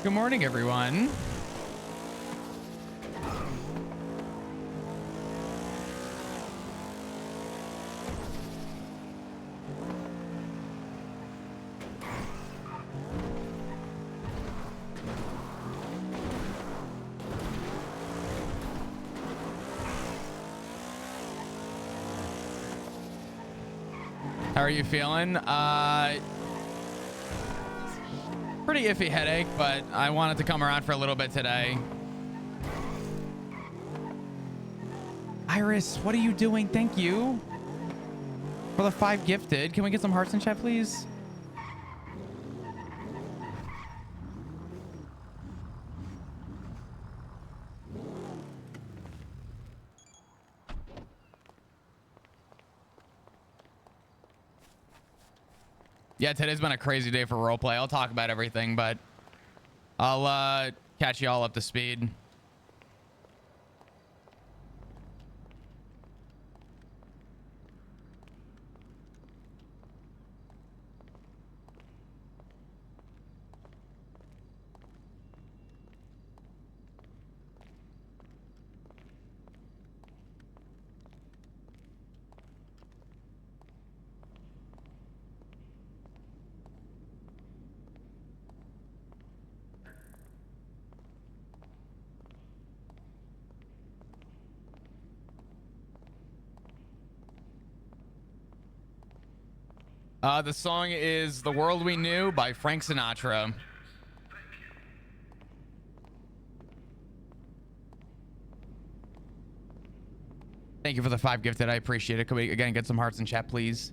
Good morning, everyone. How are you feeling? Pretty iffy headache, but I wanted to come around for a little bit today. Iris, what are you doing? Thank you for the 5 gifted. Can we get some hearts in chat, please? Yeah, today's been a crazy day for roleplay. I'll talk about everything, but I'll catch you all up to speed. The song is The World We Knew by Frank Sinatra. Thank you for the 5 gifted. I appreciate it. Can we again get some hearts in chat, please?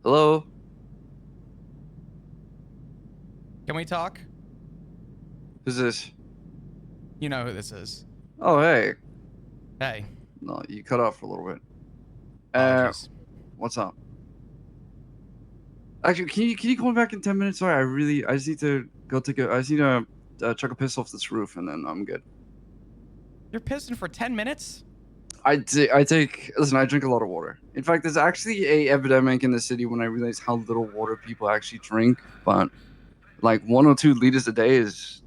Hello? Can we talk? Who's this? You know who this is. Oh, hey. Hey. No, you cut off for a little bit. Apologies. What's up? Actually, can you call me back in 10 minutes? Sorry, I just need to go I just need to chuck a piss off this roof and then I'm good. You're pissing for 10 minutes? Listen, I drink a lot of water. In fact, there's actually a epidemic in the city when I realize how little water people actually drink, but like 1 or 2 liters a day is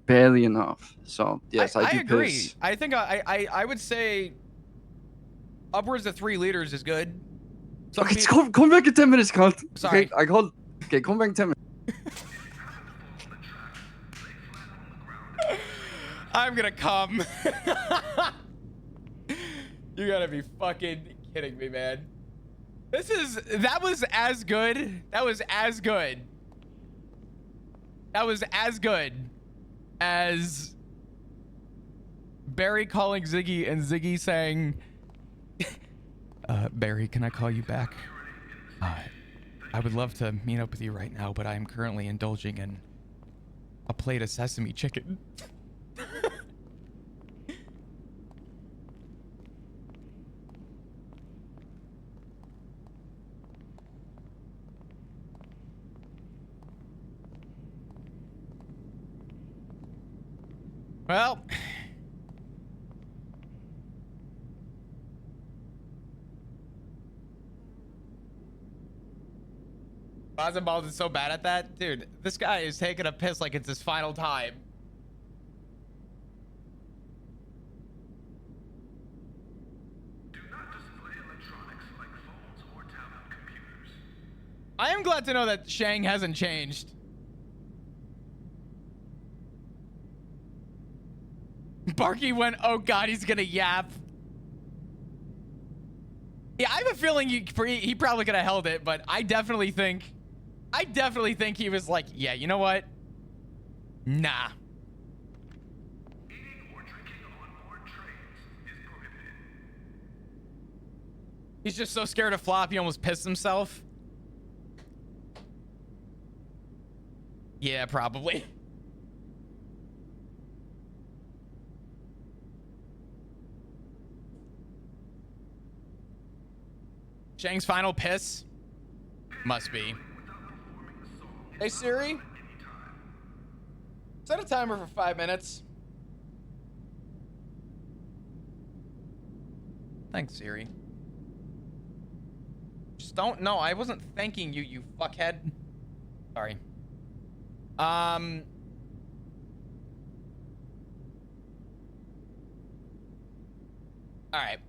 barely enough. So, yes, I do agree. piss. I think I would say upwards of 3 liters is good. Okay, call me back in 10 minutes, cunt. Sorry. Okay, okay, call me back in 10 minutes. I'm gonna come. You gotta be fucking kidding me, man. That was as good. That was as good. That was as good as Barry calling Ziggy and Ziggy saying, Barry, can I call you back? I would love to meet up with you right now, but I am currently indulging in a plate of sesame chicken. Well, Bazenballs is so bad at that. Dude, this guy is taking a piss like it's his final time. Do not display electronics like phones or tablet computers. I am glad to know that Shang hasn't changed. Barky went, oh God, he's gonna yap. Yeah, I have a feeling he probably could have held it, but I definitely think he was like, yeah, you know what? Nah. Eating or drinking on board trains is prohibited. He's just so scared of Flop, he almost pissed himself. Yeah, probably. Shang's final piss? Must be. Hey Siri, set a timer for 5 minutes. Thanks, Siri. Just don't. No, I wasn't thanking you, you fuckhead. Sorry. All right.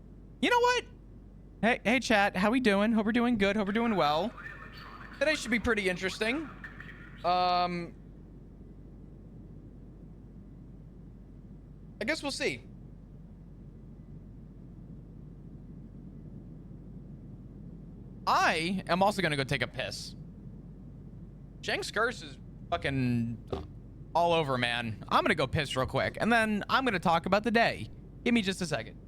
You know what? Hey, chat. How we doing? Hope we're doing good. Hope we're doing well. Today should be pretty interesting. I guess we'll see. I am also gonna go take a piss. Shang's curse is fucking all over, man. I'm gonna go piss real quick, and then I'm gonna talk about the day. Give me just a second.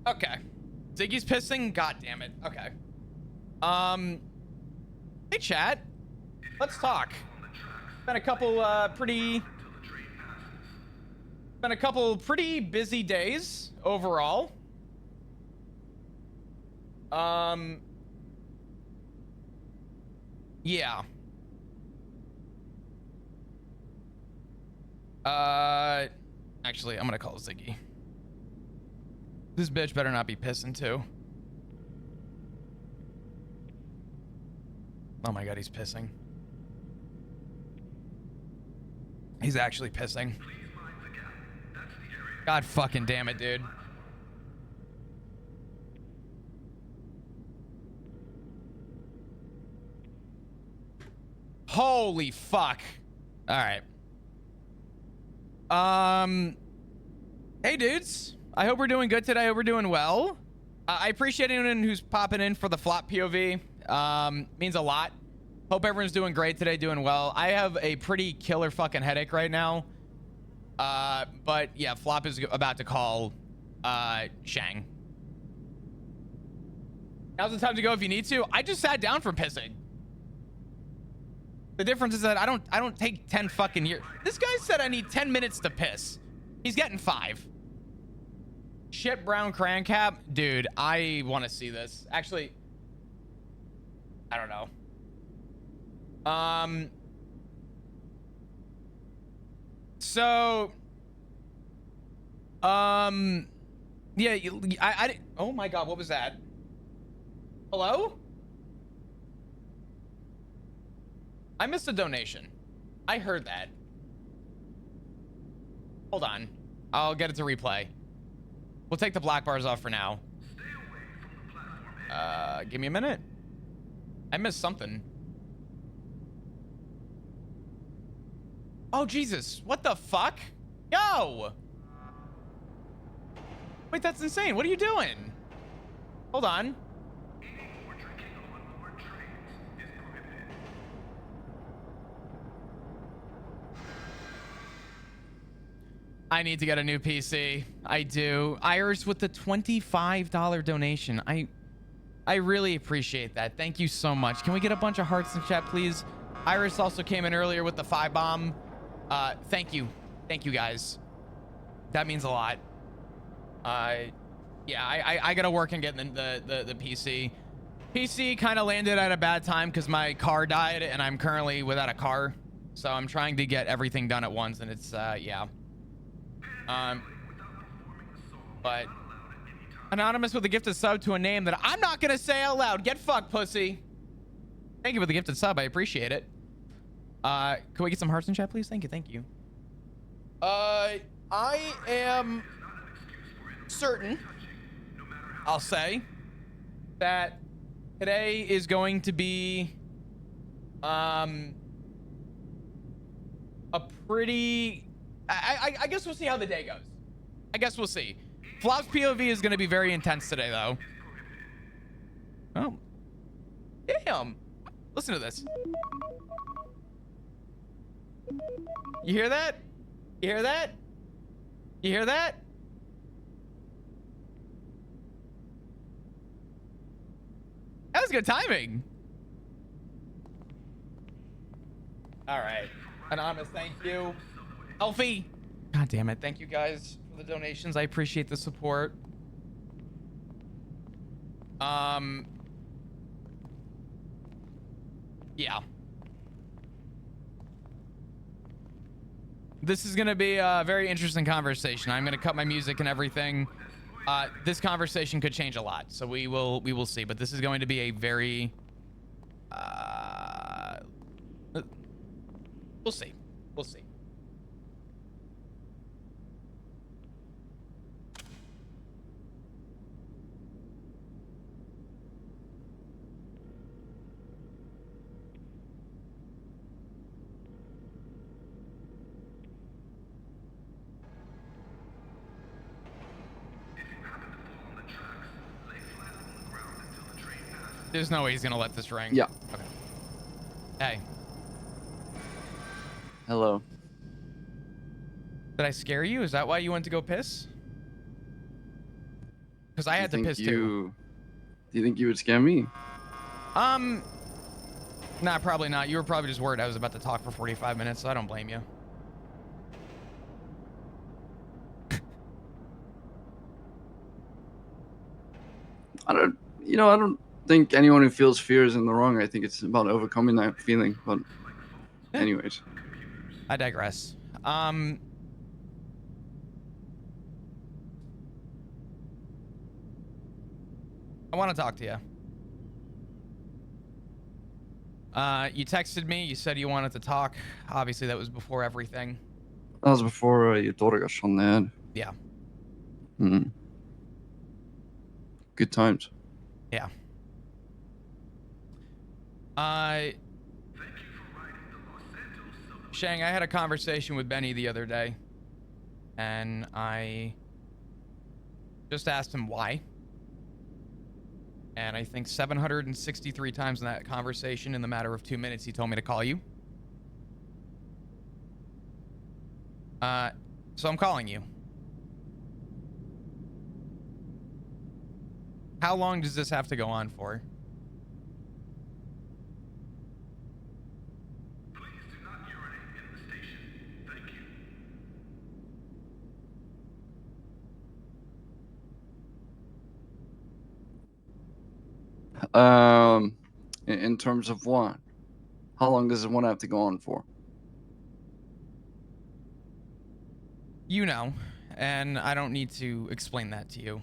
Okay. Ziggy's pissing? God damn it. Okay. Hey chat. Let's talk. Been a couple pretty busy days overall. Yeah. Actually, I'm gonna call Ziggy. This bitch better not be pissing too. Oh my god, he's pissing. He's actually pissing. God fucking damn it, dude. Holy fuck. All right. Hey dudes. I hope we're doing good today. I hope we're doing well. I appreciate anyone who's popping in for the flop POV. Means a lot. Hope everyone's doing great today, doing well. I have a pretty killer fucking headache right now. But yeah, flop is about to call Shang. Now's the time to go if you need to. I just sat down from pissing. The difference is that I don't take 10 fucking years. This guy said I need 10 minutes to piss. He's getting 5. Shit brown crayon cap. Dude, I want to see this. Actually, I don't know. So, yeah, oh my God, what was that? Hello? I missed a donation. I heard that. Hold on. I'll get it to replay. We'll take the black bars off for now. Give me a minute. I missed something. Oh, Jesus. What the fuck? Yo! Wait, that's insane. What are you doing? Hold on. I need to get a new PC. I do. Iris with the $25 donation. I really appreciate that. Thank you so much. Can we get a bunch of hearts in chat, please? Iris also came in earlier with the 5 bomb. Thank you. Thank you, guys. That means a lot. Yeah, I gotta work on getting the PC. PC kind of landed at a bad time because my car died and I'm currently without a car. So I'm trying to get everything done at once and it's, yeah. But anonymous with a gifted sub to a name that I'm not going to say out loud. Get fucked, pussy. Thank you for the gifted sub. I appreciate it. Can we get some hearts in chat, please? Thank you. Thank you. I am certain, I'll say, that today is going to be a pretty I guess we'll see how the day goes. I guess we'll see. Flop's POV is going to be very intense today though. Oh. Damn. Listen to this. You hear that? You hear that? You hear that? That was good timing. All right. Anonymous, thank you. Elfie. God damn it. Thank you guys for the donations. I appreciate the support. Yeah. This is going to be a very interesting conversation. I'm going to cut my music and everything. This conversation could change a lot, so we will see. But this is going to be a very we'll see. We'll see. There's no way he's gonna let this ring. Yeah. Okay. Hey. Hello. Did I scare you? Is that why you went to go piss? Because I had to piss too. Do you think you would scare me? Nah, probably not. You were probably just worried I was about to talk for 45 minutes, so I don't blame you. I don't think anyone who feels fear is in the wrong. I think it's about overcoming that feeling. But anyways. I digress. I want to talk to you. You texted me. You said you wanted to talk. Obviously, that was before everything. That was before your daughter got shot in the head. Yeah. Hmm. Good times. Yeah. Shang, I had a conversation with Benny the other day, and I just asked him why. And I think 763 times in that conversation, in the matter of 2 minutes, he told me to call you. So I'm calling you. How long does this have to go on for? Please do not urinate in the station. Thank you. In terms of what? How long does one have to go on for? You know, and I don't need to explain that to you,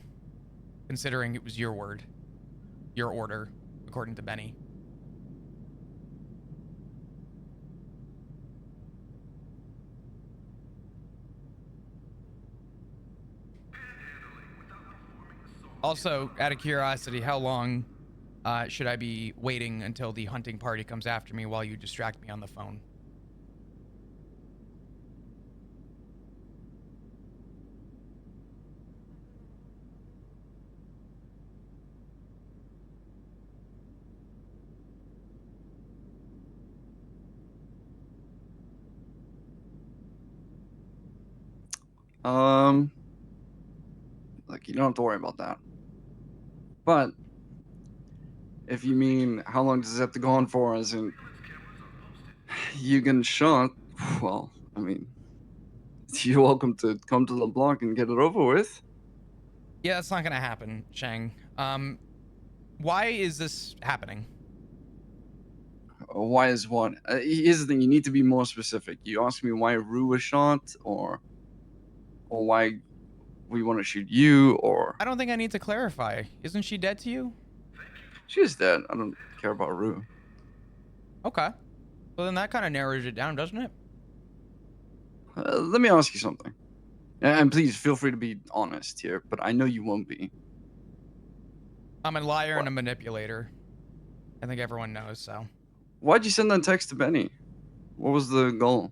considering it was your word, your order, according to Benny. Also, out of curiosity, how long should I be waiting until the hunting party comes after me while you distract me on the phone? Like, you don't have to worry about that. But if you mean how long does it have to go on for, as in you get shot, well, I mean, you're welcome to come to the block and get it over with. Yeah, that's not gonna happen, Shang. Why is this happening? Why is what? Here's the thing. You need to be more specific. You ask me why Rue was shot, or why we want to shoot you, or I don't think I need to clarify. Isn't she dead to you? she's dead. I don't care about Rue. Okay. Well, then that kind of narrows it down, doesn't it? Let me ask you something, and please feel free to be honest here, but I know you won't be. I'm a liar and What? a manipulator. I think everyone knows, so. Why'd you send that text to Benny? What was the goal?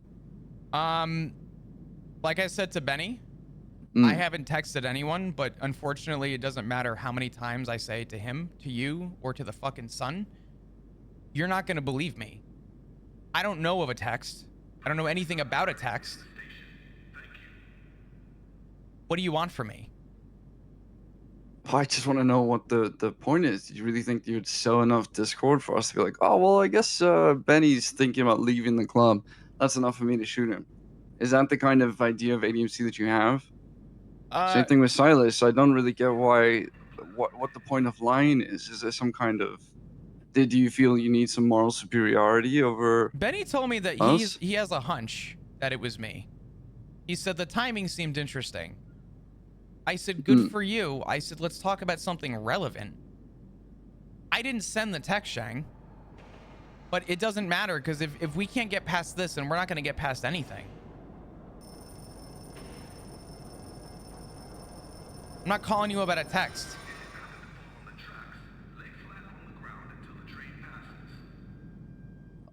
Like I said to Benny, I haven't texted anyone, but unfortunately it doesn't matter how many times I say to him, to you, or to the fucking sun. You're not gonna believe me. I don't know of a text. I don't know anything about a text. What do you want from me? I just want to know what the point is. Did you really think you'd sow enough discord for us to be like, oh, well, I guess Benny's thinking about leaving the club. That's enough for me to shoot him. Is that the kind of idea of ADMC that you have? Same thing with Silas. I don't really get what the point of lying is. Is there some kind of... Do you feel you need some moral superiority over Benny told me that us? he has a hunch that it was me. He said the timing seemed interesting. I said, good for you. I said, let's talk about something relevant. I didn't send the text, Shang. But it doesn't matter, because if we can't get past this, then we're not going to get past anything. I'm not calling you about a text.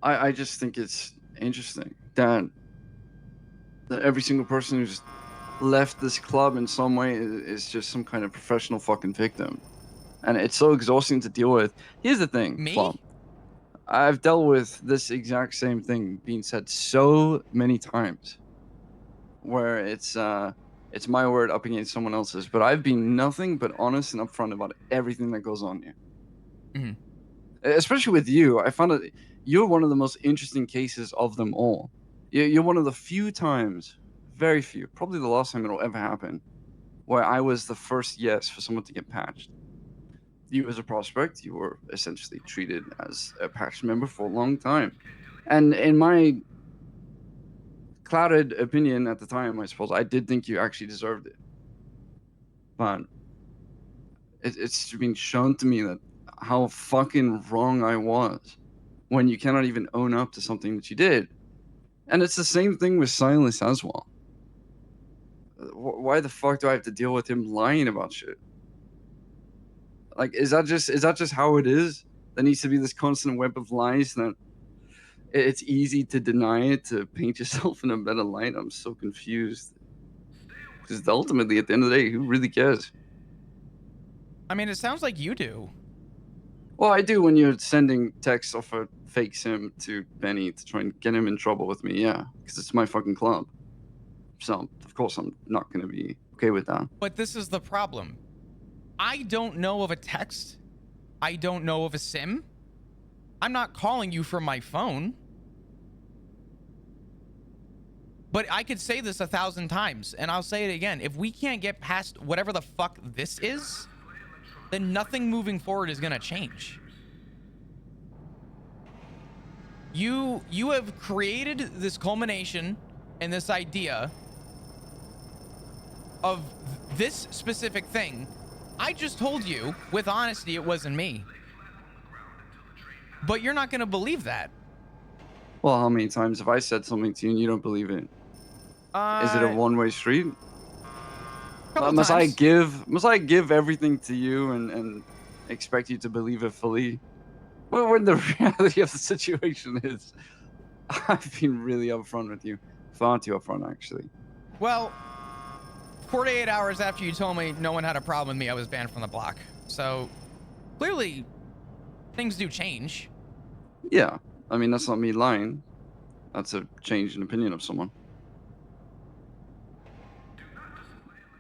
I just think it's interesting that every single person who's left this club in some way is just some kind of professional fucking victim. And it's so exhausting to deal with. Here's the thing, Me? Flom. I've dealt with this exact same thing being said so many times, where it's my word up against someone else's. But I've been nothing but honest and upfront about everything that goes on here. Especially with you, I found that you're one of the most interesting cases of them all. You're one of the few times, very few, probably the last time it'll ever happen, where I was the first yes for someone to get patched. You as a prospect, you were essentially treated as a patch member for a long time. And in my clouded opinion at the time, I suppose, I did think you actually deserved it. But it's been shown to me that how fucking wrong I was when you cannot even own up to something that you did. And it's the same thing with Silas as well. Why the fuck do I have to deal with him lying about shit? Like, is that just how it is? There needs to be this constant web of lies that it's easy to deny it, to paint yourself in a better light. I'm so confused. Because ultimately, at the end of the day, who really cares? I mean, it sounds like you do. Well, I do when you're sending texts off a fake sim to Benny to try and get him in trouble with me, yeah. Because it's my fucking club. So, of course, I'm not going to be okay with that. But this is the problem. I don't know of a text. I don't know of a sim. I'm not calling you from my phone. But I could say this 1,000 times, and I'll say it again. If we can't get past whatever the fuck this is, then nothing moving forward is going to change. You have created this culmination and this idea of this specific thing. I just told you with honesty it wasn't me. But you're not going to believe that. Well, how many times have I said something to you and you don't believe it? Is it a one-way street? Must I give everything to you and expect you to believe it fully? Well, when the reality of the situation is, I've been really upfront with you. Far too upfront, actually. Well, 48 hours after you told me no one had a problem with me, I was banned from the block. So, clearly, things do change. Yeah, I mean, that's not me lying. That's a change in opinion of someone.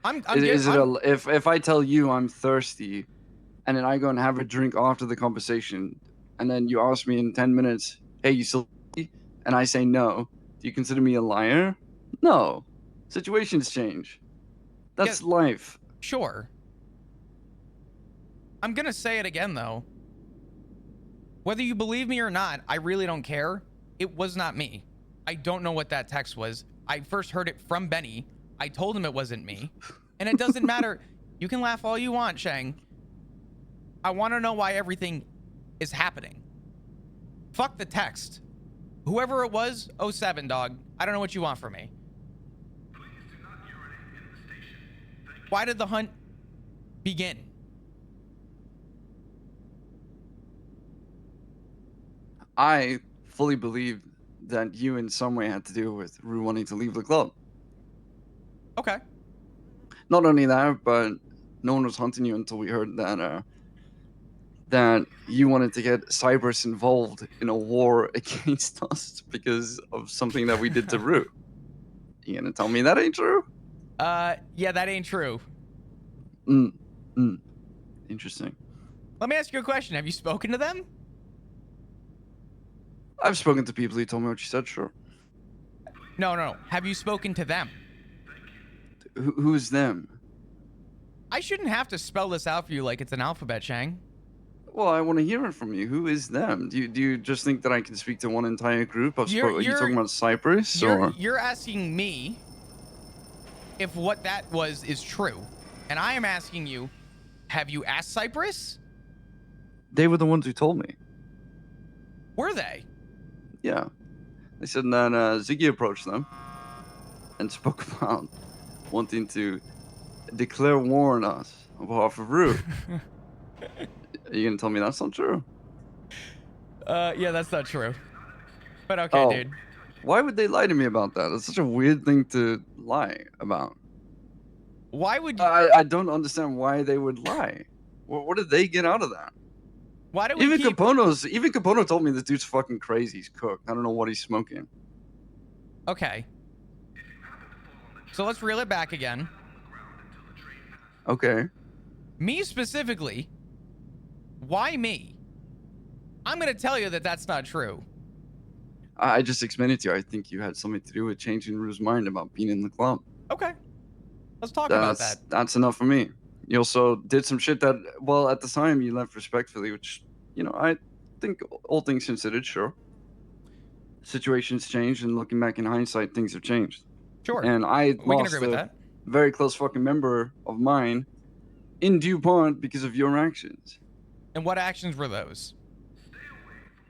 If I tell you I'm thirsty, and then I go and have a drink after the conversation, and then you ask me in 10 minutes, hey, you still thirsty? And I say no, do you consider me a liar? No. Situations change. That's life. Sure. I'm gonna say it again though. Whether you believe me or not, I really don't care. It was not me. I don't know what that text was. I first heard it from Benny. I told him it wasn't me. And it doesn't matter. You can laugh all you want, Shang. I want to know why everything is happening. Fuck the text. Whoever it was, 07, dog. I don't know what you want from me. Please do not urinate in the station. Thank you. Why did the hunt begin? I fully believe that you in some way had to do with Rue wanting to leave the club. Okay. Not only that, but no one was hunting you until we heard that that you wanted to get Cyprus involved in a war against us because of something that we did to Rue. You gonna tell me that ain't true? Yeah, that ain't true. Interesting. Let me ask you a question. Have you spoken to them? I've spoken to people who told me what you said, sure. No. Have you spoken to them? Who's them? I shouldn't have to spell this out for you like it's an alphabet, Shang. Well, I want to hear it from you. Who is them? Do you just think that I can speak to one entire group? Are you talking about Cyprus? You're asking me if what that was is true. And I am asking you, have you asked Cyprus? They were the ones who told me. Were they? Yeah. They said that Ziggy approached them and spoke about wanting to declare war on us on behalf of Rue. Are you gonna tell me that's not true? Yeah, that's not true. But okay, dude. Why would they lie to me about that? It's such a weird thing to lie about. Why would you... I don't understand why they would lie. What did they get out of that? Why do we Even keep... Capono told me this dude's fucking crazy. He's cooked. I don't know what he's smoking. Okay. So let's reel it back again. Okay. Me specifically. Why me? I'm going to tell you that that's not true. I just explained it to you. I think you had something to do with changing Rue's mind about being in the club. Okay. Let's talk about that. That's enough for me. You also did some shit that, well, at the time you left respectfully, which, you know, I think all things considered, sure. Situations changed, and looking back in hindsight, things have changed. Sure. And I We can lost agree with a that. very close fucking member of mine in due part because of your actions. And what actions were those?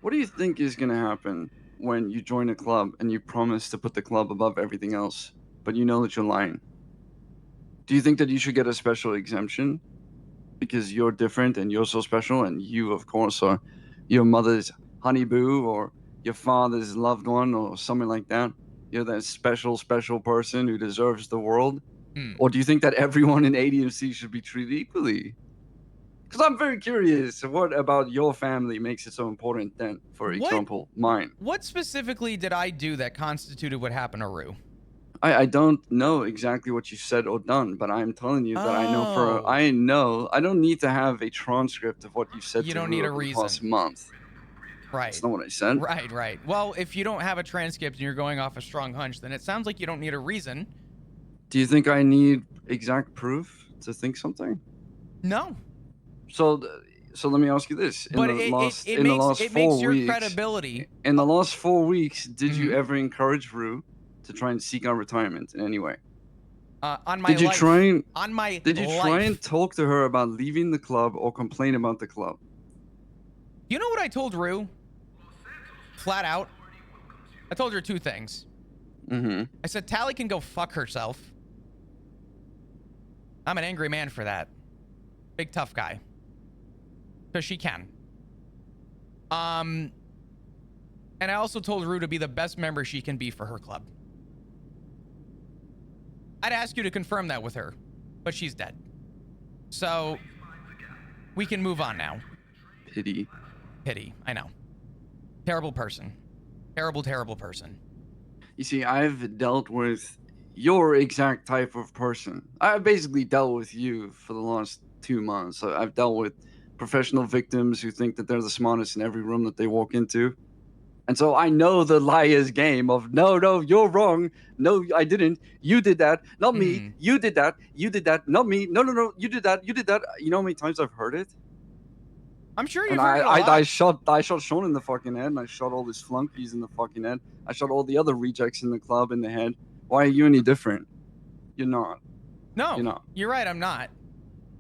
What do you think is going to happen when you join a club and you promise to put the club above everything else, but you know that you're lying? Do you think that you should get a special exemption because you're different and you're so special, and you, of course, are your mother's honeyboo or your father's loved one or something like that? You're that special person who deserves the world? Or do you think that everyone in ADMC should be treated equally? Because I'm very curious, what about your family makes it so important then, for example, mine? What specifically did I do that constituted what happened to Rue? I don't know exactly what you said or done, but I'm telling you that I know. I don't need to have a transcript of what you said to Rue over the past month. Right. That's not what I said. Right. Well, if you don't have a transcript and you're going off a strong hunch, then it sounds like you don't need a reason. Do you think I need exact proof to think something? No. So let me ask you this: But it makes your credibility. In the last 4 weeks, did you ever encourage Rue to try and seek out retirement in any way? On my Did you life. try and talk to her about leaving the club or complain about the club? You know what I told Rue? Flat out. I told her two things. I said Tally can go fuck herself. I'm an angry man for that. Big tough guy. Because she can. And I also told Rue to be the best member she can be for her club. I'd ask you to confirm that with her, but she's dead. So we can move on now. Pity, I know. Terrible person. Terrible person. You see, I've dealt with your exact type of person. I've basically dealt with you for the last 2 months. I've dealt with professional victims who think that they're the smartest in every room that they walk into. And so I know the liar's game of, no, you're wrong. No, I didn't. You did that. Not me. You did that. Not me. No, you did that. You did that. You know how many times I've heard it? I'm sure you've And heard it a lot. I shot Sean in the fucking head, and I shot all these flunkies in the fucking head. I shot all the other rejects in the club in the head. Why are you any different? You're not. No, You're not. you're right. I'm not.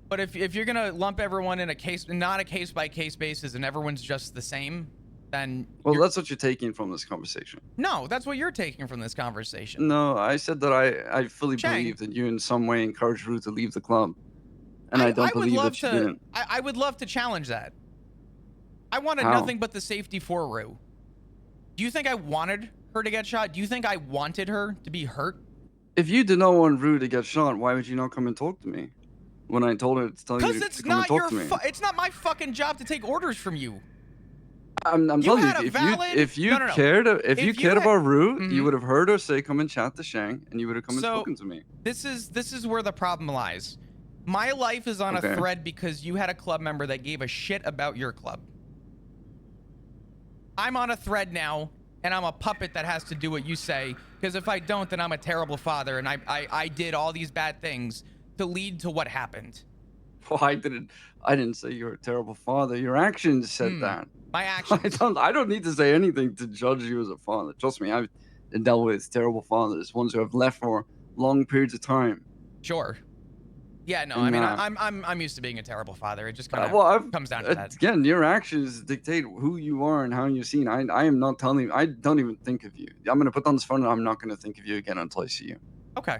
But if you're gonna lump everyone in a case, not a case by case basis, and everyone's just the same, then Well, that's what you're taking from this conversation. no, that's what you're taking from this conversation. No, I said that I fully Chang. believe that you in some way encouraged Rue to leave the club, and I don't would believe love that you to. didn't. I would love to challenge that. I wanted How? nothing but the safety for Rue. Do you think I wanted her to get shot? Do you think I wanted her to be hurt? If you did not want Rue to get shot, why would you not come and talk to me? When I told her to tell you Because to it's come and not talk your. to me. It's not my fucking job to take orders from you. I'm You telling had a you, valid- if you No, no, no. cared, if If you you cared had- about Rue, Mhm. you would have heard her say, "Come and chat to Shang," and you would have come and So- spoken to me. This is where the problem lies. My life is on Okay. a thread because you had a club member that gave a shit about your club. I'm on a thread now, and I'm a puppet that has to do what you say, because if I don't, then I'm a terrible father, and I did all these bad things to lead to what happened. Well, I didn't say you're a terrible father. Your actions said that. My actions. I don't need to say anything to judge you as a father. Trust me, I've dealt with terrible fathers, ones who have left for long periods of time. Sure. Yeah, no, And, I mean, I'm used to being a terrible father. It just kind of well, I've, comes down to that. again, your actions dictate who you are and how you're seen. I am not telling. I don't even think of you. I'm gonna put down this phone, and I'm not gonna think of you again until I see you. Okay.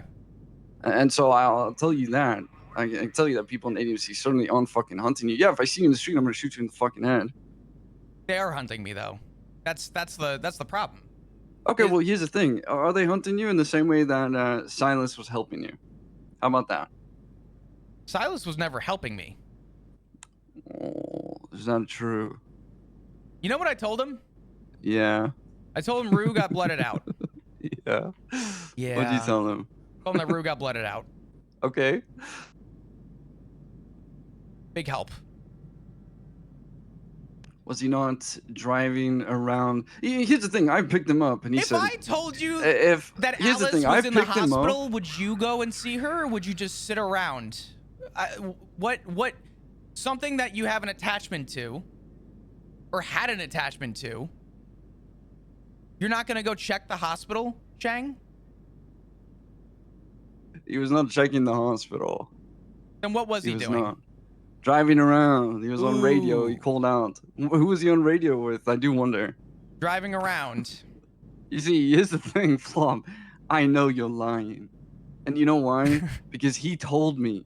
And so I'll tell you that. I can tell you that people in ADMC certainly aren't fucking hunting you. Yeah, if I see you in the street, I'm gonna shoot you in the fucking head. They are hunting me though. That's the problem. Okay, Is- well, here's the thing. Are they hunting you in the same way that Silas was helping you? How about that? Silas was never helping me. Oh, is that true? You know what I told him? Yeah. I told him Rue got blooded out. Yeah. Yeah. What'd you tell him? Told him that Rue got blooded out. Okay. Big help. Was he not driving around? Here's the thing. I picked him up, and he If said, I told you "If that here's Alice the thing, was I in the picked him up." hospital, would you go and see her, or would you just sit around? What? Something that you have an attachment to, or had an attachment to. You're not gonna go check the hospital, Chang? He was not checking the hospital. Then what was he was doing? not driving around. He was on radio. He Ooh. called out. Who was he on radio with? I do wonder. Driving around. You see, here's the thing, Flop. I know you're lying, and you know why? Because he told me.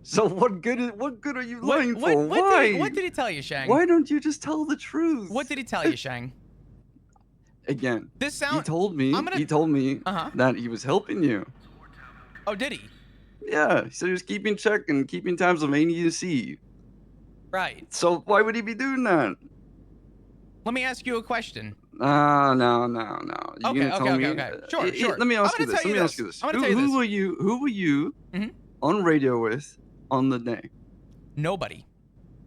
So what good are you lying for? Why? What did he tell you, Shang? Why don't you just tell the truth? What did he tell you, Shang? Again, This sound. he told me. I'm gonna- He told me Uh-huh. that he was helping you. Oh, did he? Yeah, he said he was keeping check and keeping tabs of ADC. Right. So why would he be doing that? Let me ask you a question. No. You Okay, gonna tell me? okay. Sure, sure. Let me I'm ask you gonna this. tell Let you me ask this. you this. I'm gonna tell you Who this. were you Mhm. on radio with on the day? Nobody.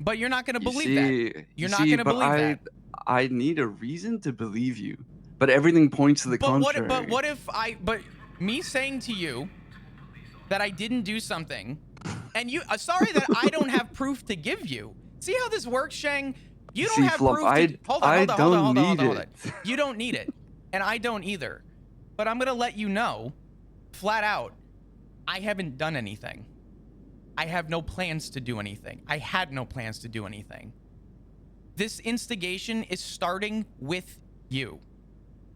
But you're not gonna You believe see- that. you You're not see, gonna but believe that. I need a reason to believe you, but everything points to the contrary. But what if but me saying to you that I didn't do something, and you sorry that I don't have proof to give you. See how this works, Shang? You don't See, have Flop, proof. Hold I on. don't need it. You don't need it, and I don't either. But I'm gonna let you know, flat out, I haven't done anything. I have no plans to do anything. I had no plans to do anything. This instigation is starting with you.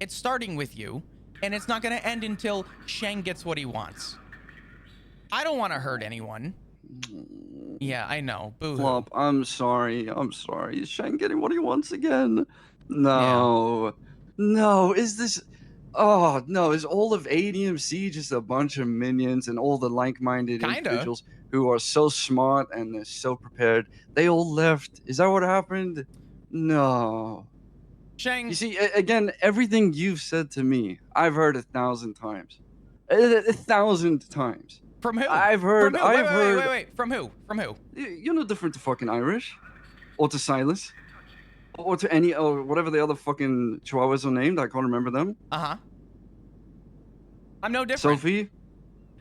It's starting with you, and it's not gonna end until Shang gets what he wants. I don't want to hurt anyone. Yeah, I know. Boo-hoo. Flop, I'm sorry. Is Shang getting what he wants again? No. No, is this... Oh, no, is all of ADMC just a bunch of minions and all the like-minded Kinda. individuals who are so smart and they're so prepared? They all left. Is that what happened? No. Shang, You see, again, everything you've said to me, I've heard 1,000 times. 1,000 times. from who? I've heard... From who? I've heard... Wait. From who? From who? You're no different to fucking Irish, or to Silas, or to any, or whatever the other fucking chihuahuas are named. I can't remember them. Uh-huh. I'm no different. Sophie.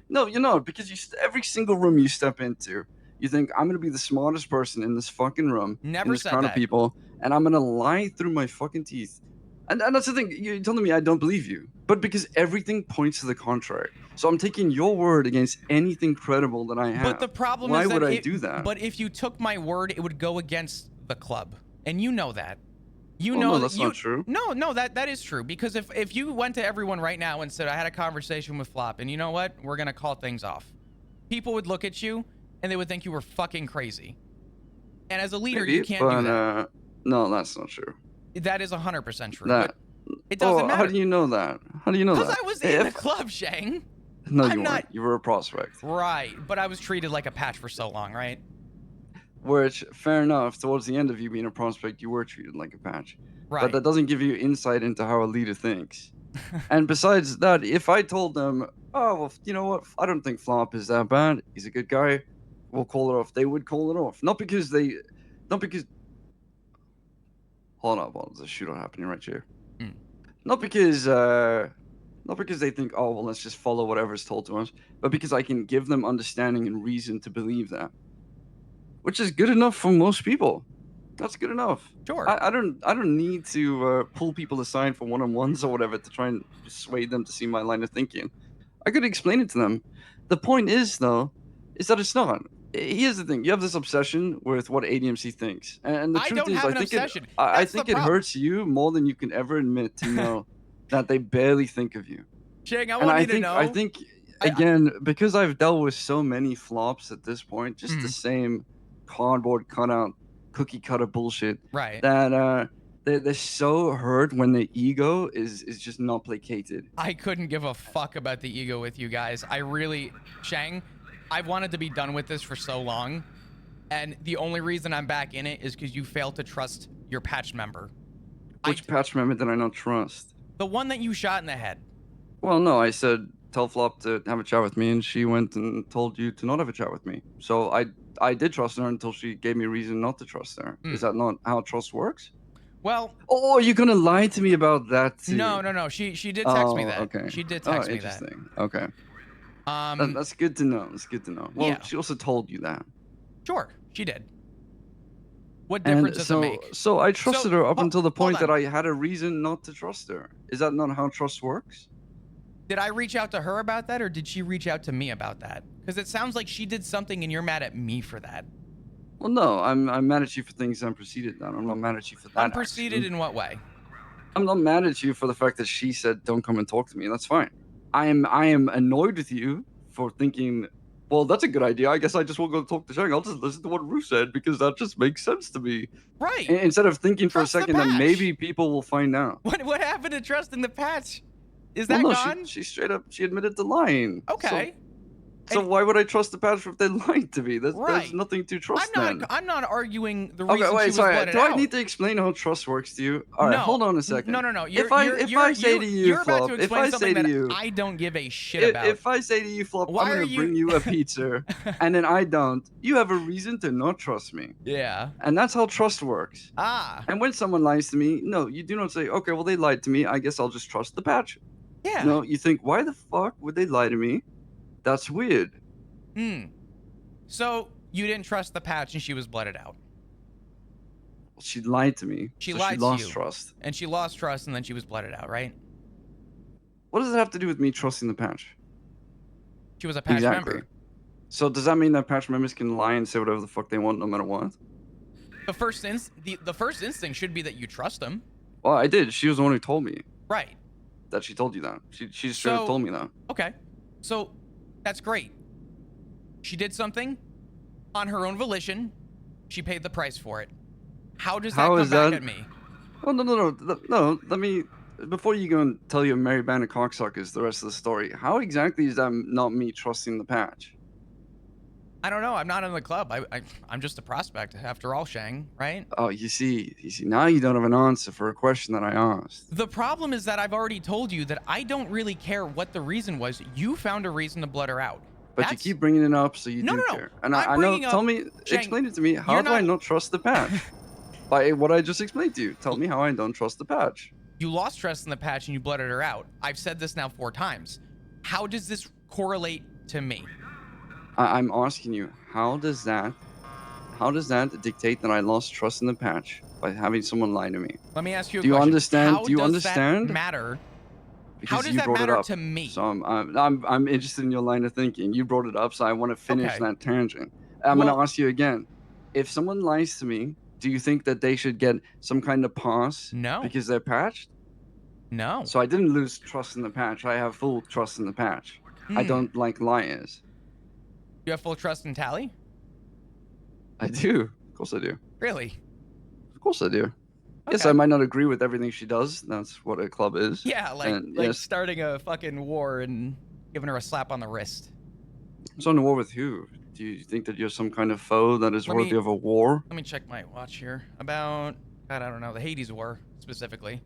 No, you're not, because every single room you step into, You think I'm gonna be the smartest person in this fucking room, Never in this said crowd of that. people, and I'm gonna lie through my fucking teeth. And that's the thing. You're telling me I don't believe you, but because everything points to the contrary. So I'm taking your word against anything credible that I have. But the problem Why is that would I do that? But if you took my word, it would go against the club, and you know that. You Well, know no, that that's you, not true. No, that is true. Because if you went to everyone right now and said I had a conversation with Flop, and you know what, we're gonna call things off, people would look at you and they would think you were fucking crazy. And as a leader, Maybe, you can't do that. but no, that's not true. That is 100% true. That. But it doesn't matter. How do you know that? How do you know that? Because I was in the club, Shang. No, I'm you not- weren't. You were a prospect. Right, but I was treated like a patch for so long, right? Which, fair enough, towards the end of you being a prospect, you were treated like a patch. Right. But that doesn't give you insight into how a leader thinks. And besides that, if I told them, oh, well, you know what, I don't think Flop is that bad, he's a good guy, we'll call it off, they would call it off. Not because... Hold on, there's a shootout happening right here. Mm. Not because they think, oh, well, let's just follow whatever's told to us, but because I can give them understanding and reason to believe that. Which is good enough for most people. That's good enough. Sure. I don't need to pull people aside for one-on-ones or whatever to try and persuade them to see my line of thinking. I could explain it to them. The point is, though, is that it's not. Here's the thing: you have this obsession with what ADMC thinks, and the I truth don't is, have I an think obsession. I That's think the it problem. hurts you more than you can ever admit to know that they barely think of you. Shang, I And want I you think to know. I think again, because I've dealt with so many flops at this point, just the Mhm. same cardboard cutout, cookie cutter bullshit. Right. That they're so hurt when the ego is just not placated. I couldn't give a fuck about the ego with you guys. I really, Shang, I've wanted to be done with this for so long. And the only reason I'm back in it is because you failed to trust your patch member. Which patch member did I not trust? The one that you shot in the head. Well, no, I said tell Flop to have a chat with me, and she went and told you to not have a chat with me. So I did trust her until she gave me reason not to trust her. Is that not how trust works? Well, oh, you're gonna lie to me about that too? No. She did text me that. Okay. She did text me that. Interesting. Okay. Um, That's good to know. That's good to know. Well, yeah. she also told you that. Sure, she did. What difference does it make? So I trusted her up until the point hold that on. I had a reason not to trust her. Is that not how trust works? Did I reach out to her about that, or did she reach out to me about that? Because it sounds like she did something and you're mad at me for that. Well, no, I'm mad at you for things unproceeded. Then I'm not mad at you for that. Unproceeded in what way? I'm not mad at you for the fact that she said don't come and talk to me. That's fine. I am annoyed with you for thinking, well, that's a good idea. I guess I just won't go talk to Shang. I'll just listen to what Rue said because that just makes sense to me. Right. Instead of thinking Trust for the a second that patch. maybe people will find out. What happened to trusting the patch? Is Well, that no, gone? she straight up, she admitted to lying. Okay. So why would I trust the patch if they lied to me? There's Right. nothing to trust then. I'm not arguing the reason Okay, she wait, was sorry. blooded Do out. I need to explain how trust works to you? All right, No. hold on a second. No. If I say to you, you're about Flop, to if explain I say something to that you, I don't give a shit about. if I say to you, Flop, Why I'm are gonna you- bring you a pizza, and then I don't, you have a reason to not trust me, Yeah. and that's how trust works. Ah. And when someone lies to me, no, you do not say, okay, well they lied to me. I guess I'll just trust the patch. Yeah. No, you think, why the fuck would they lie to me? That's weird. So you didn't trust the patch and she was blooded out. She lied to me. She so lied she to lost you. trust. And she lost trust and then she was blooded out, right? What does it have to do with me trusting the patch? She was a patch member. So does that mean that patch members can lie and say whatever the fuck they want no matter what? The first instinct should be that you trust them. Well, I did. She was the one who told me Right. that she told you that. She just straight up told me that. Okay. So that's great. She did something on her own volition. She paid the price for it. How does that How come is back that- at me? Well, no. Let me, before you go and tell your merry band of cocksuckers the rest of the story, how exactly is that not me trusting the patch? I don't know. I'm not in the club. I'm just a prospect after all, Shang, right? Oh, you see, now you don't have an answer for a question that I asked. The problem is that I've already told you that I don't really care what the reason was. You found a reason to blood her out. But you keep bringing it up, so you do care. And I'm I know, bringing tell up- me, Shang, explain it to me. How you're do I not- not trust the patch? By what I just explained to you. Tell me how I don't trust the patch. You lost trust in the patch and you blooded her out. I've said this now 4 times. How does this correlate to me? I'm asking you, how does that dictate that I lost trust in the patch by having someone lie to me? Let me ask you a Do you question. understand? How Do you does that understand? matter? How Because does you that brought it matter up. to me? So I'm interested in your line of thinking. You brought it up, so I want to finish Okay. that tangent. I'm Well- gonna ask you again. If someone lies to me, do you think that they should get some kind of pass No. because they're patched? No. So I didn't lose trust in the patch. I have full trust in the patch. I don't like liars. You have full trust in Tally? I do. Of course I do. Really? Of course I do. Yes, Okay. I might not agree with everything she does. That's what a club is. Yeah, like And like yes. starting a fucking war and giving her a slap on the wrist. So on a war with who? Do you think that you're some kind of foe that is Let me- worthy of a war? Let me check my watch here. About, God, I don't know, the Hades War specifically.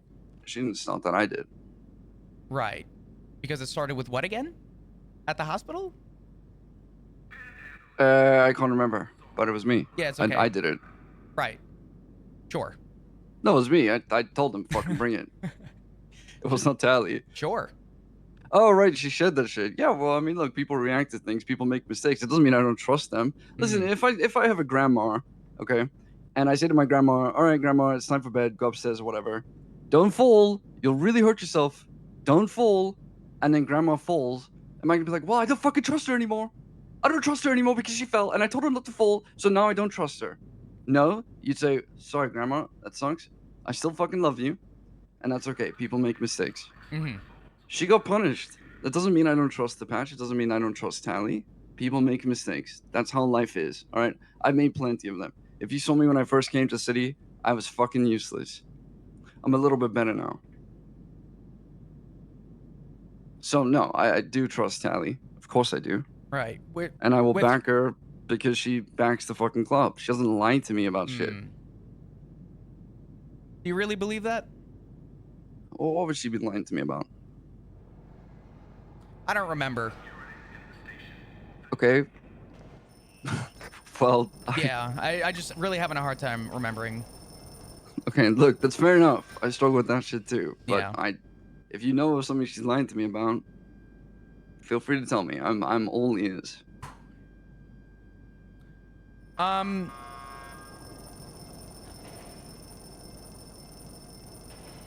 She didn't start that. I did. Right. Because it started with what again? At the hospital? I can't remember, but it was me. Yeah, it's okay. I did it. Right. Sure. No, it was me. I told them, fucking bring it. It was not Tally. Sure. Oh, right. She said that shit. Yeah, well, I mean, look, people react to things. People make mistakes. It doesn't mean I don't trust them. Listen, if I have a grandma, okay, and I say to my grandma, all right, grandma, it's time for bed. Go upstairs or whatever. Don't fall. You'll really hurt yourself. Don't fall. And then grandma falls. Am I going to be like, well, I don't fucking trust her anymore. I don't trust her anymore because she fell and I told her not to fall. So now I don't trust her. No, you'd say, sorry, grandma. That sucks. I still fucking love you. And that's okay. People make mistakes. She got punished. That doesn't mean I don't trust the patch. It doesn't mean I don't trust Tally. People make mistakes. That's how life is. All right. I've made plenty of them. If you saw me when I first came to the city, I was fucking useless. I'm a little bit better now. So no, I do trust Tally. Of course I do. Right. And I will back her because she backs the fucking club. She doesn't lie to me about shit. Do you really believe that? Well, what would she be lying to me about? I don't remember. Okay. Well, Yeah, I just really having a hard time remembering. Okay, look, that's fair enough. I struggle with that shit too. But Yeah. if you know of something she's lying to me about, feel free to tell me. I'm all ears.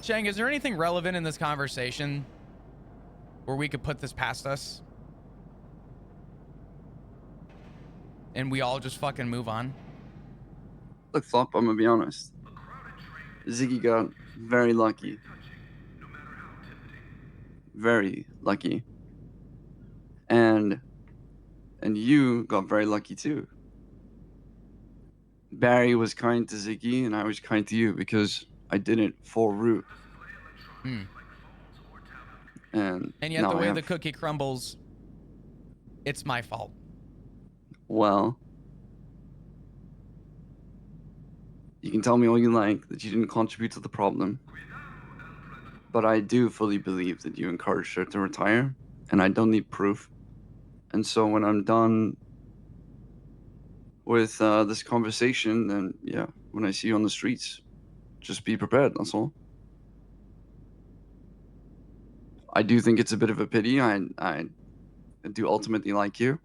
Chang, is there anything relevant in this conversation where we could put this past us? And we all just fucking move on? Look, Flop, I'm gonna be honest. Ziggy got very lucky. Very lucky. And you got very lucky too. Barry was kind to Ziggy, and I was kind to you because I did it for Root. And yet now the I way have, the cookie crumbles, it's my fault. well, you can tell me all you like that you didn't contribute to the problem. But I do fully believe that you encouraged her to retire, and I don't need proof. And so when I'm done with this conversation, then yeah, when I see you on the streets, just be prepared, that's all. I do think it's a bit of a pity. I do ultimately like you.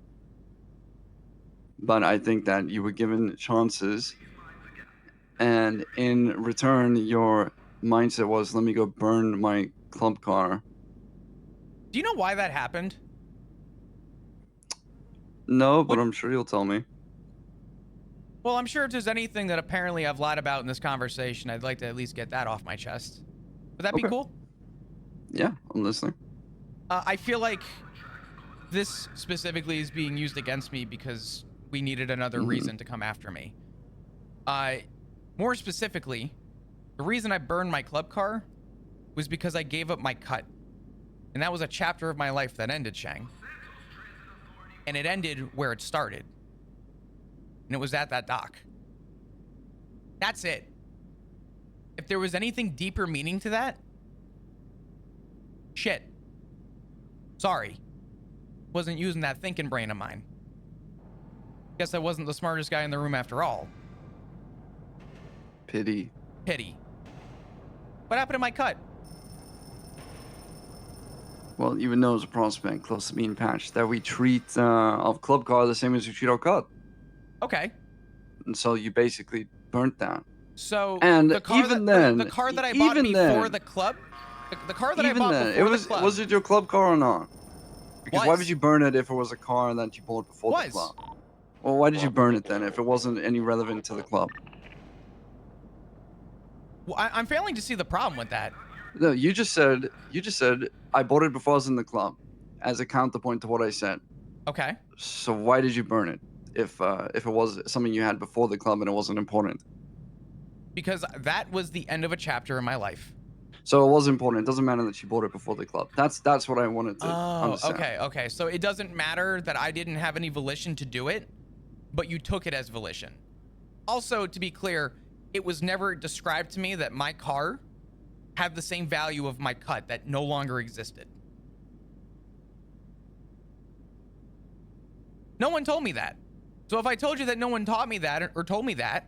But I think that you were given chances, and in return, your mindset was, let me go burn my club car. Do you know why that happened? No, but I'm sure you'll tell me. Well, I'm sure if there's anything that apparently I've lied about in this conversation, I'd like to at least get that off my chest. Would that be cool? Yeah, I'm listening. I feel like this specifically is being used against me because we needed another reason to come after me. More specifically, the reason I burned my club car was because I gave up my cut. And that was a chapter of my life that ended, Shang. And it ended where it started. And it was at that dock. That's it. If there was anything deeper meaning to that, shit. Sorry. Wasn't using that thinking brain of mine. Guess I wasn't the smartest guy in the room after all. Pity. Pity. What happened to my cut? Well, even though it's a prospect close to being patched, that we treat our club car the same as we treat our cut. Okay. And so you basically burnt that. So And the car even that, then, the car that I bought even before then, the club, the car that I even bought then, before was the club was it your club car or not? Because why would Was. you burn it if it was a car that you bought before the Was. club? Well, why did you burn it then if it wasn't any relevant to the club? Well, I'm failing to see the problem with that. No, you just said I bought it before I was in the club, as a counterpoint to what I said. Okay. So why did you burn it if it was something you had before the club and it wasn't important? Because that was the end of a chapter in my life. So it was important. It doesn't matter that you bought it before the club. That's what I wanted to Oh, understand. okay. So it doesn't matter that I didn't have any volition to do it, but you took it as volition. Also, to be clear, it was never described to me that my car had the same value of my cut that no longer existed. No one told me that. So if I told you that no one taught me that or told me that,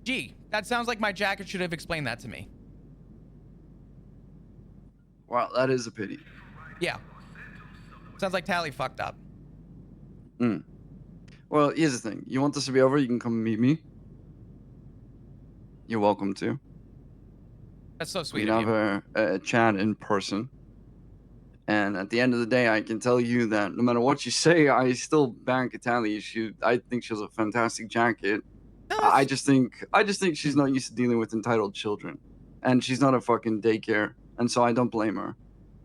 gee, that sounds like my jacket should have explained that to me. Wow, that is a pity. Yeah. Sounds like Tally fucked up. Well, here's the thing. You want this to be over, you can come meet me. You're welcome to. That's so We sweet can of you. have a chat in person. And at the end of the day, I can tell you that no matter what you say, I still back Italia. I think she has a fantastic jacket. I just think she's not used to dealing with entitled children, and she's not a fucking daycare, and so I don't blame her.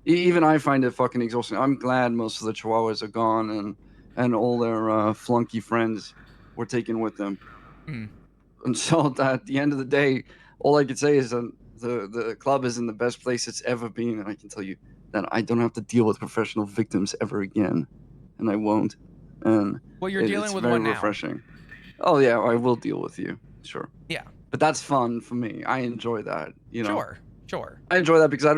Even I find it fucking exhausting. I'm glad most of the Chihuahuas are gone, and all their flunky friends were taken with them. And so at the end of the day, all I could say is that the club is in the best place it's ever been, and I can tell you that I don't have to deal with professional victims ever again, and I won't. And Well, you're dealing it's with very one now. refreshing. Oh yeah, I will deal with you, sure. Yeah. But that's fun for me. I enjoy that, you know. Sure. I enjoy that because I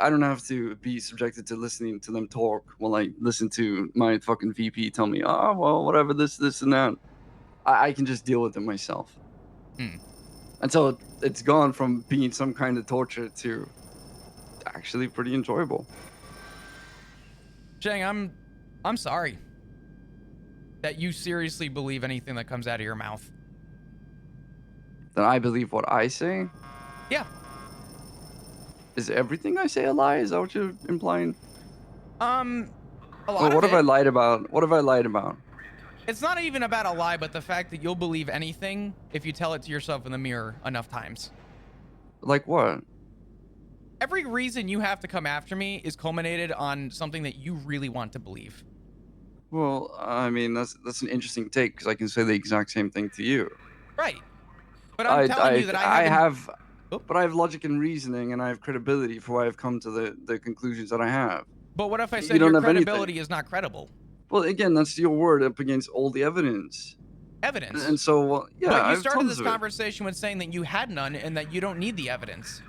don't have to be subjected to listening to them talk while I listen to my fucking VP tell me, oh well, whatever, this and that. I can just deal with it myself. And so it's gone from being some kind of torture to actually pretty enjoyable. Chang, I'm sorry that you seriously believe anything that comes out of your mouth. That I believe what I say? Yeah. Is everything I say a lie? Is that what you're implying? A lot Well, of what have it. I lied about? What have I lied about? It's not even about a lie, but the fact that you'll believe anything if you tell it to yourself in the mirror enough times. Like what? Every reason you have to come after me is culminated on something that you really want to believe. Well, I mean, that's an interesting take because I can say the exact same thing to you. Right. But I'm telling you that I haven't... But I have logic and reasoning, and I have credibility for why I've come to the conclusions that I have. But what if I You said don't your have anything. credibility is not credible? Well, again, that's your word up against all the evidence. Evidence? And so, well, yeah, But I you have started tons this of it. conversation with saying that you had none and that you don't need the evidence.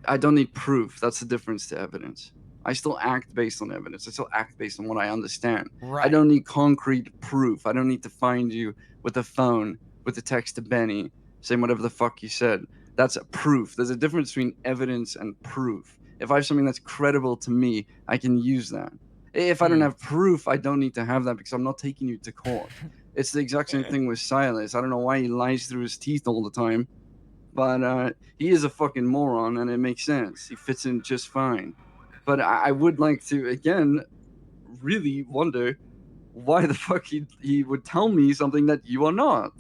I don't need proof. That's the difference to evidence. I still act based on evidence. I still act based on what I understand. Right. I don't need concrete proof. I don't need to find you with a phone, with a text to Benny, saying whatever the fuck you said. That's a proof. There's a difference between evidence and proof. If I have something that's credible to me, I can use that. If I don't have proof, I don't need to have that because I'm not taking you to court. It's the exact same thing with Silas. I don't know why he lies through his teeth all the time, but he is a fucking moron, and it makes sense. He fits in just fine. But I would like to, again, really wonder why the fuck he would tell me something that you are not.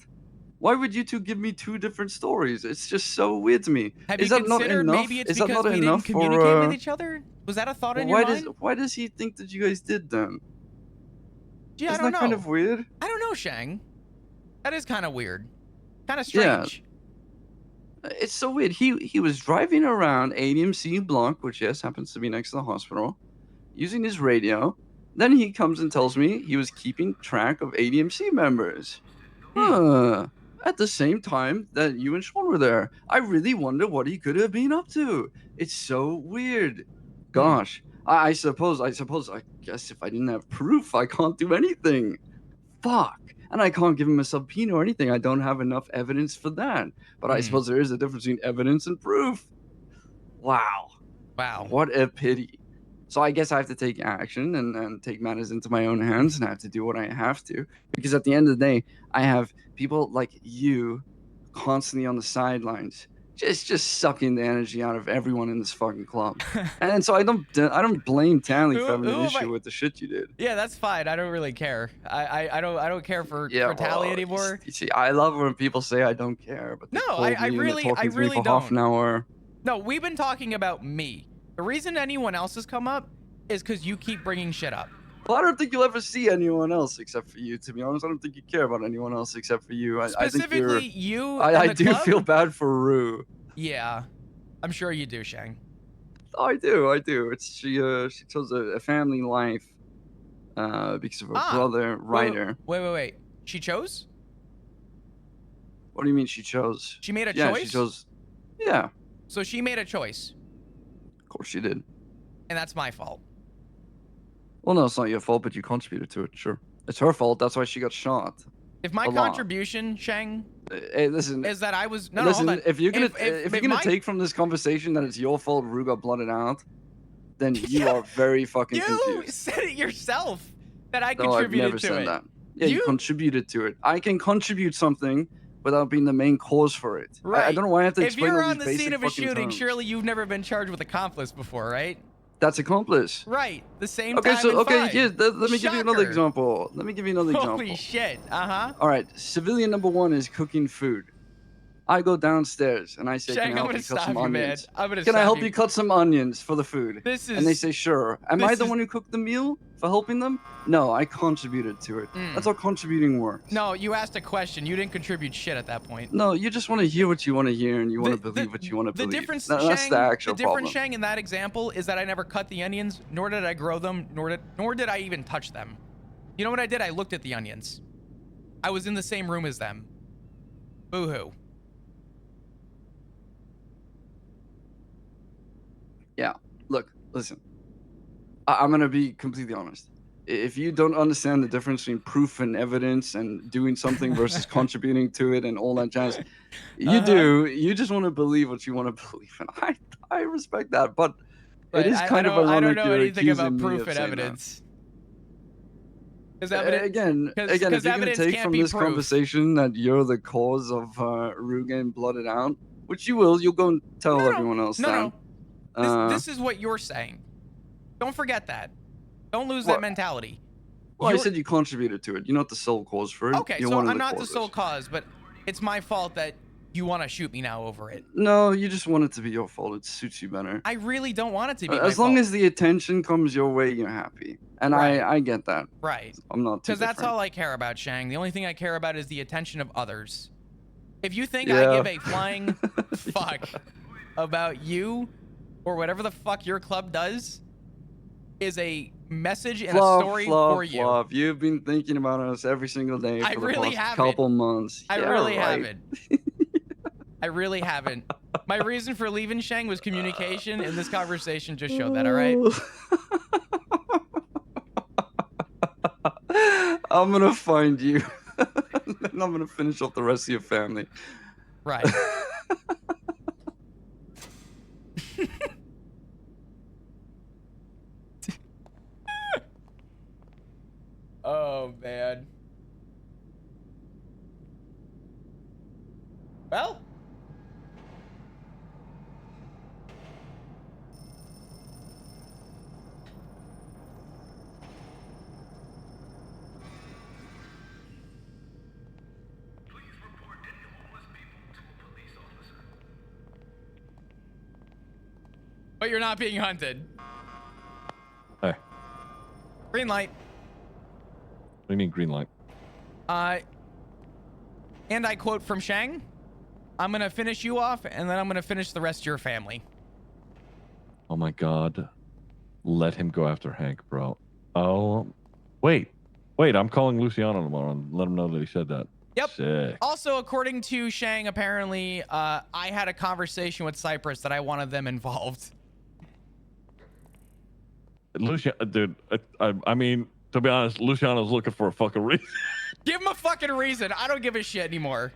Why would you two give me two different stories? It's just so weird to me. Have Is you that not considered enough? maybe it's Is that because not we didn't enough communicate for, with each other? Was that a thought in your mind? Why does he think that you guys did then? Gee, I Isn't don't that know. kind of weird? I don't know, Shang. That is kind of weird. Kind of strange. Yeah. It's so weird. He was driving around ADMC block, which yes happens to be next to the hospital, using his radio. Then he comes and tells me he was keeping track of ADMC members. At the same time that you and Sean were there. I really wonder what he could have been up to. It's so weird. Gosh. I guess if I didn't have proof, I can't do anything. Fuck. And I can't give him a subpoena or anything. I don't have enough evidence for that. But I suppose there is a difference between evidence and proof. Wow. Wow. What a pity. So I guess I have to take action and take matters into my own hands, and I have to do what I have to. Because at the end of the day, I have people like you constantly on the sidelines, just sucking the energy out of everyone in this fucking club. And so I don't blame Tanley for having an Who have issue I- with the shit you did. Yeah, that's fine. I don't really care. I don't care for Tally Well, anymore. you see, I love when people say I don't care, but they No, called I me and they're really talking to me for half don't. an hour. No, we've been talking about me. The reason anyone else has come up is because you keep bringing shit up. Well, I don't think you'll ever see anyone else except for you. To be honest, I don't think you care about anyone else except for you. I think Specifically, you. I and the do club? feel bad for Rue. Yeah, I'm sure you do, Shang. Oh, I do. She chose a family life because of her brother Ryder. Wait. She chose? What do you mean she chose? She made a Yeah, choice? she chose. Yeah, So she made a choice, of course she did. and that's my fault. Well, no, it's not your fault, but you contributed to it. Sure, it's her fault. That's why she got shot. If my A lot. contribution, Shang, Hey, listen. is that I was no, Listen, hold on. if you're gonna If you're gonna my- take from this conversation that it's your fault Rue got blotted out, then you are very fucking You confused. said it yourself that I No, I've contributed never to said it. that. Yeah, you You- contributed to it. I can contribute something without being the main cause for it. I Right. don't know why I have to If explain you're all on these the basic scene of a fucking shooting, terms. surely you've never been charged with accomplice before, right? That's accomplice. Right. The same Okay, time so and okay, fine. here, let me give you another Shocker. example. Let me give you another example. Holy shit. Uh-huh. All right, civilian number 1 is cooking food. I go downstairs and I say, Shang, "Can I I'm help gonna you cut stop some you, man. onions? I'm gonna Can I stop help you. you cut some onions for the food?" This is And they say, "Sure." Am I this the is- one who cooked the meal for helping them? No, I contributed to it. That's how contributing works. No, you asked a question. You didn't contribute shit at that point. No, you just want to hear what you want to hear and you want to The- believe what you want to The believe. difference, That's Shang, the actual the difference, problem. Shang, in that example is that I never cut the onions, nor did I grow them, nor did I even touch them. You know what I did? I looked at the onions. I was in the same room as them. Boo-hoo. Yeah, look, listen. I'm going to be completely honest. If you don't understand the difference between proof and evidence and doing something versus contributing to it and all that jazz, you do. You just want to believe what you want to believe. And I respect that. But Right, it is kind of I ironic don't know you're anything about accusing me proof of and saying that. evidence. Because evidence, Again, 'cause if you're going to evidence take can't from be this proof. conversation that you're the cause of Rue getting blotted out, which you will, you'll go and tell everyone else that. No. This is what you're saying. Don't forget that. Don't lose that What? mentality. Well, I You're- said you contributed to it. You're not the sole cause for it. Okay, You're so one of I'm the not the causes. sole cause, but it's my fault that you want to shoot me now over it. No, you just want it to be your fault. It suits you better. I really don't want it to be As my long fault. as the attention comes your way, you're happy. And Right. I get that. Right. I'm not too Because that's different. all I care about, Shang. The only thing I care about is the attention of others. If you think Yeah. I give a flying fuck about you or whatever the fuck your club does is a message and a story for you. Fluff. You've been thinking about us every single day I for the really past haven't. couple months. I Yeah, really right. haven't. I really haven't. My reason for leaving Shang was communication, and this conversation just showed that, all right? I'm gonna find you. And I'm gonna finish off the rest of your family. Right. Oh, man. Well. Please report any homeless people to a police officer. But you're not being hunted. Hey, Green light. what do you mean green light? And I quote from Shang, I'm going to finish you off, and then I'm going to finish the rest of your family. Oh my god. Let him go after Hank, bro. Oh, wait. I'm calling Luciano tomorrow and let him know that he said that. Yep. Sick. Also, according to Shang, apparently, I had a conversation with Cypress that I wanted them involved. Luciano, dude, I mean, to be honest, Luciano's looking for a fucking reason. Give him a fucking reason. I don't give a shit anymore.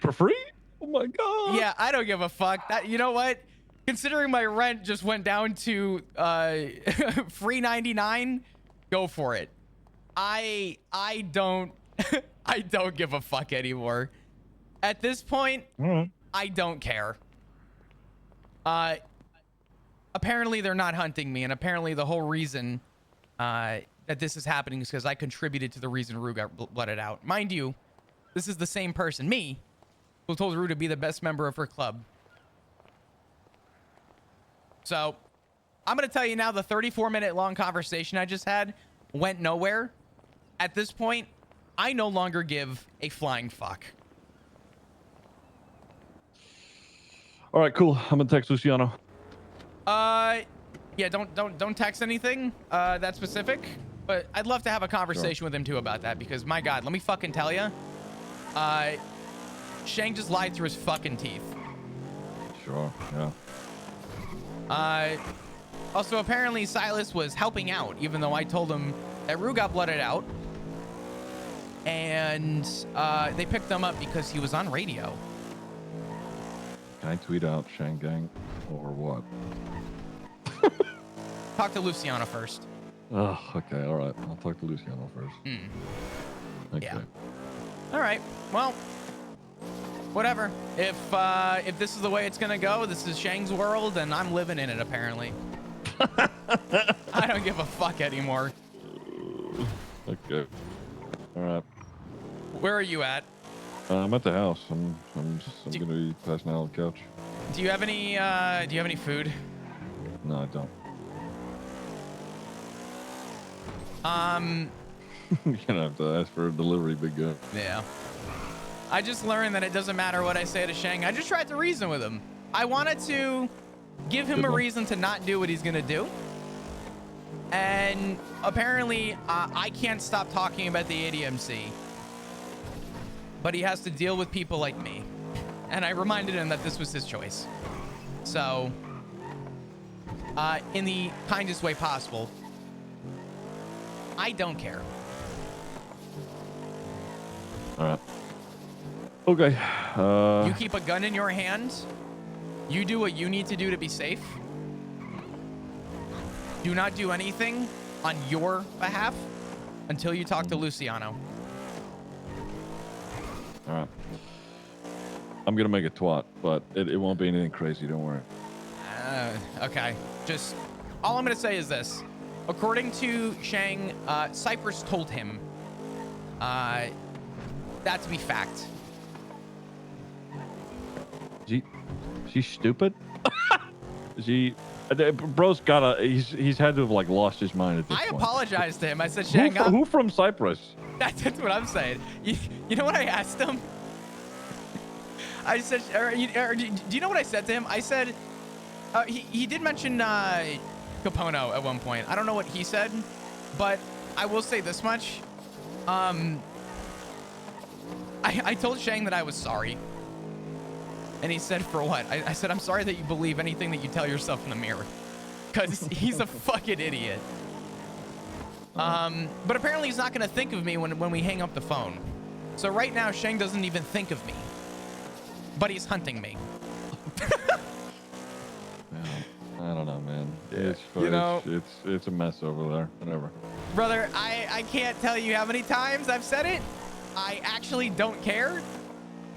For free? Oh my god. Yeah, I don't give a fuck. That, you know what? Considering my rent just went down to free 99, go for it. I don't I don't give a fuck anymore. At this point, I don't care. Apparently they're not hunting me, and apparently the whole reason that this is happening is because I contributed to the reason Rue got blooded out. Mind you, this is the same person, me, who told Rue to be the best member of her club. So, I'm going to tell you now, the 34-minute long conversation I just had went nowhere. At this point, I no longer give a flying fuck. All right, cool. I'm gonna text Luciano. Yeah, don't text anything that specific, but I'd love to have a conversation with him too about that, because my God, let me fucking tell you, Shang just lied through his fucking teeth. Sure, yeah. Also, apparently Silas was helping out, even though I told him that Rue got blooded out, and they picked him up because he was on radio. Can I tweet out Shang Gang or what? Talk to Luciano first. Oh, okay, all right. I'll talk to Luciano first. Okay. Yeah. All right. Well, whatever. If this is the way it's gonna go, this is Shang's world, and I'm living in it. Apparently. I don't give a fuck anymore. Okay. All right. Where are you at? I'm at the house. I'm gonna be passing out on the couch. Do you have any food? No, I don't. You're gonna have to ask for a delivery, big guy. Yeah. I just learned that it doesn't matter what I say to Shang. I just tried to reason with him. I wanted to give him a reason to not do what he's gonna do. And apparently, I can't stop talking about the ADMC. But he has to deal with people like me. And I reminded him that this was his choice. So, in the kindest way possible, I don't care. All right. Okay. You keep a gun in your hand. You do what you need to do to be safe. Do not do anything on your behalf until you talk to Luciano. All right. I'm gonna make a twat, but it won't be anything crazy. Don't worry. Okay. Just all I'm gonna say is this: according to Shang, Cypress told him that to be fact. She's stupid. Bro's he's had to have like lost his mind at this point. I apologized to him. I said, Shang, who from Cyprus? That's what I'm saying. You know what I asked him? I said, do you know what I said to him? I said, he did mention Capono at one point. I don't know what he said, but I will say this much. I told Shang that I was sorry. And he said, for what? I said, I'm sorry that you believe anything that you tell yourself in the mirror. Because he's a fucking idiot. But apparently he's not going to think of me when we hang up the phone. So right now, Shang doesn't even think of me. But he's hunting me. I don't know, man. It's it's a mess over there. Whatever. Brother, I can't tell you how many times I've said it. I actually don't care.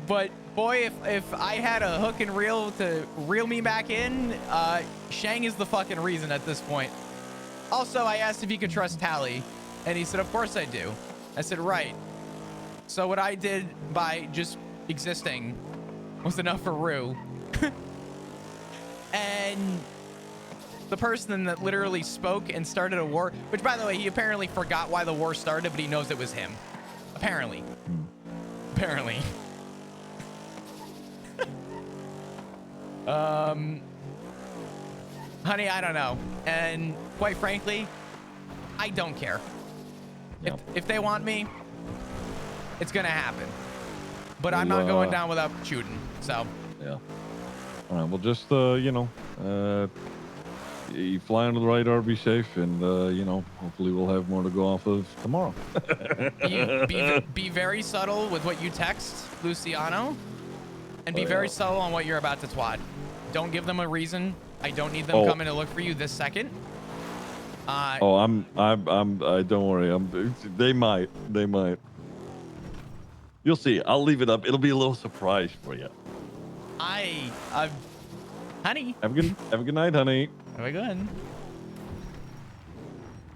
But boy, if I had a hook and reel to reel me back in, Shang is the fucking reason at this point. Also, I asked if he could trust Tally, and he said, of course I do. I said, right. So what I did by just existing was enough for Rue. And the person that literally spoke and started a war, which by the way, he apparently forgot why the war started, but he knows it was him. Apparently. Apparently. Honey, I don't know. And quite frankly, I don't care. Yep. If they want me, it's gonna happen. But I'm not going down without shooting, so. Yeah. All right, well, just, you fly under the radar, be safe, and, hopefully we'll have more to go off of tomorrow. be very subtle with what you text Luciano, and be very subtle on what you're about to twat. Don't give them a reason. I don't need them Oh. coming to look for you this second. Oh, don't worry. They might. You'll see. I'll leave it up. It'll be a little surprise for you. Honey. Have a good night, honey. Have a good.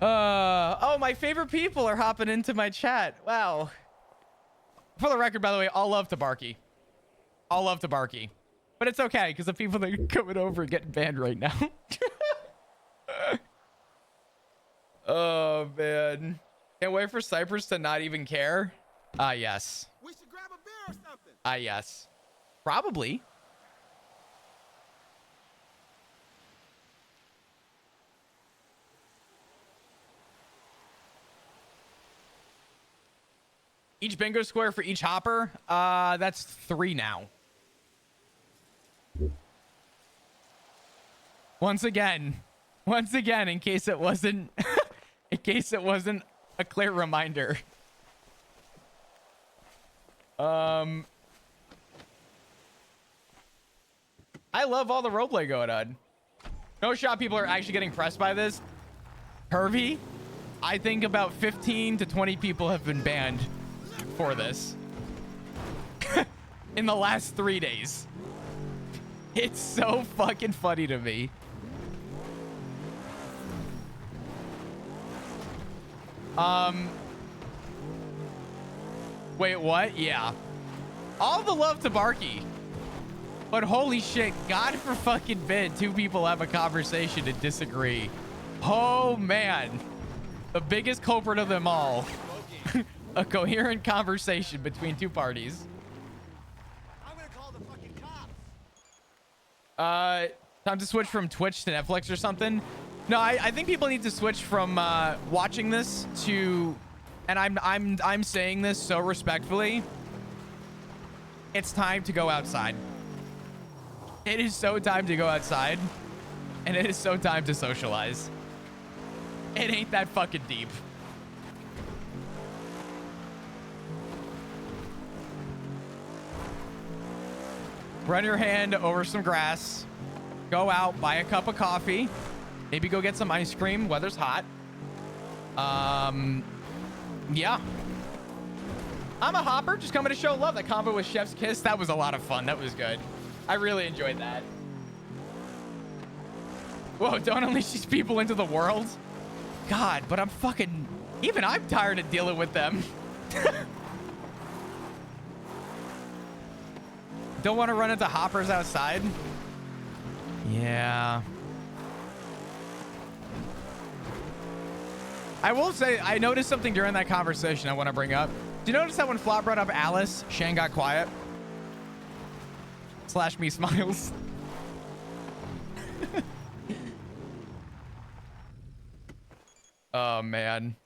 Oh, my favorite people are hopping into my chat. Wow. For the record, by the way, all love to Barky. All love to Barky. But it's okay, because the people that are coming over are getting banned right now. Oh, man. Can't wait for Cypress to not even care. Yes. We should grab a beer or something. Yes. Probably. Each bingo square for each hopper? That's 3 now. Once again, in case it wasn't a clear reminder. I love all the roleplay going on. No shot people are actually getting pressed by this. Hervey, I think about 15 to 20 people have been banned for this in the last 3 days. It's so fucking funny to me. Wait, what? Yeah. All the love to Barky. But holy shit, God for fucking bid, 2 people have a conversation to disagree. Oh man. The biggest culprit of them all. A coherent conversation between 2 parties. I'm gonna call the fucking cops. Time to switch from Twitch to Netflix or something. No, I think people need to switch from watching this to, and I'm saying this so respectfully. It's time to go outside. It is so time to go outside, and it is so time to socialize. It ain't that fucking deep. Run your hand over some grass. Go out, buy a cup of coffee. Maybe go get some ice cream. Weather's hot. Yeah. I'm a hopper, just coming to show love. That combo with Chef's Kiss, that was a lot of fun. That was good. I really enjoyed that. Whoa, don't unleash these people into the world. God, but I'm fucking... Even I'm tired of dealing with them. Don't want to run into hoppers outside? Yeah. I will say, I noticed something during that conversation I want to bring up. Do you notice that when Flop brought up Alice, Shane got quiet? Slash me smiles. Oh, man.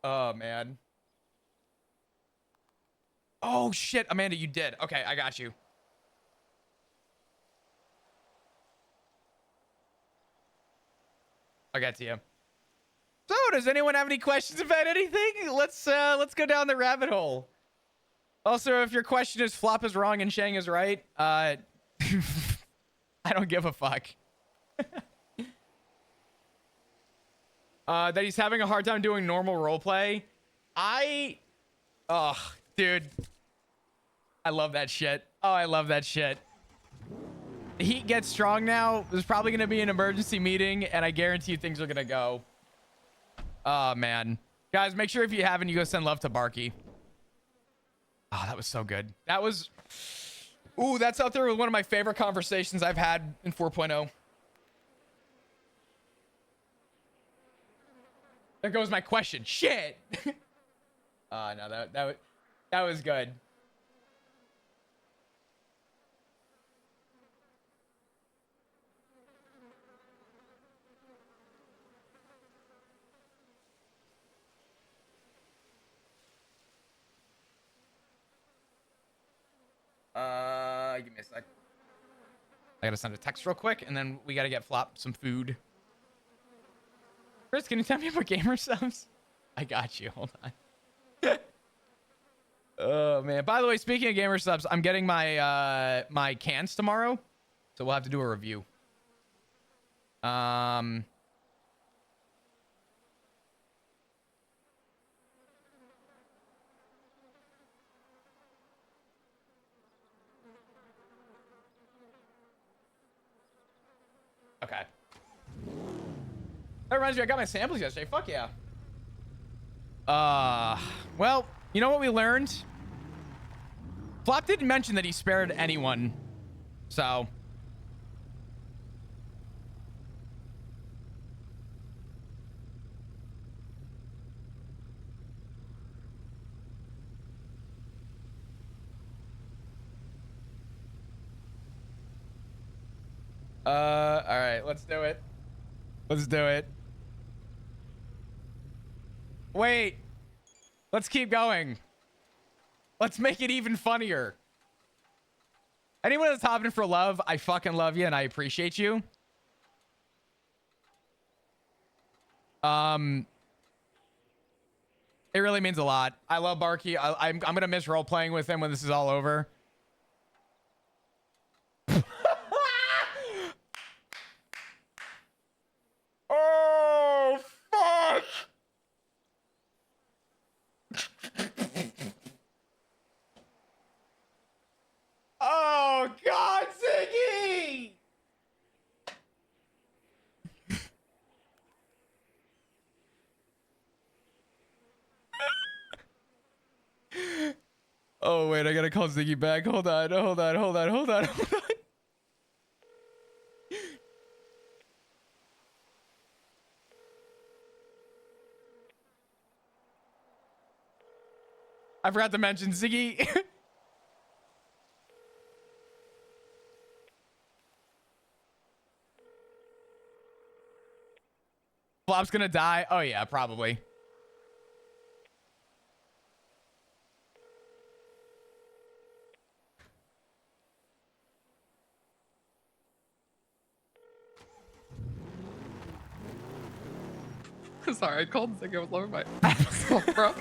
Oh, man. Oh, shit. Amanda, you did. Okay, I got you. I got to you. So, does anyone have any questions about anything? Let's go down the rabbit hole. Also, if your question is Flop is wrong and Shang is right, I don't give a fuck. That he's having a hard time doing normal roleplay. Oh, dude. I love that shit. Oh, I love that shit. The heat gets strong now. There's probably going to be an emergency meeting, and I guarantee you things are going to go. Oh, man. Guys, make sure if you haven't, you go send love to Barky. Oh, that was so good. That was... Ooh, that's out there with one of my favorite conversations I've had in 4.0. There goes my question. Shit. No, that was good. Give me a sec. I gotta send a text real quick, and then we gotta get Flop some food. Chris, can you tell me about gamer subs? I got you. Hold on. Oh man. By the way, speaking of gamer subs, I'm getting my my cans tomorrow, so we'll have to do a review. Okay. That reminds me, I got my samples yesterday. Fuck yeah. Well, you know what we learned? Flop didn't mention that he spared anyone, so. All right, let's do it. Let's do it. Wait. Let's keep going. Let's make it even funnier. Anyone that's hopping for love, I fucking love you and I appreciate you. It really means a lot. I love Barky. I'm gonna miss role playing with him when this is all over. Oh, fuck! Oh, God, Ziggy! Oh, wait, I gotta call Ziggy back. Hold on. I forgot to mention Ziggy. Flop's gonna die. Oh yeah, probably. Sorry, I called Ziggy. I was over my myself, bro.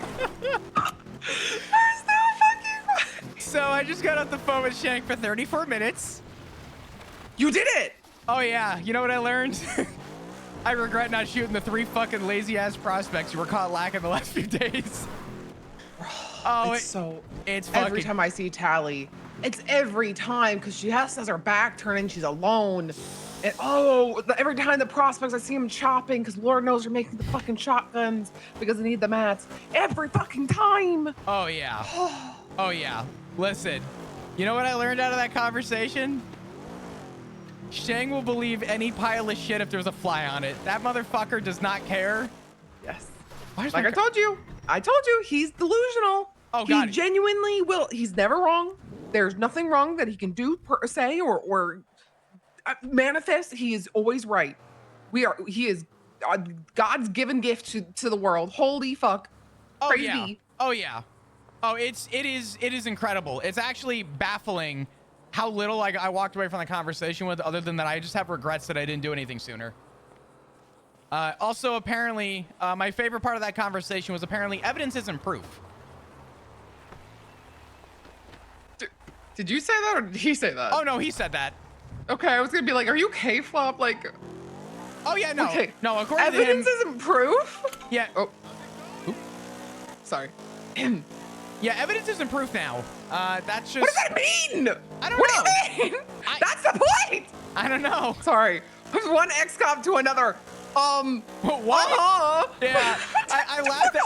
There's no fucking. So I just got off the phone with Shank for 34 minutes. You did it! Oh yeah, you know what I learned? I regret not shooting the 3 fucking lazy ass prospects you were caught lacking the last few days. Oh, it's so. It's fucking. Every time I see Tally, it's every time because she has her back turned and she's alone. And every time the prospects, I see them chopping because Lord knows they're making the fucking shotguns because they need the mats. Every fucking time. Oh yeah. Oh yeah. Listen, you know what I learned out of that conversation? Shang will believe any pile of shit if there's a fly on it. That motherfucker does not care. Yes. Why is Like I told you, he's delusional. Oh, he God. genuinely will. He's never wrong. There's nothing wrong that he can do per se or manifest. He is always right. He is God's given gift to the world. Holy fuck. Oh Crazy. yeah. Oh yeah. Oh, it is incredible. It's actually baffling how little I walked away from the conversation with, other than that I just have regrets that I didn't do anything sooner. Also, apparently, my favorite part of that conversation was apparently evidence isn't proof. Did you say that or did he say that? Oh no, he said that. Okay, I was gonna be like, are you okay, Flop? Like, oh yeah, no, okay. No, according to him, evidence isn't proof. yeah. Oh, sorry. Yeah, evidence isn't proof now. That's just. What does that mean? I don't what know. do you mean? That's the point. I don't know. Sorry. From one ex-cop to another. What? Yeah, I laughed.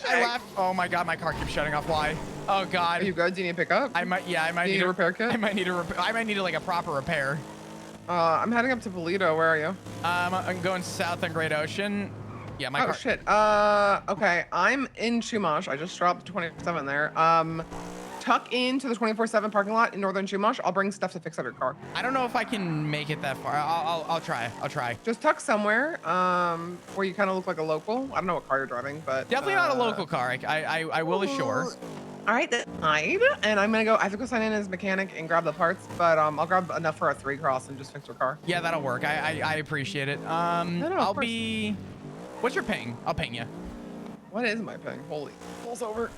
I laughed. Oh my god, my car keeps shutting off. Why? Oh god. Are you good? Do you need to pick up? I might need a repair kit? I might need like a proper repair. I'm heading up to Polito. Where are you? I'm going south on Great Ocean. Yeah, my car. Shit. Okay. I'm in Chumash. I just dropped 27 there. Tuck into the 24/7 parking lot in northern Chumash. I'll bring stuff to fix up your car. I don't know if I can make it that far. I'll try. I'll try. Just tuck somewhere, where you kind of look like a local. I don't know what car you're driving, but Definitely not a local car. I will assure. All right, that's fine. And I'm gonna go. I have to go sign in as mechanic and grab the parts, but I'll grab enough for a 3 cross and just fix her car. Yeah, that'll work. I appreciate it. No, of I'll course. be. What's your ping? I'll ping you. What is my ping? Holy, pulls over.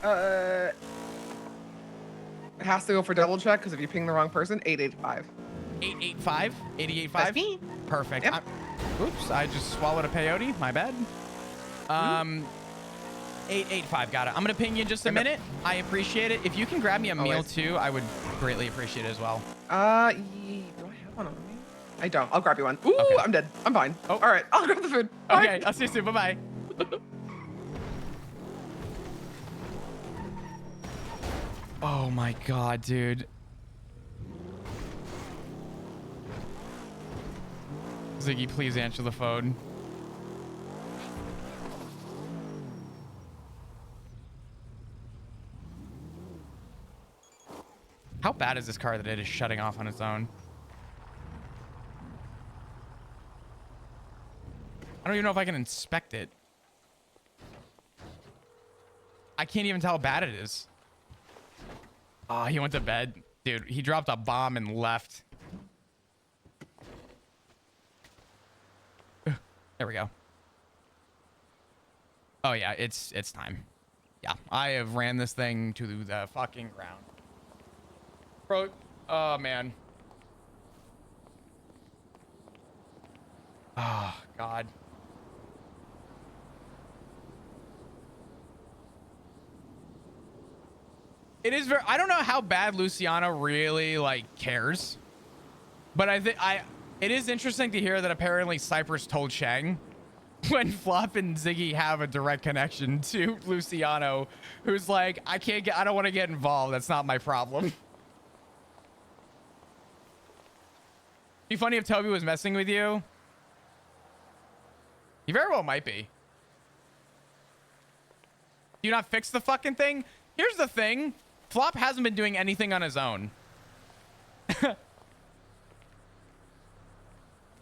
It has to go for double check because if you ping the wrong person, 885. 885? 885? That's me. Perfect. Yep. Oops, I just swallowed a peyote. My bad. 885, got it. I'm gonna ping you in just a minute. I appreciate it. If you can grab me a meal Always. too, I would greatly appreciate it as well. Do I have one on me? I don't. I'll grab you one. Ooh, Okay. I'm dead. I'm fine. Oh. All right, I'll grab the food. Bye. Okay, I'll see you soon. Bye-bye. Oh my god, dude. Ziggy, please answer the phone. How bad is this car that it is shutting off on its own? I don't even know if I can inspect it. I can't even tell how bad it is. Oh, he went to bed. Dude, he dropped a bomb and left. There we go. Oh yeah, it's time. Yeah, I have ran this thing to the fucking ground. Bro, oh man. Oh god. It is very, I don't know how bad Luciano really like cares, but I think it is interesting to hear that apparently Cypress told Shang when Flop and Ziggy have a direct connection to Luciano, who's like, I don't want to get involved. That's not my problem. Be funny if Toby was messing with you. He very well might be. Do you not fix the fucking thing? Here's the thing. Flop hasn't been doing anything on his own.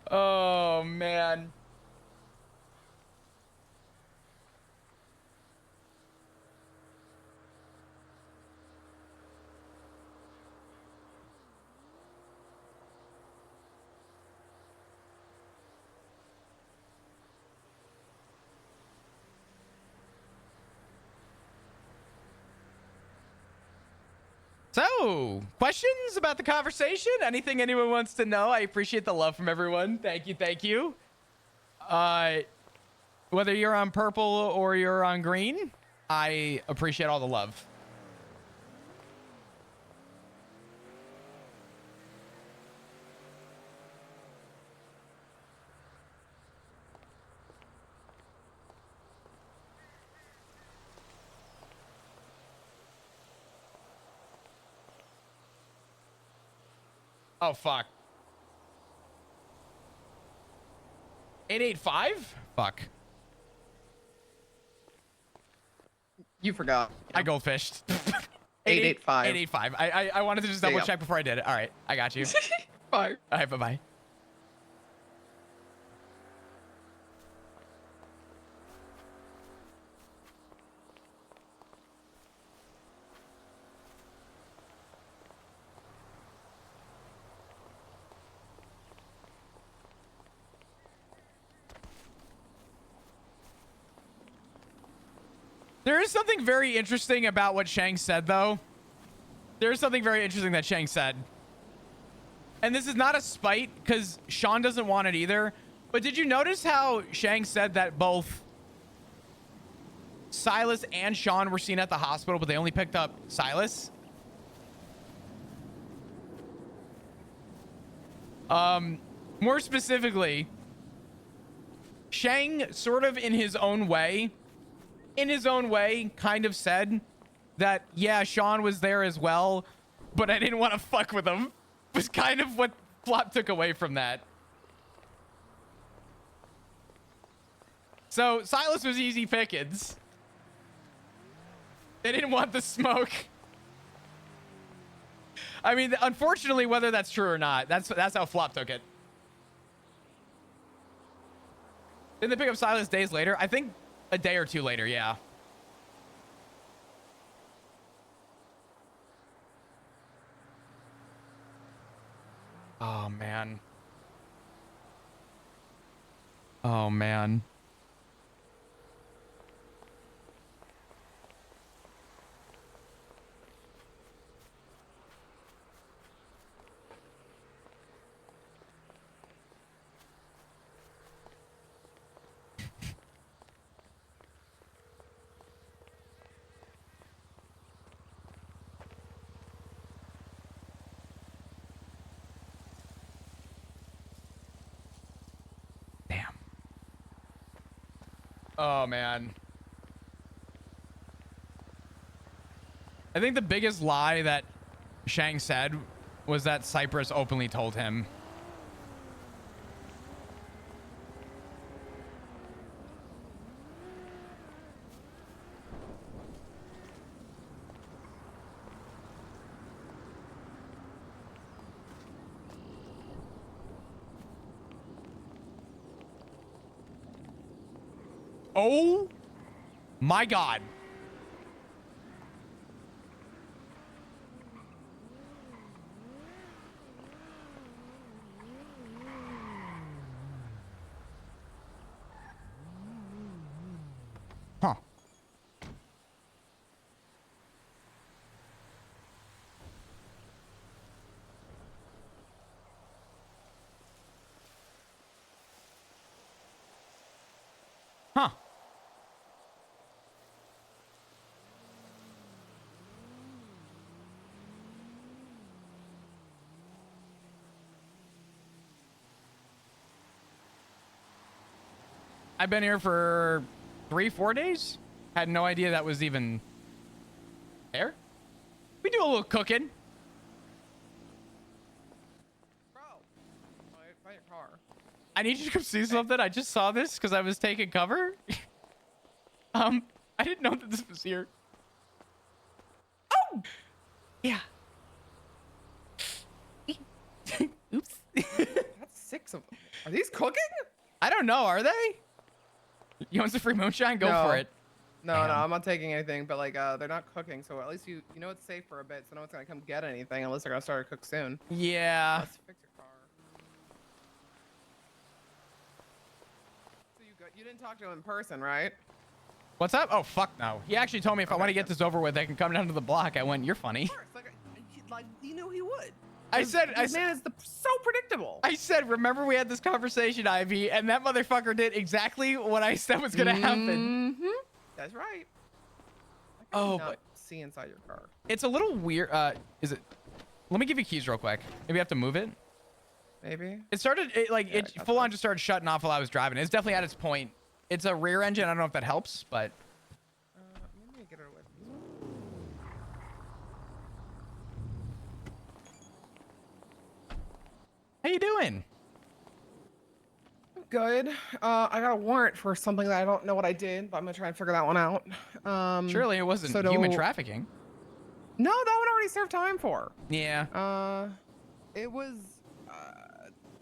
Oh, man. So, questions about the conversation? Anything anyone wants to know? I appreciate the love from everyone. Thank you, thank you. Whether you're on purple or you're on green, I appreciate all the love. Oh, fuck. 885? Fuck. You forgot. I goldfished. 885. 885. I wanted to just There you double go. check before I did it. All right. I got you. Bye. All right. Bye-bye. There is something very interesting about what Shang said, though. There is something very interesting that Shang said. And this is not a spite, because Sean doesn't want it either. But did you notice how Shang said that both Silas and Sean were seen at the hospital, but they only picked up Silas? More specifically, Shang sort of in his own way, kind of said that, yeah, Sean was there as well, but I didn't want to fuck with him, was kind of what Flop took away from that. So Silas was easy pickings. They didn't want the smoke. I mean, unfortunately, whether that's true or not, that's how Flop took it. Didn't they pick up Silas days later? I think a day or two later, yeah. Oh man. Oh man. Damn. Oh man. I think the biggest lie that Shang said was that Cypress openly told him. Oh my God. Huh. Huh. I've been here for 3-4 days. Had no idea that was even there. We do a little cooking. Bro, by your car. I need you to come see something. I just saw this because I was taking cover. I didn't know that this was here. Oh! Yeah. Oops. That's 6 of them. Are these cooking? I don't know. Are they? You want some free moonshine? Go No. for it. No, Damn. no, I'm not taking anything, but like, they're not cooking, so at least you know it's safe for a bit, so no one's gonna come get anything unless they're gonna start to cook soon. Yeah. Let's fix your car. So you didn't talk to him in person, right? What's up? Oh, fuck no. He actually told me if I Okay, want to get good. this over with, I can come down to the block. I went, you're funny. Of course, like you knew he would. I said, This man is so predictable. I said, remember we had this conversation, Ivy, and that motherfucker did exactly what I said was gonna happen. Mm-hmm. That's right. Oh, Not but see inside your car. it's a little weird. Is it? Let me give you keys real quick. Maybe I have to move it. Maybe. It started Yeah, I it got full on that. just started shutting off while I was driving. It's definitely at its point. It's a rear engine. I don't know if that helps, but Let me get her away from this one. how you doing? Good. I got a warrant for something that I don't know what I did, but I'm gonna try and figure that one out. Surely it wasn't so human don't- trafficking. No, that one already served time for. Yeah. It was.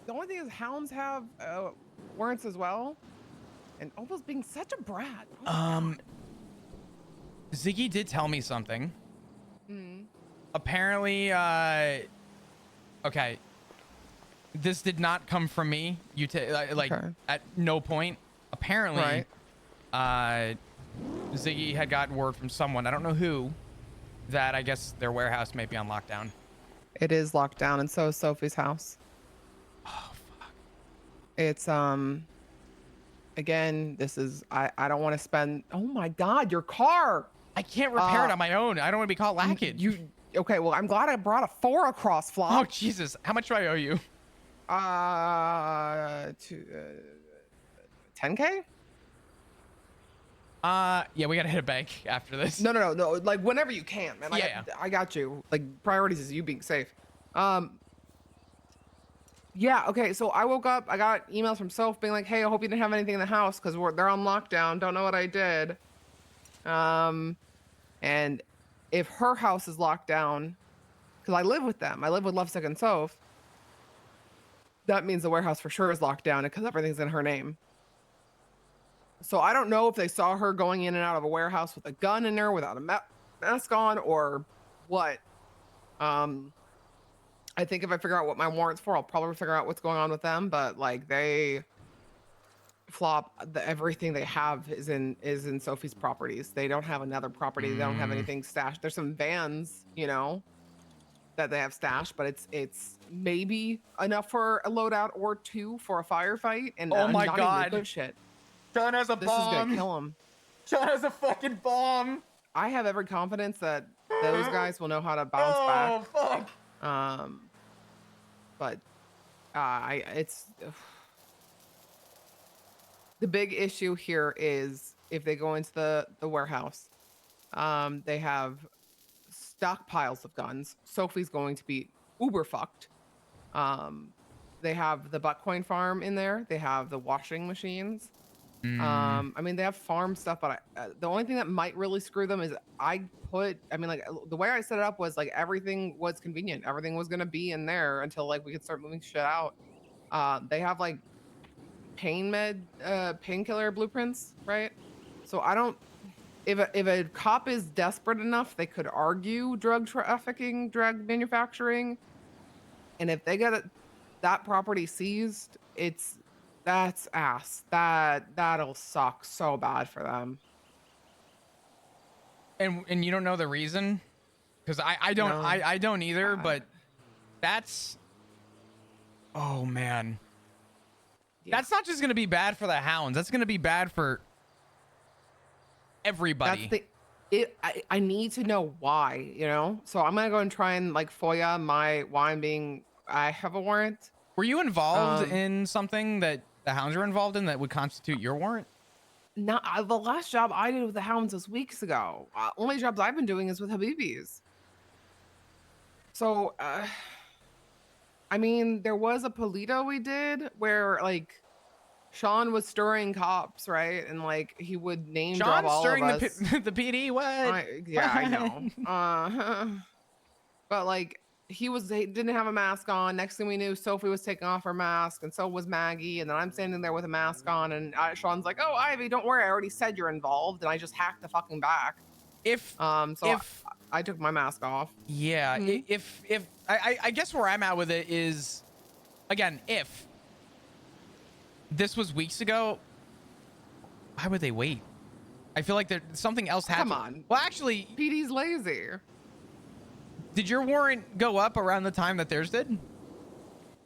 The only thing is, hounds have warrants as well, and Opal's being such a brat. Oh my God. Ziggy did tell me something. Mhm. Apparently, okay. This did not come from me. You like Okay. at no point. Apparently, Ziggy had gotten word from someone, I don't know who, that I guess their warehouse may be on lockdown. It is locked down, and so is Sophie's house. Oh fuck. It's Again, this is I don't want to spend. Oh my God, your car. I can't repair it on my own. I don't want to be caught lacking. You okay? Well, I'm glad I brought a 4 across, Oh Flop. Jesus! How much do I owe you? To 10K? Yeah, we gotta hit a bank after this. No. Like whenever you can, man. Yeah. I got you. Like priorities is you being safe. Yeah. Okay. So I woke up. I got emails from Soph being like, "Hey, I hope you didn't have anything in the house because they're on lockdown. Don't know what I did." And if her house is locked down, because I live with them, I live with Lovesick and Soph. That means the warehouse for sure is locked down because everything's in her name. So I don't know if they saw her going in and out of a warehouse with a gun in there without a mask on or what. I think if I figure out what my warrant's for, I'll probably figure out what's going on with them. But like they flop everything they have is in Sophie's properties. They don't have another property. They don't have Mm. anything stashed. There's some vans, you know, that they have stashed, but it's maybe enough for a loadout or two for a firefight. And Oh my not even God. good shit. Sean has a This is gonna bomb. kill him. Sean has a fucking bomb. I have every confidence that those guys will know how to bounce Oh back. fuck. But it's the big issue here is if they go into the warehouse, they have stockpiles of guns. Sophie's going to be uber fucked. They have the Buckcoin farm in there. They have the washing machines. I mean, they have farm stuff, but the only thing that might really screw them is the way I set it up was like everything was convenient. Everything was gonna be in there until like we could start moving shit out. They have like painkiller blueprints, right? So I don't. If a cop is desperate enough, they could argue drug trafficking, drug manufacturing, and if they get that property seized, that's ass. That'll suck so bad for them. And you don't know the reason? Because I don't No. I don't either, but that's, oh man. Yeah. That's not just gonna be bad for the hounds, that's gonna be bad for everybody. I need to know why, you know? So I'm gonna go and try and like FOIA I have a warrant. Were you involved in something that the hounds were involved in that would constitute your warrant? Not the last job I did with the hounds was weeks ago. Only jobs I've been doing is with Habibis. So, I mean, there was a Polito we did where like Sean was stirring cops, right? And like he would name drop all stirring of us. the PD. What? I know. But like he didn't have a mask on. Next thing we knew, Sophie was taking off her mask, and so was Maggie. And then I'm standing there with a mask on, and Sean's like, "Oh, Ivy, don't worry. I already said you're involved," and I just hacked the fucking back. I took my mask off. Yeah, if I guess where I'm at with it is, again, if this was weeks ago, why would they wait? I feel like something else happened. Come on. Well, actually, PD's lazy. did your warrant go up around the time that theirs did?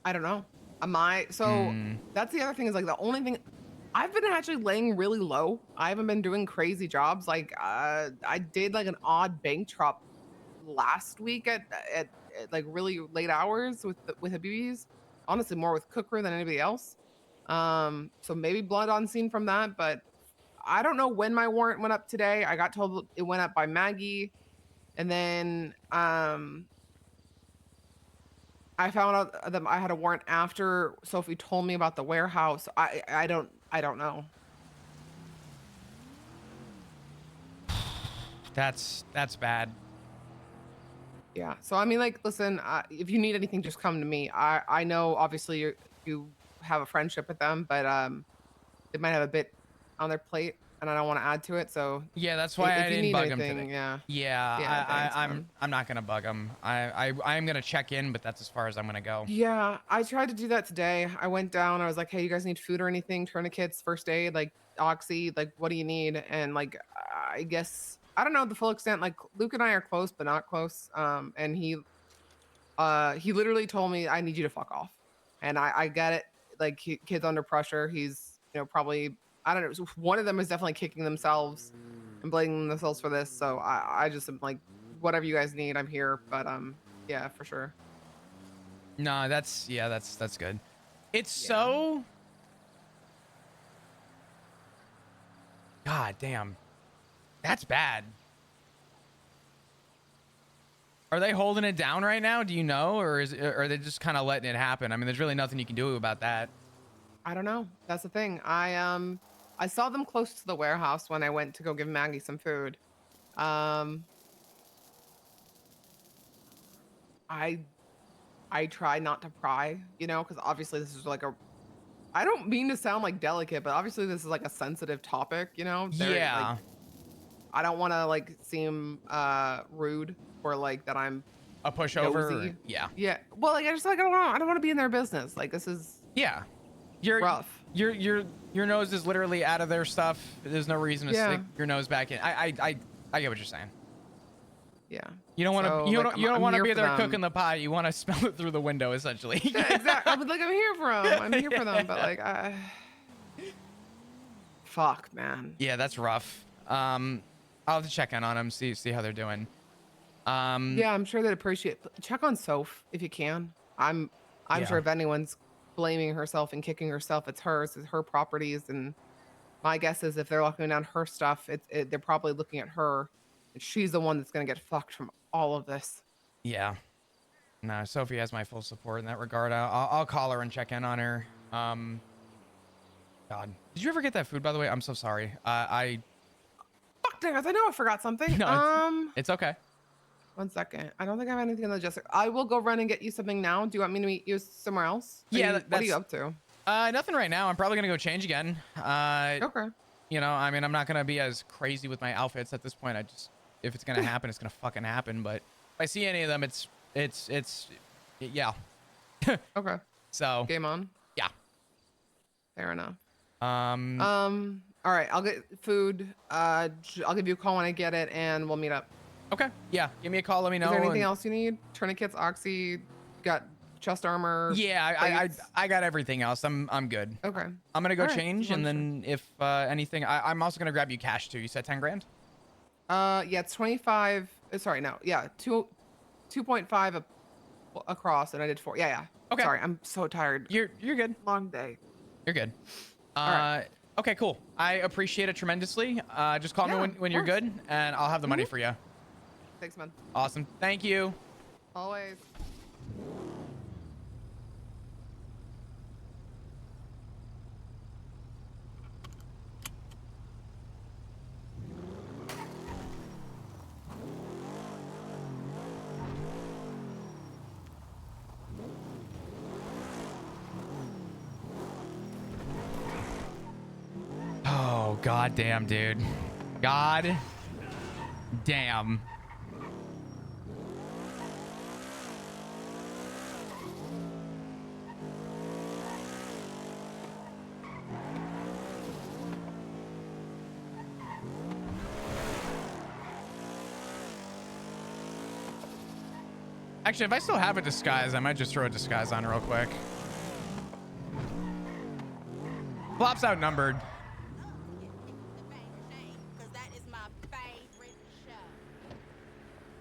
I don't know. That's the other thing is like the only thing I've been actually laying really low. I haven't been doing crazy jobs. Like I did like an odd bank drop last week at like really late hours with Habibis. Honestly, more with Cooker than anybody else. So maybe blood on scene from that, but I don't know when my warrant went up today. I got told it went up by Maggie. And then I found out that I had a warrant after Sophie told me about the warehouse. I don't know. That's bad. Yeah. So I mean, like, listen, if you need anything, just come to me. I know obviously you have a friendship with them, but they might have a bit on their plate, and I don't want to add to it. So yeah, that's why I didn't bug him today. Yeah. Yeah, thanks, I'm not gonna bug him. I'm gonna check in, but that's as far as I'm gonna go. Yeah, I tried to do that today. I went down. I was like, "Hey, you guys need food or anything? Tourniquets, first aid, like oxy, like what do you need?" And like, I guess I don't know the full extent. Like Luke and I are close, but not close. And he literally told me, "I need you to fuck off," and I get it. Like kids under pressure. He's probably I don't know. One of them is definitely kicking themselves and blaming themselves for this. So I just am like, whatever you guys need, I'm here. But yeah, for sure. No, that's good. It's so, God damn, that's bad. Are they holding it down right now? Do you know, or are they just kind of letting it happen? I mean, there's really nothing you can do about that. I don't know. That's the thing. I saw them close to the warehouse when I went to go give Maggie some food. I try not to pry, because obviously this is like I don't mean to sound like delicate, but obviously this is like a sensitive topic, Yeah. Like, I don't want to like seem rude or like that I'm a pushover. nosy. Yeah. Yeah. Well, like I just like I don't want to be in their business. Like this is Yeah. You're rough. Your nose is literally out of their stuff. There's no reason to Yeah. stick your nose back in. I get what you're saying. Yeah. You don't want to So, you like, don't you don't I'm want to here be for there them. cooking the pie. You want to smell it through the window, essentially. Yeah, exactly. I'm here for them. I'm here for them. But like, fuck, man. Yeah, that's rough. I'll have to check in on them, see how they're doing. Yeah, I'm sure they'd appreciate. Check on Soph if you can. I'm Yeah. sure if anyone's blaming herself and kicking herself, it's hers. It's her properties. And my guess is if they're locking down her stuff, they're probably looking at her, and she's the one that's gonna get fucked from all of this. Yeah. No, Sophie has my full support in that regard. I'll call her and check in on her. God, did you ever get that food, by the way? I'm so sorry. Fuck, dang it, I know I forgot something. No, it's okay. 1 second. I don't think I have anything in the logistic. I will go run and get you something now. Do you want me to meet you somewhere else? Yeah, What are you up to? Nothing right now. I'm probably gonna go change again. Okay. You know, I mean, I'm not gonna be as crazy with my outfits at this point. If it's gonna happen, it's gonna fucking happen. But if I see any of them, yeah. Okay. So Game on. yeah. Fair enough. All right. I'll get food. I'll give you a call when I get it, and we'll meet up. Okay. Yeah. Give me a call. Let me know. Is there anything else you need? Tourniquets, oxy, got chest armor. Yeah, plates? I got everything else. I'm good. Okay. I'm gonna go All right, change, just and wanted then if anything, I'm also gonna grab you cash too. You said 10 grand. Yeah, it's 25. Sorry, no. Yeah, 2.5 across, and I did 4. Yeah. Okay. Sorry, I'm so tired. You're good. Long day. You're good. right. Okay, cool. I appreciate it tremendously. Just call me Yeah, when of you're course. good, and I'll have the money for you. Thanks, man. Awesome. Thank you. Always. Oh, god damn, dude. God damn. Actually, if I still have a disguise, I might just throw a disguise on real quick. Flop's outnumbered.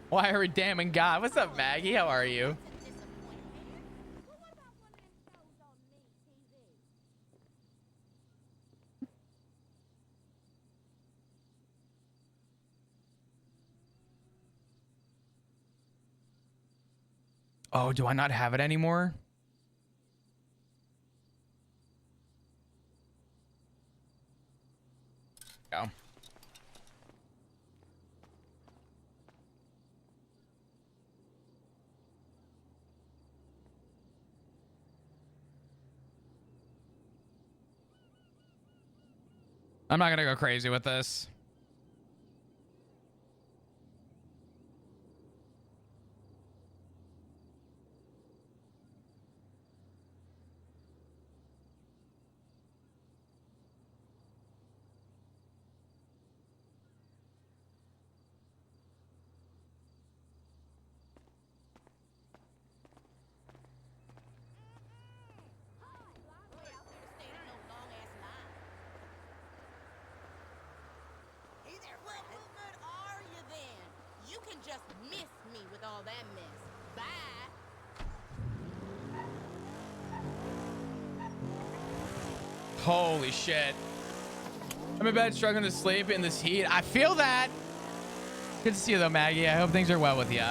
Why are we damning God? What's up, Maggie? How are you? Oh, do I not have it anymore? Go. I'm not gonna go crazy with this. Well, who good are you then? You can just miss me with all that mess. Bye. Holy shit. I'm in bed struggling to sleep in this heat. I feel that. Good to see you though, Maggie. I hope things are well with you.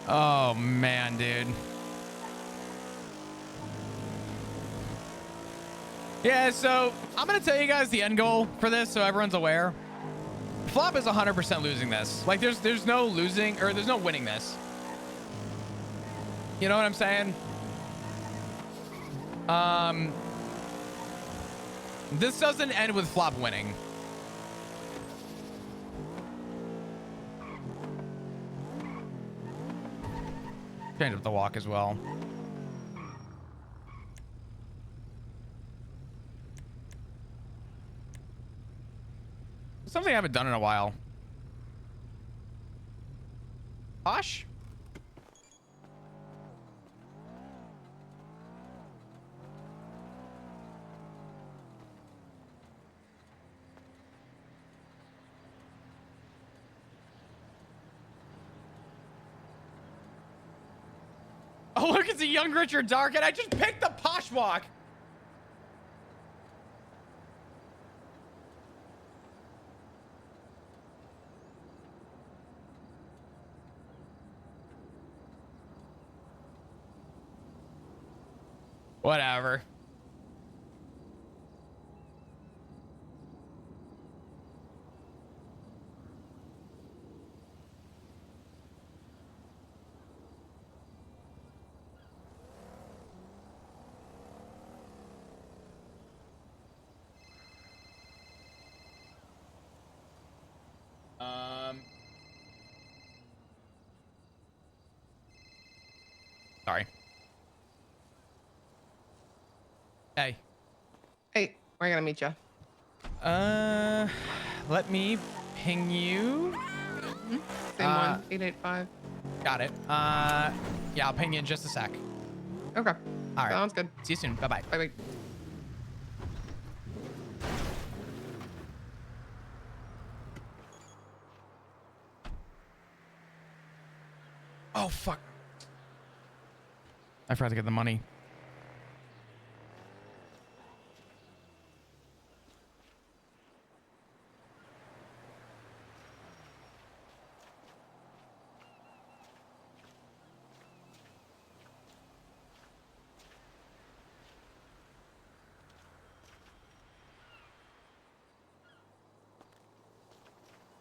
Oh man, dude. Yeah, so I'm gonna tell you guys the end goal for this so everyone's aware. Flop is 100% losing this. Like there's no losing, or there's no winning this. You know what I'm saying? This doesn't end with Flop winning. Change up the walk as well. Something I haven't done in a while. Posh? Oh, look, it's a young Richard Dark, and I just picked the Posh walk. Whatever. Sorry. Hey. Hey, where are you gonna meet you? Let me ping you. Same one, 885. Got it. Yeah, I'll ping you in just a sec. Okay. All right. Sounds good. See you soon. Bye-bye. Bye bye. Oh, fuck. I forgot to get the money.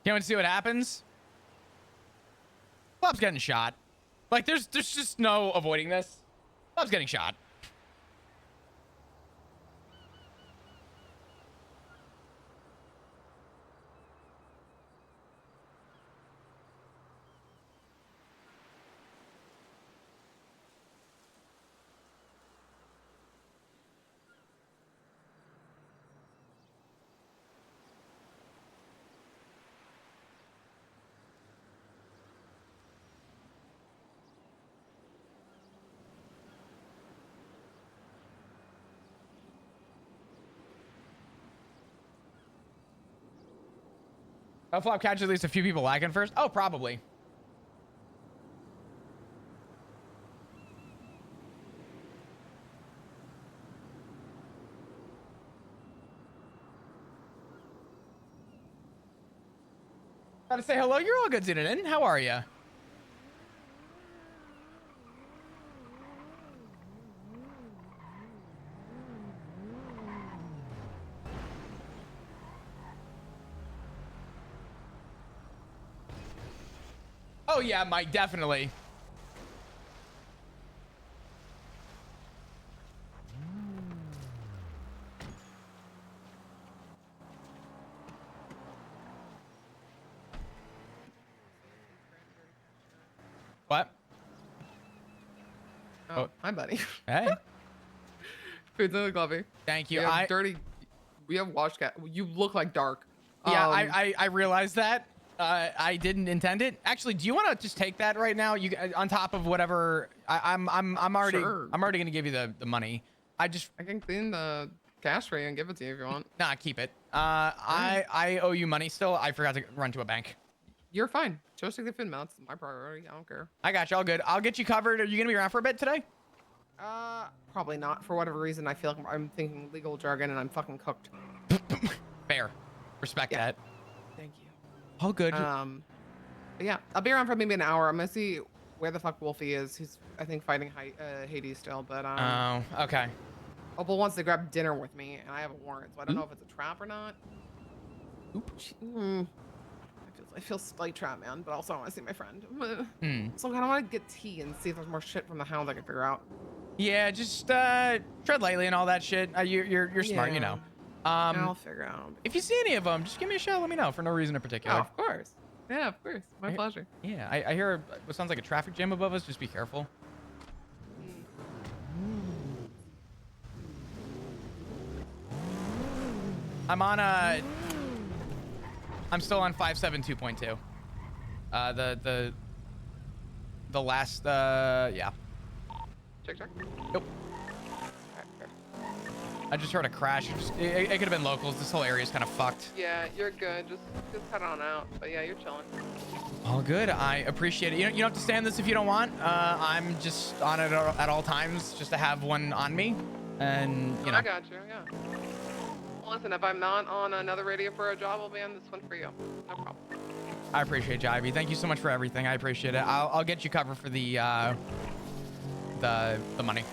Can't wait to see what happens. Bob's getting shot. Like, there's just no avoiding this. Bob's getting shot. I'll flop catch at least a few people lagging first. Oh, probably. Gotta say hello. You're all good, Zidane. How are you? Oh yeah, Mike, definitely. What? Oh, hi, buddy. Hey. Food's in the coffee. Thank you. We have dirty. We have wash cat. You look like Dark. Yeah, I realized that. I didn't intend it. Actually, do you want to just take that right now? You on top of whatever. I'm already. Sure. I'm already gonna give you the money. I can clean the cash for you and give it to you if you want. Nah, keep it. I owe you money still. I forgot to run to a bank. You're fine. Just take the food mounts. My priority. I don't care. I got you. All good. I'll get you covered. Are you gonna be around for a bit today? Probably not. For whatever reason, I feel like I'm thinking legal jargon and I'm fucking cooked. Fair. Respect that. Thank you. All good. But yeah, I'll be around for maybe an hour. I'm gonna see where the fuck Wolfie is. He's, I think, fighting Hades still. But Oh, okay. Opal wants to grab dinner with me, and I have a warrant, so I don't know if it's a trap or not. Oop. I feel slight trap, man, but also I want to see my friend. Hmm. So I kind of want to get tea and see if there's more shit from the hounds I can figure out. Yeah, just tread lightly and all that shit. You're smart, you know. I'll figure out. If you see any of them, just give me a shout. Let me know for no reason in particular. Oh, of course. Yeah, of course. My pleasure. Yeah, I hear what sounds like a traffic jam above us. Just be careful. I'm on I'm still on 572.2. The last yeah. Check. Nope. I just heard a crash. It could have been locals. This whole area is kind of fucked. Yeah, you're good. Just head on out. But yeah, you're chilling. All good. I appreciate it. You don't have to stay on this if you don't want. I'm just on it at all times just to have one on me. And, you know. I got you, yeah. Well, listen, if I'm not on another radio for a job, I'll be on this one for you. No problem. I appreciate you, Ivy. Thank you so much for everything. I appreciate it. I'll get you covered for the money.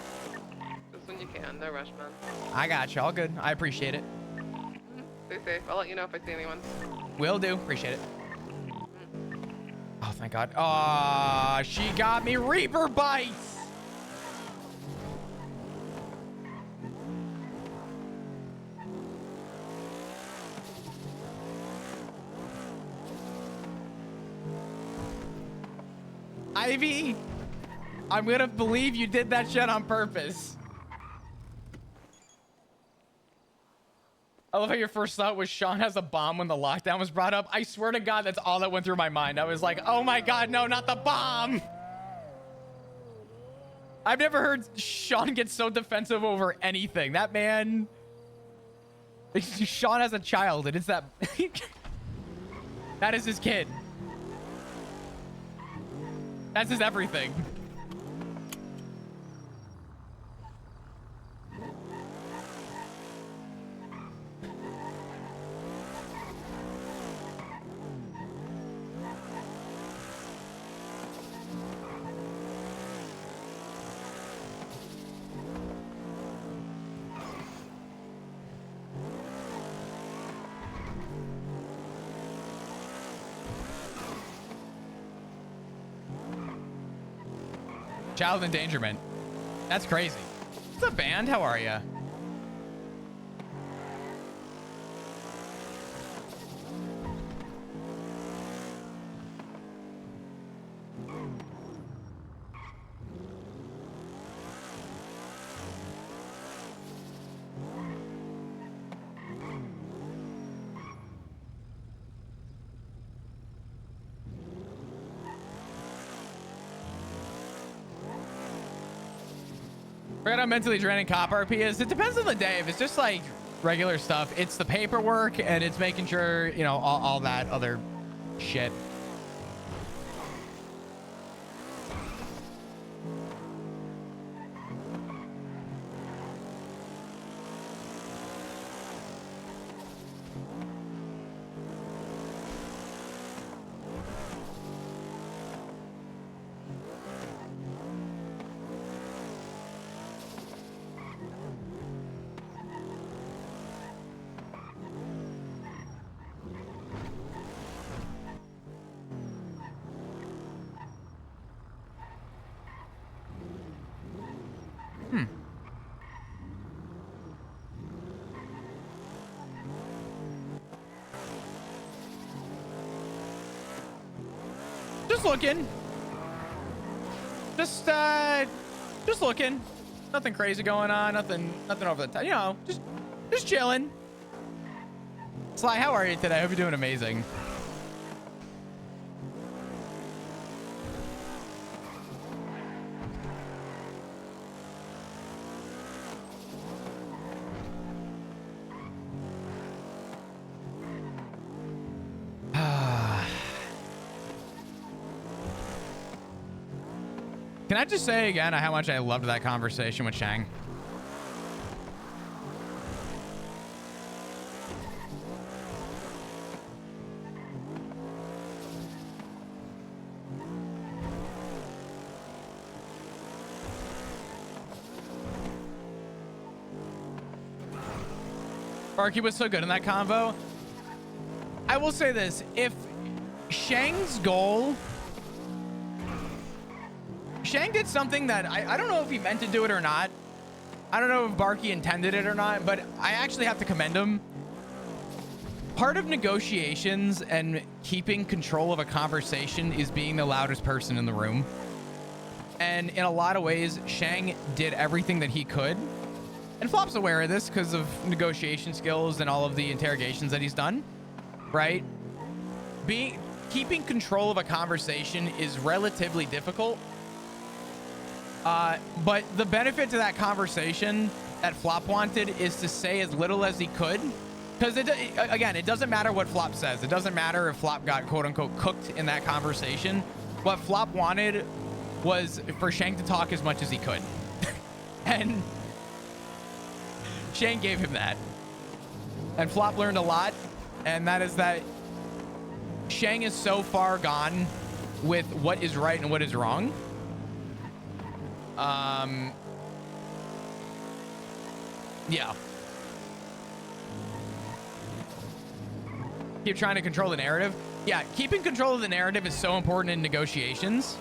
Just when you can. No rush, man. I got you. All good. I appreciate it. Stay safe. I'll let you know if I see anyone. Will do. Appreciate it. Oh, thank God. Aw, she got me Reaper bites. Ivy, I'm gonna believe you did that shit on purpose. I love how your first thought was Sean has a bomb when the lockdown was brought up. I swear to God, that's all that went through my mind. I was like, oh my God, no, not the bomb. I've never heard Sean get so defensive over anything. That man, Sean has a child and it's that, that is his kid. That's his everything. Child endangerment. That's crazy. What's up, band? How are ya? Forget how mentally draining cop RP is. It depends on the day. If it's just like regular stuff, it's the paperwork and it's making sure, you know, all that other shit. Just looking. Just looking. Nothing crazy going on. Nothing over the top. You know, just chilling. Sly, how are you today? I hope you're doing amazing. Can I just say again how much I loved that conversation with Shang? Barky was so good in that convo. I will say this, if Shang's goal... Shang did something that I don't know if he meant to do it or not. I don't know if Barky intended it or not, but I actually have to commend him. Part of negotiations and keeping control of a conversation is being the loudest person in the room. And in a lot of ways, Shang did everything that he could And Flop's aware of this because of negotiation skills and all of the interrogations that he's done, right? Keeping control of a conversation is relatively difficult. But the benefit to that conversation that Flop wanted is to say as little as he could. Because, again, it doesn't matter what Flop says. It doesn't matter if Flop got, quote-unquote, cooked in that conversation. What Flop wanted was for Shank to talk as much as he could. And Shank gave him that. And Flop learned a lot. And that is that Shang is so far gone with what is right and what is wrong. Yeah. Keep trying to control the narrative. Yeah, keeping control of the narrative is so important in negotiations,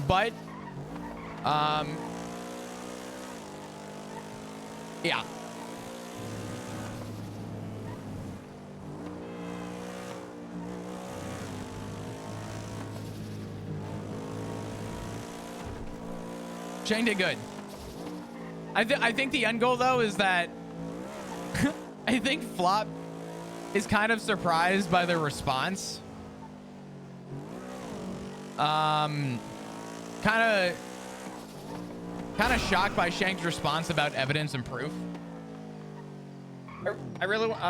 but yeah. Shane did good. I think the end goal though is that I think Flop is kind of surprised by the response. Kind of shocked by Shank's response about evidence and proof. I really want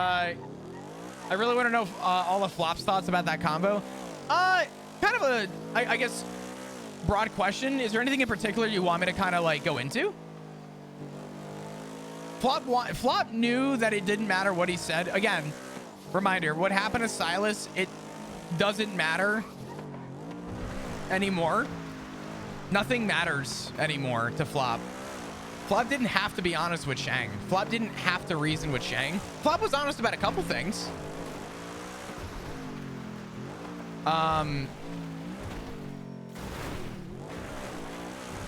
to know all of Flop's thoughts about that combo. Kind of a, I guess, broad question. Is there anything in particular you want me to kind of like go into? Flop knew that it didn't matter what he said. Again, reminder, what happened to Silas, it doesn't matter anymore. Nothing matters anymore to Flop. Flop didn't have to be honest with Shang. Flop didn't have to reason with Shang. Flop was honest about a couple things.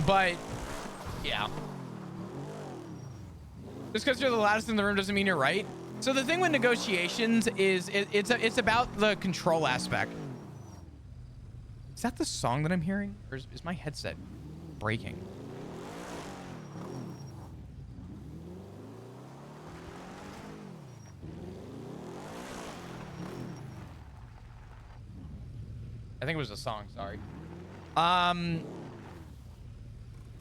But yeah. Just because you're the loudest in the room doesn't mean you're right. So the thing with negotiations is it's about the control aspect. Is that the song that I'm hearing? Or is my headset breaking? I think it was a song, sorry.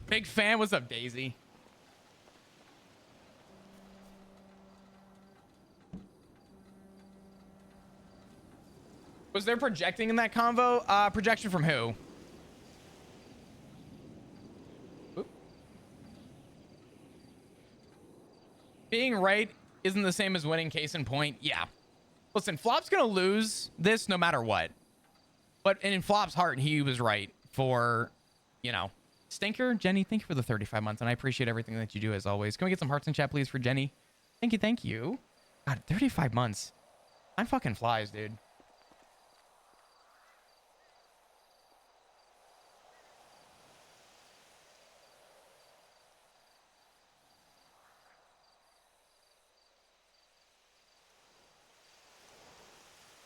Big fan, what's up, Daisy? Was there projecting in that convo? Projection from who? Oop. Being right isn't the same as winning, case in point. Yeah. Listen, Flop's gonna lose this no matter what. But in Flop's heart, he was right for, you know. Stinker, Jenny, thank you for the 35 months, and I appreciate everything that you do as always. Can we get some hearts in chat, please, for Jenny? Thank you, thank you. God, 35 months. Time fucking flies, dude.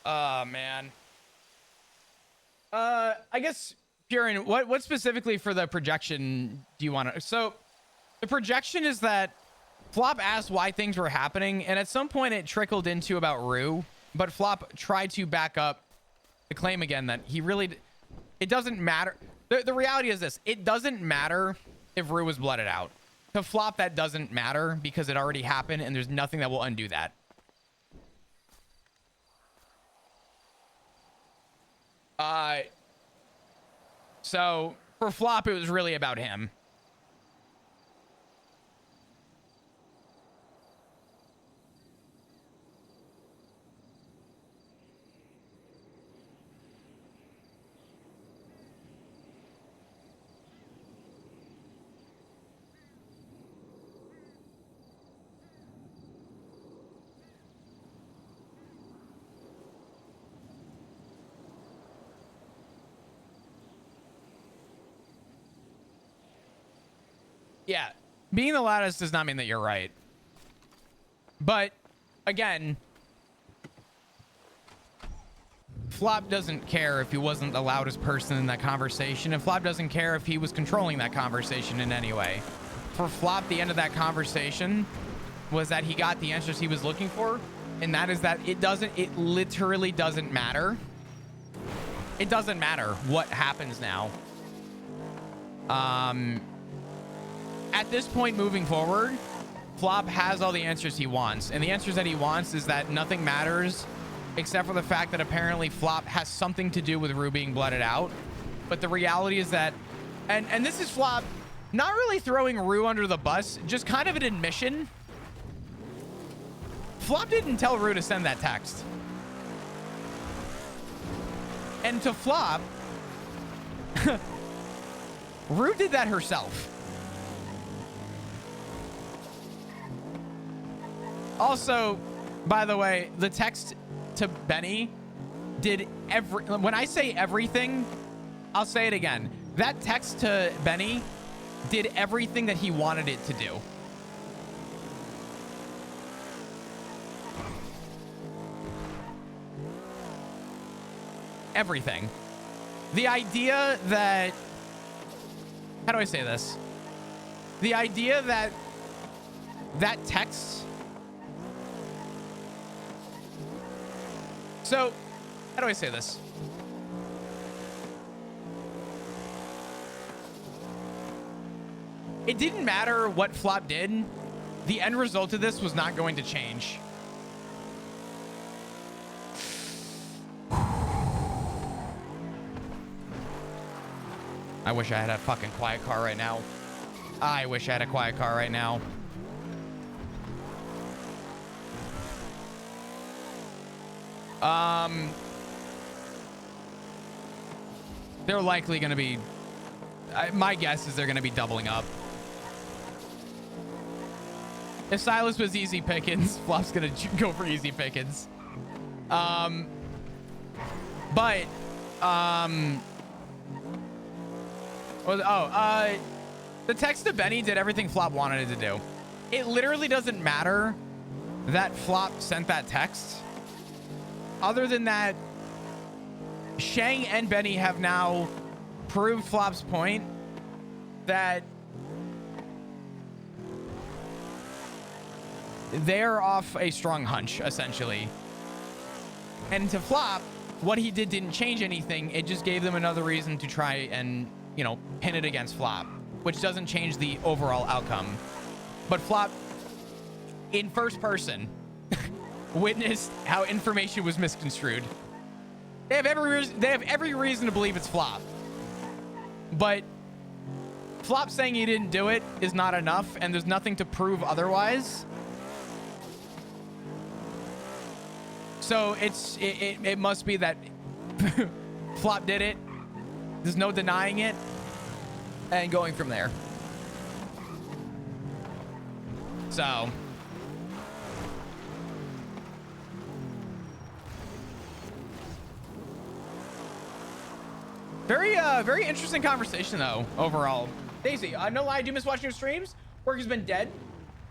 Oh, man. I guess, Purin, what specifically for the projection do you want to... So, the projection is that Flop asked why things were happening, and at some point it trickled into about Rue, but Flop tried to back up the claim again that he really... It doesn't matter. The reality is this. It doesn't matter if Rue was blooded out. To Flop, that doesn't matter because it already happened, and there's nothing that will undo that. So for Flop, it was really about him. Yeah, being the loudest does not mean that you're right. But, again, Flop doesn't care if he wasn't the loudest person in that conversation, and Flop doesn't care if he was controlling that conversation in any way. For Flop, the end of that conversation was that he got the answers he was looking for, and that is that it literally doesn't matter. It doesn't matter what happens now. At this point moving forward, Flop has all the answers he wants, and the answers that he wants is that nothing matters except for the fact that apparently Flop has something to do with Rue being blooded out. But the reality is that, and this is Flop not really throwing Rue under the bus, just kind of an admission. Flop didn't tell Rue to send that text. And to Flop, Rue did that herself. Also, by the way, the text to Benny did when I say everything, I'll say it again. That text to Benny did everything that he wanted it to do. Everything. The idea that, how do I say this? The idea that that text. So, how do I say this? It didn't matter what Flop did. The end result of this was not going to change. I wish I had a fucking quiet car right now. I wish I had a quiet car right now. They're likely going to be, my guess is they're going to be doubling up. If Silas was easy pickings, Flop's going to go for easy pickings. The text to Benny did everything Flop wanted it to do. It literally doesn't matter that Flop sent that text. Other than that, Shang and Benny have now proved Flop's point that they're off a strong hunch, essentially. And to Flop, what he did didn't change anything. It just gave them another reason to try and, you know, pin it against Flop, which doesn't change the overall outcome. But Flop, in first person, witnessed how information was misconstrued. They have every reason to believe it's Flop. But Flop saying he didn't do it is not enough, and there's nothing to prove otherwise. So it must be that Flop did it. There's no denying it, and going from there. So very interesting conversation though overall. Daisy, no lie, I do miss watching your streams. Work has been dead,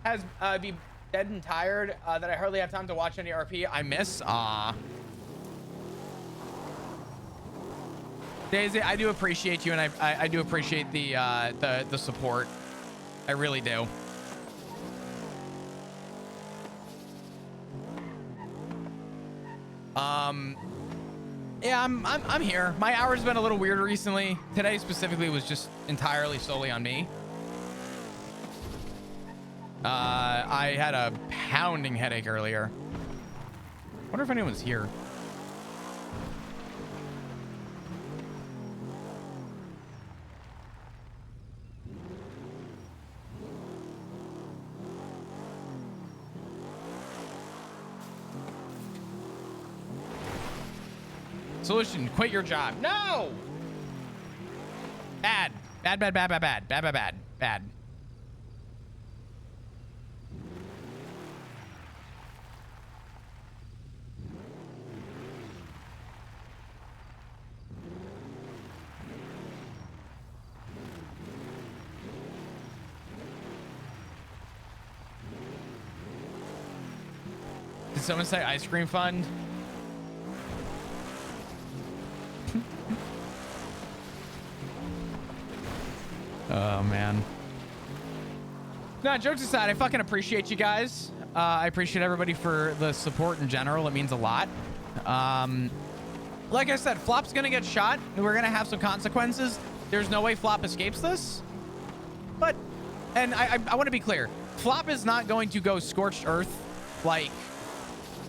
has be dead and tired that I hardly have time to watch any RP. I miss. Daisy, I do appreciate you, and I do appreciate the support. I really do. Yeah, I'm here. My hour's been a little weird recently. Today specifically was just entirely solely on me. I had a pounding headache earlier. Wonder if anyone's here. Solution, quit your job. No! Bad. Bad, bad, bad, bad, bad, bad, bad, bad, bad. Did someone say ice cream fund? Oh man. No, jokes aside, I fucking appreciate you guys. I appreciate everybody for the support in general. It means a lot. Like I said, Flop's gonna get shot. We're gonna have some consequences. There's no way Flop escapes this. But, and I want to be clear, Flop is not going to go scorched earth, like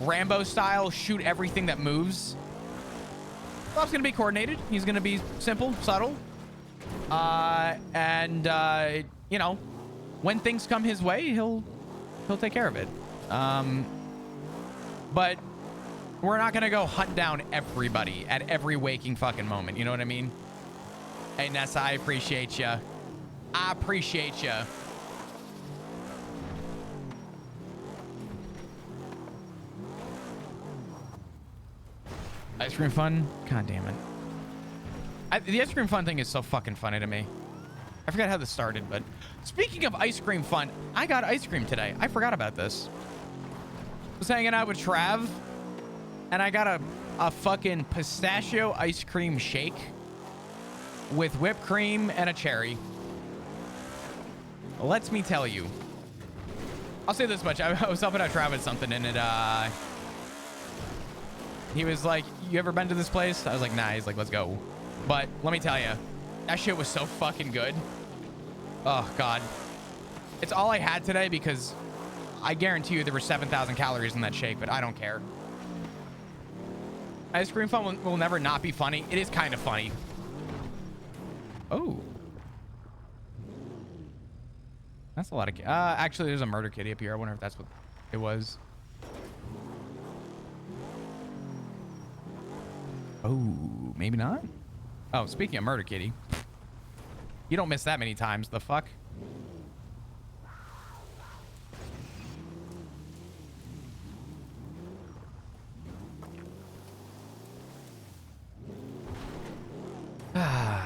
Rambo style, shoot everything that moves. Flop's gonna be coordinated. He's gonna be simple, subtle, you know, when things come his way, he'll take care of it. But we're not gonna go hunt down everybody at every waking fucking moment. You know what I mean? Hey Nessa, I appreciate you. I appreciate you. Ice cream fun? God damn it. The ice cream fun thing is so fucking funny to me. I forgot how this started, but speaking of ice cream fun, I got ice cream today. I forgot about this. I was hanging out with Trav, and I got a fucking pistachio ice cream shake with whipped cream and a cherry. Let me tell you. I'll say this much. I was helping out Trav with something, and he was like, you ever been to this place? I was like, nah. He's like, let's go. But let me tell you, that shit was so fucking good. Oh, God. It's all I had today because I guarantee you there were 7,000 calories in that shake, but I don't care. Ice cream fun will never not be funny. It is kind of funny. Oh. That's a lot of... actually, there's a murder kitty up here. I wonder if that's what it was. Oh, maybe not? Oh, speaking of murder kitty. You don't miss that many times. The fuck? Ah.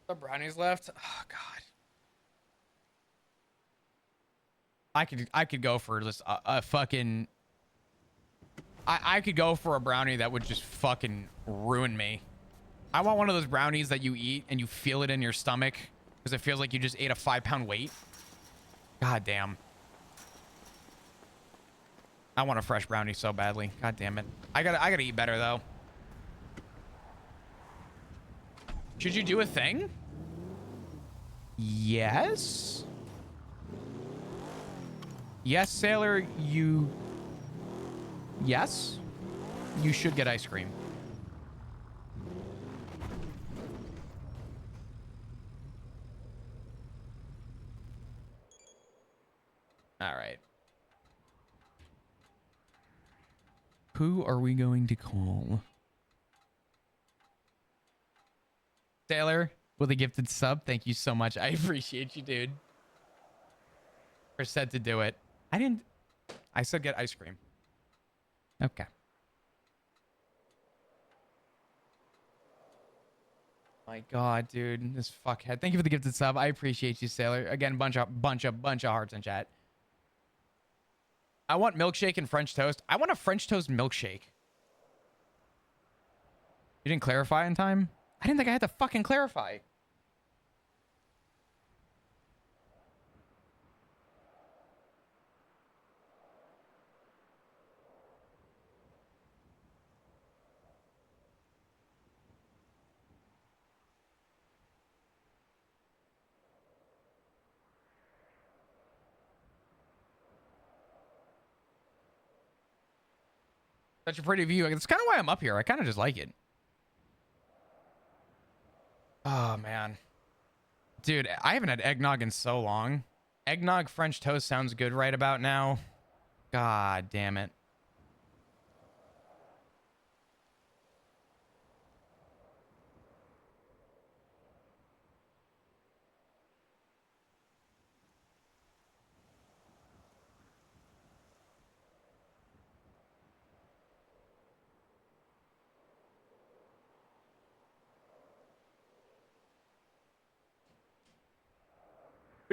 The brownies left. Oh God. I could go for just a fucking. I could go for a brownie that would just fucking ruin me. I want one of those brownies that you eat and you feel it in your stomach because it feels like you just ate a 5-pound weight. God damn. I want a fresh brownie so badly. God damn it. I gotta eat better though. Should you do a thing? Yes. Yes, Sailor, you... Yes. You should get ice cream. All right. Who are we going to call? Sailor with a gifted sub. Thank you so much. I appreciate you, dude. For said to do it. I said get ice cream. Okay. My God, dude. This fuckhead. Thank you for the gifted sub. I appreciate you, Sailor. Again, bunch of hearts in chat. I want milkshake and French toast. I want a French toast milkshake. You didn't clarify in time? I didn't think I had to fucking clarify. Such a pretty view. That's kind of why I'm up here. I kind of just like it. Oh, man. Dude, I haven't had eggnog in so long. Eggnog French toast sounds good right about now. God damn it.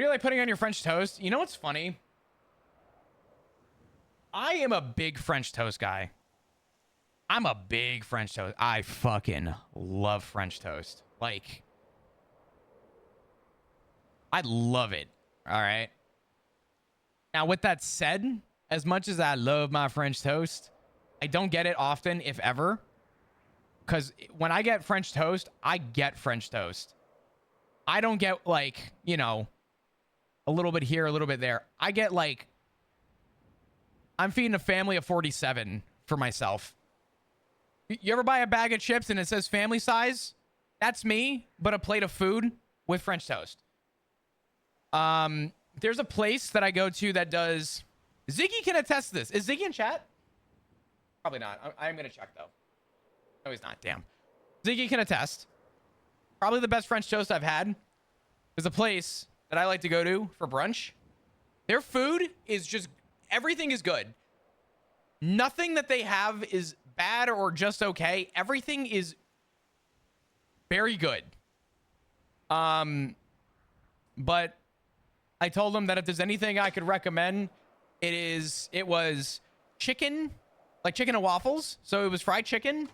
do you like putting on your French toast? You know what's funny? I am a big French toast guy. I'm a big French toast. I fucking love French toast. Like, I love it. All right. Now, with that said, as much as I love my French toast, I don't get it often, if ever. Because when I get French toast, I get French toast. I don't get, like, you know, a little bit here, a little bit there. I get, like, I'm feeding a family of 47 for myself. You ever buy a bag of chips and it says family size? That's me, but a plate of food with French toast. There's a place that I go to that does... Ziggy can attest to this. Is Ziggy in chat? Probably not. I'm going to check, though. No, he's not. Damn. Ziggy can attest. Probably the best French toast I've had is a place that I like to go to for brunch. Their food is just... Everything is good. Nothing that they have is bad or just okay. Everything is very good. But I told them that if there's anything I could recommend, it was chicken, like chicken and waffles. So it was fried chicken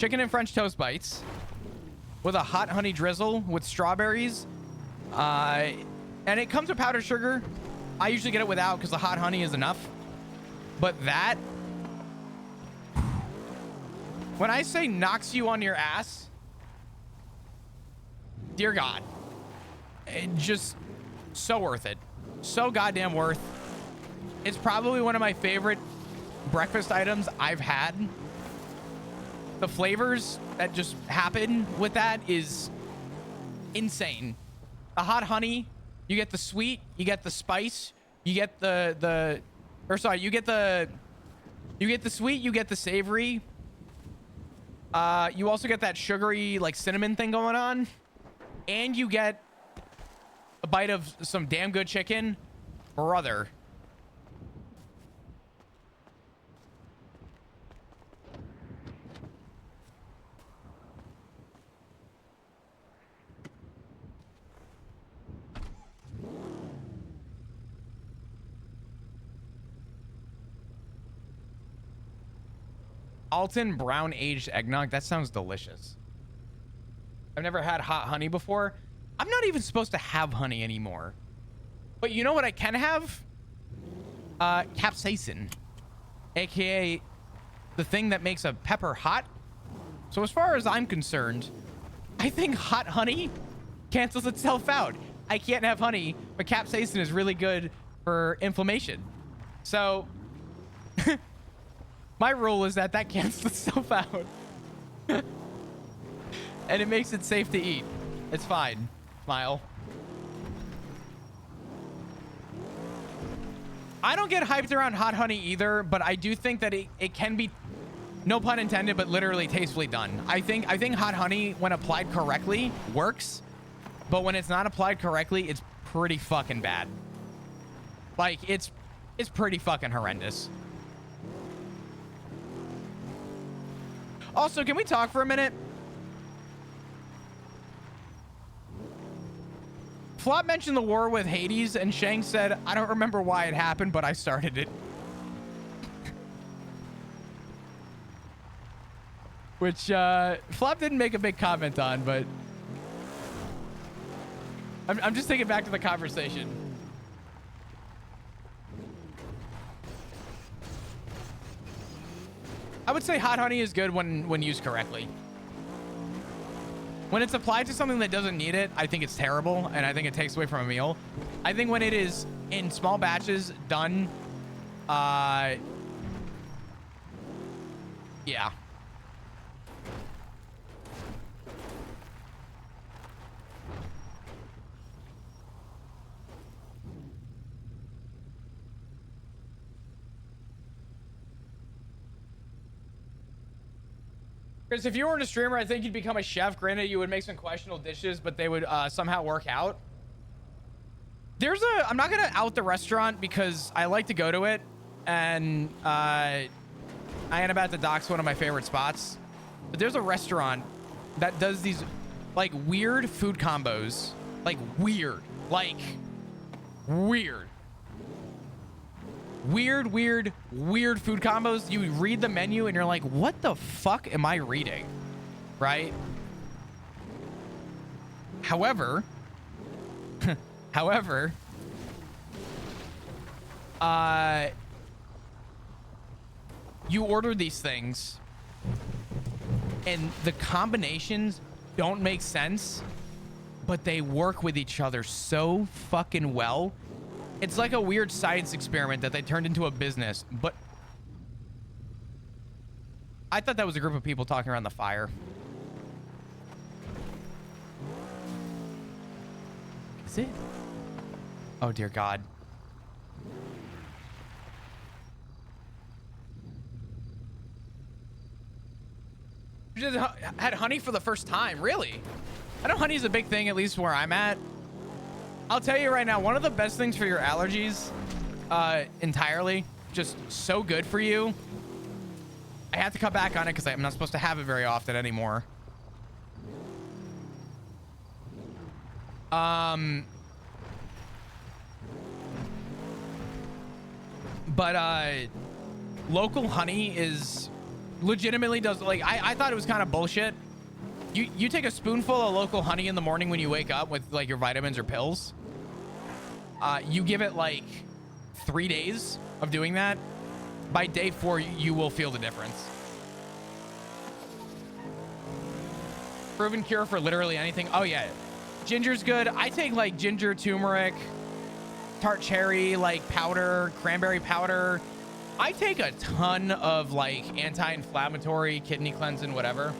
and French toast bites with a hot honey drizzle with strawberries. And it comes with powdered sugar. I usually get it without because the hot honey is enough. But that, when I say knocks you on your ass, dear God, it just so worth it. So goddamn worth. It's probably one of my favorite breakfast items I've had. The flavors that just happen with that is insane. The hot honey, you get the sweet, you get the spice, you get the sweet, you get the savory. You also get that sugary, like, cinnamon thing going on. And you get a bite of some damn good chicken. Brother. Alton brown aged eggnog. That sounds delicious. I've never had hot honey before. I'm not even supposed to have honey anymore. But you know what I can have? Capsaicin. AKA the thing that makes a pepper hot. So as far as I'm concerned, I think hot honey cancels itself out. I can't have honey, but capsaicin is really good for inflammation. So... my rule is that cancels itself out. And it makes it safe to eat. It's fine. Smile. I don't get hyped around hot honey either, but I do think that it can be, no pun intended, but literally tastefully done. I think hot honey, when applied correctly, works. But when it's not applied correctly, it's pretty fucking bad. Like, it's pretty fucking horrendous. Also, can we talk for a minute? Flop mentioned the war with Hades, and Shang said, I don't remember why it happened, but I started it. Which, Flop didn't make a big comment on, but... I'm just thinking back to the conversation. I would say hot honey is good when used correctly. When it's applied to something that doesn't need it, I think it's terrible, and I think it takes away from a meal. I think when it is in small batches done, yeah. Chris, if you weren't a streamer, I think you'd become a chef. Granted, you would make some questionable dishes, but they would somehow work out. I'm not going to out the restaurant because I like to go to it. And I am about to dox one of my favorite spots. But there's a restaurant that does these, like, weird food combos. Like, weird. Like, weird. Weird food combos. You read the menu and you're like, what the fuck am I reading? Right? However, you order these things and the combinations don't make sense, but they work with each other so fucking well. It's like a weird science experiment that they turned into a business, but I thought that was a group of people talking around the fire. Is it? Oh, dear God. You just had honey for the first time, really? I know honey is a big thing, at least where I'm at. I'll tell you right now, one of the best things for your allergies, entirely, just so good for you. I have to cut back on it because I'm not supposed to have it very often anymore. But local honey is legitimately does, like, I thought it was kind of bullshit. You take a spoonful of local honey in the morning when you wake up with like your vitamins or pills. You give it like 3 days of doing that. By day 4, you will feel the difference. Proven cure for literally anything. Oh yeah, ginger's good. I take like ginger, turmeric, tart cherry, like powder, cranberry powder. I take a ton of like anti-inflammatory, kidney cleansing, whatever.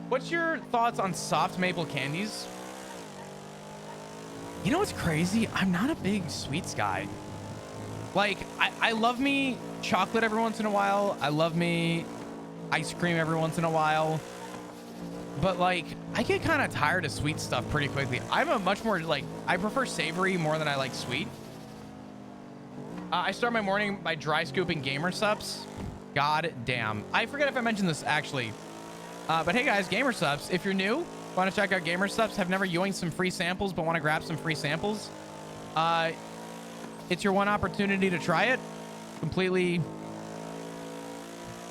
What's your thoughts on soft maple candies? You know what's crazy? I'm not a big sweets guy. Like, I love me chocolate every once in a while. I love me ice cream every once in a while. But like, I get kind of tired of sweet stuff pretty quickly. I'm a much more like, I prefer savory more than I like sweet. I start my morning by dry scooping Gamer Sups. God damn. I forget if I mentioned this actually. But hey guys, Gamer Sups, if you're new, want to check out Gamer Sups, have never yoinked some free samples, but want to grab some free samples, it's your one opportunity to try it. Completely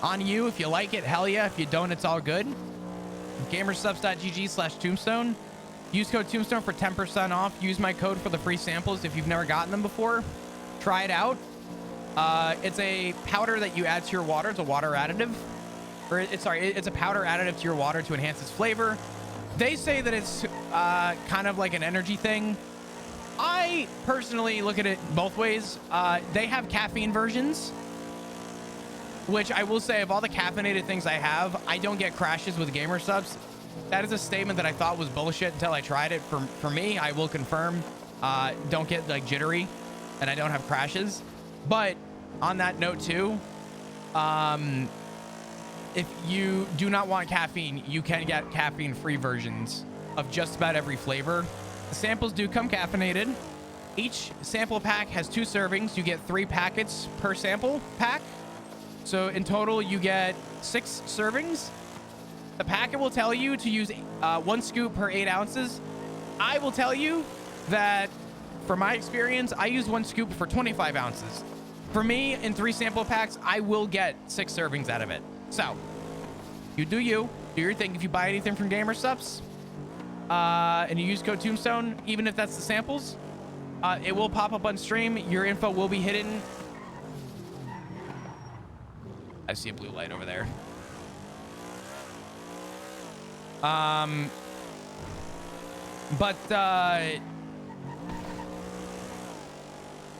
on you. If you like it, hell yeah. If you don't, it's all good. Gamersups.gg/tombstone. Use code tombstone for 10% off. Use my code for the free samples if you've never gotten them before. Try it out. It's a powder that you add to your water. It's a water additive. It's a powder additive to your water to enhance its flavor. They say that it's kind of like an energy thing. I personally look at it both ways. They have caffeine versions, which I will say, of all the caffeinated things I have, I don't get crashes with Gamer Subs. That is a statement that I thought was bullshit until I tried it. For me, I will confirm, don't get like jittery and I don't have crashes. But on that note too, if you do not want caffeine, you can get caffeine-free versions of just about every flavor. The samples do come caffeinated. Each sample pack has 2 servings. You get 3 packets per sample pack. So in total, you get 6 servings. The packet will tell you to use 1 scoop per 8 ounces. I will tell you that, from my experience, I use 1 scoop for 25 ounces. For me, in 3 sample packs, I will get 6 servings out of it. So, you do your thing. If you buy anything from Gamer Sups, and you use code Tombstone, even if that's the samples, it will pop up on stream. Your info will be hidden. I see a blue light over there.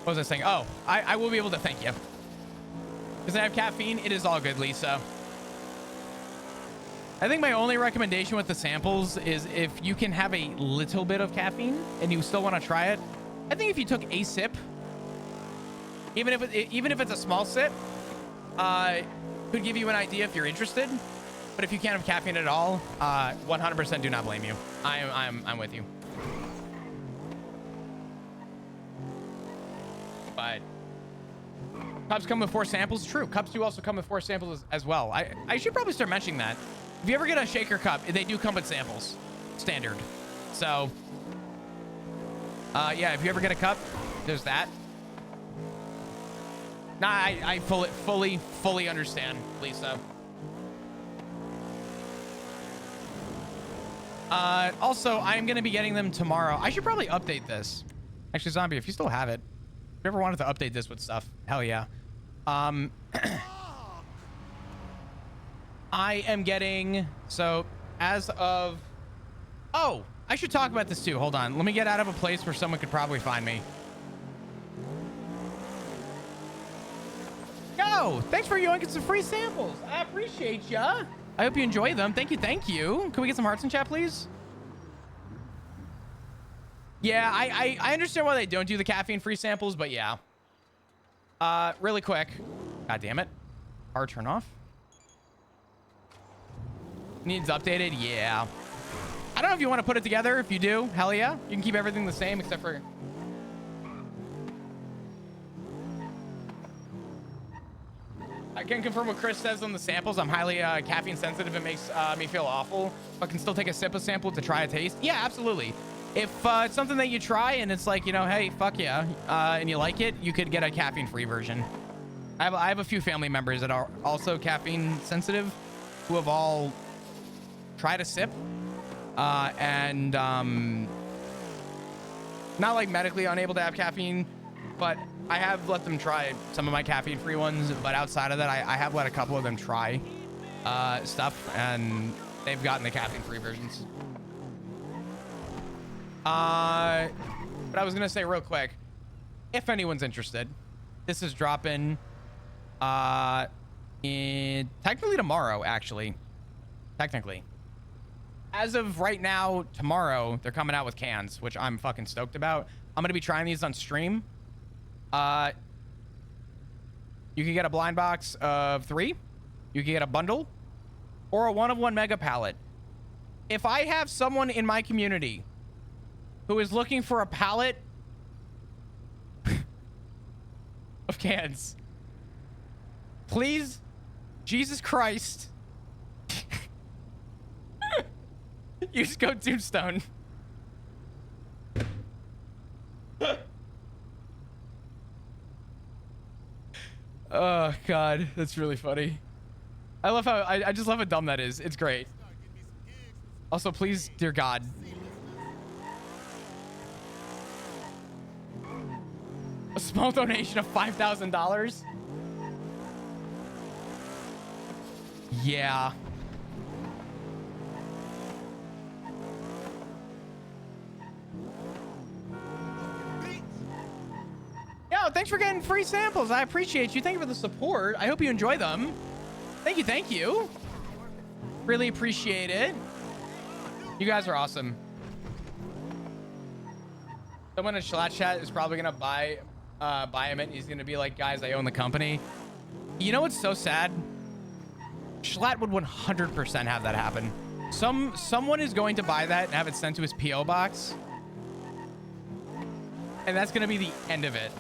What was I saying? Oh, I will be able to thank you. Because I have caffeine, it is all good, Lisa. I think my only recommendation with the samples is if you can have a little bit of caffeine and you still want to try it. I think if you took a sip, even if it's a small sip, could give you an idea if you're interested. But if you can't have caffeine at all, 100% do not blame you. I'm with you. But cups come with 4 samples. True, cups do also come with 4 samples as well. I should probably start mentioning that. If you ever get a shaker cup, they do come with samples, standard. So Yeah, if you ever get a cup, there's that. Nah, I fully understand, Lisa. Also, I'm going to be getting them tomorrow. I should probably update this. Actually, Zombie, if you still have it, if you ever wanted to update this with stuff, hell yeah. I am getting, so as of, oh, I should talk about this too. Hold on. Let me get out of a place where someone could probably find me. Yo, thanks for yoinking some free samples. I appreciate ya. I hope you enjoy them. Thank you. Thank you. Can we get some hearts in chat, please? Yeah, I understand why they don't do the caffeine free samples, but yeah. Really quick. God damn it. Power turn off. Needs updated. Yeah. I don't know if you want to put it together. If you do, hell yeah. You can keep everything the same except for... I can confirm what Chris says on the samples. I'm highly caffeine sensitive. It makes me feel awful. But can still take a sip of sample to try a taste. Yeah, absolutely. If it's something that you try and it's like, you know, hey, fuck yeah, and you like it, you could get a caffeine-free version. I have a few family members that are also caffeine sensitive who have all tried a sip and not like medically unable to have caffeine, but I have let them try some of my caffeine-free ones. But outside of that, I have let a couple of them try stuff, and they've gotten the caffeine-free versions. But I was gonna say real quick, if anyone's interested, this is dropping in technically tomorrow, actually. Technically. As of right now, tomorrow, they're coming out with cans, which I'm fucking stoked about. I'm gonna be trying these on stream. You can get a blind box of 3. You can get a bundle or a 1-of-1 mega pallet. If I have someone in my community who is looking for a pallet of cans, please, Jesus Christ, use code Tombstone. Oh God, that's really funny. I love how I just love how dumb that is. It's great. Also, please, dear God, a small donation of $5,000. Yeah. Yo, thanks for getting free samples. I appreciate you. Thank you for the support. I hope you enjoy them. Thank you. Thank you. Really appreciate it. You guys are awesome. Someone in Schlatt chat is probably gonna buy him it. He's gonna be like, guys, I own the company. You know what's so sad? Schlatt would 100% have that happen. Someone is going to buy that and have it sent to his PO box, and that's gonna be the end of it.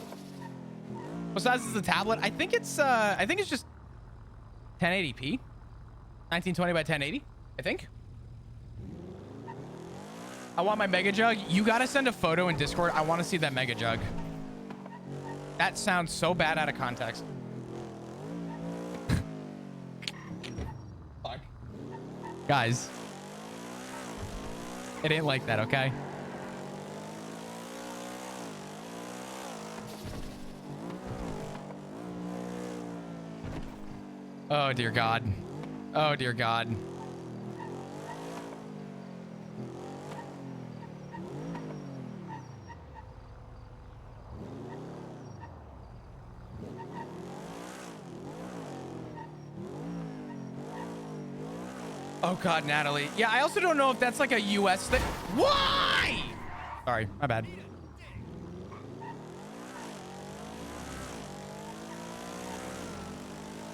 What size is the tablet? I think it's just 1080p, 1920 by 1080. I think. I want my mega jug. You gotta send a photo in Discord. I want to see that mega jug. That sounds so bad out of context. Fuck. Guys, it ain't like that, okay? Oh dear God. Oh dear God. Oh God, Natalie. Yeah, I also don't know if that's like a US thing. Why? Sorry, my bad.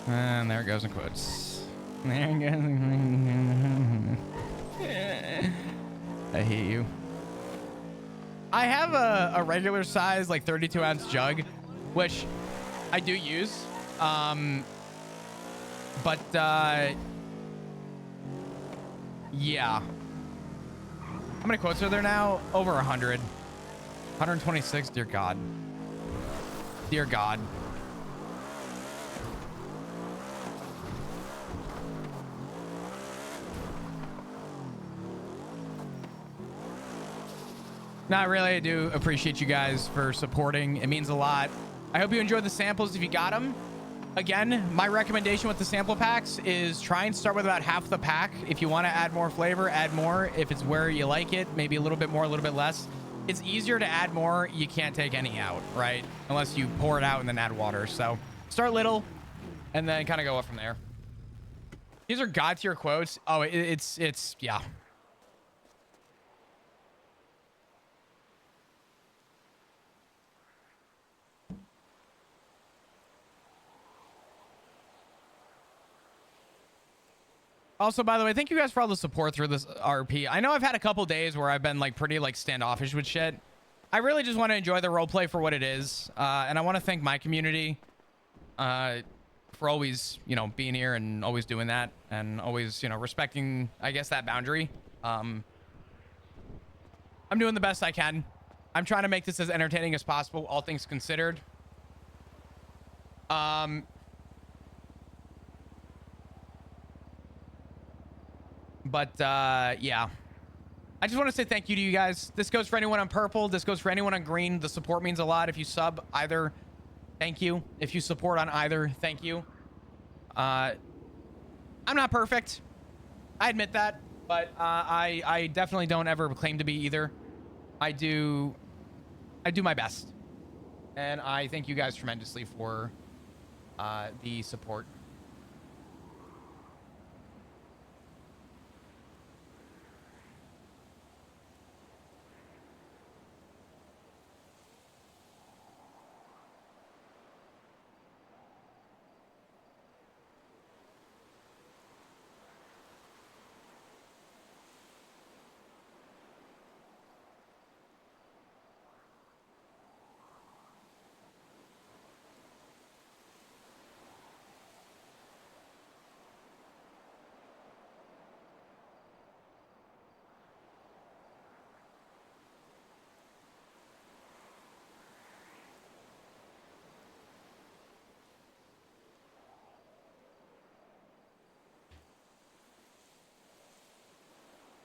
And there it goes in quotes. There it goes. I hate you. I have a regular size, like 32 ounce jug, which I do use. But yeah. How many quotes are there now? Over 100. 126. Dear God. Dear God. Not really. I do appreciate you guys for supporting. It means a lot. I hope you enjoyed the samples if you got them. Again, my recommendation with the sample packs is try and start with about half the pack. If you want to add more flavor, add more. If it's where you like it, maybe a little bit more, a little bit less. It's easier to add more. You can't take any out, right? Unless you pour it out and then add water. So start little and then kind of go up from there. These are God tier quotes. Oh, it's yeah. Also, by the way, thank you guys for all the support through this RP. I know I've had a couple days where I've been like pretty like standoffish with shit. I really just want to enjoy the roleplay for what it is. And I want to thank my community for always, you know, being here and always doing that and always, you know, respecting, I guess, that boundary. I'm doing the best I can. I'm trying to make this as entertaining as possible, all things considered. But yeah, I just want to say thank you to you guys. This goes for anyone on purple. This goes for anyone on green. The support means a lot. If you sub either, thank you. If you support on either, thank you. I'm not perfect. I admit that, but I definitely don't ever claim to be either. I do my best, and I thank you guys tremendously for the support.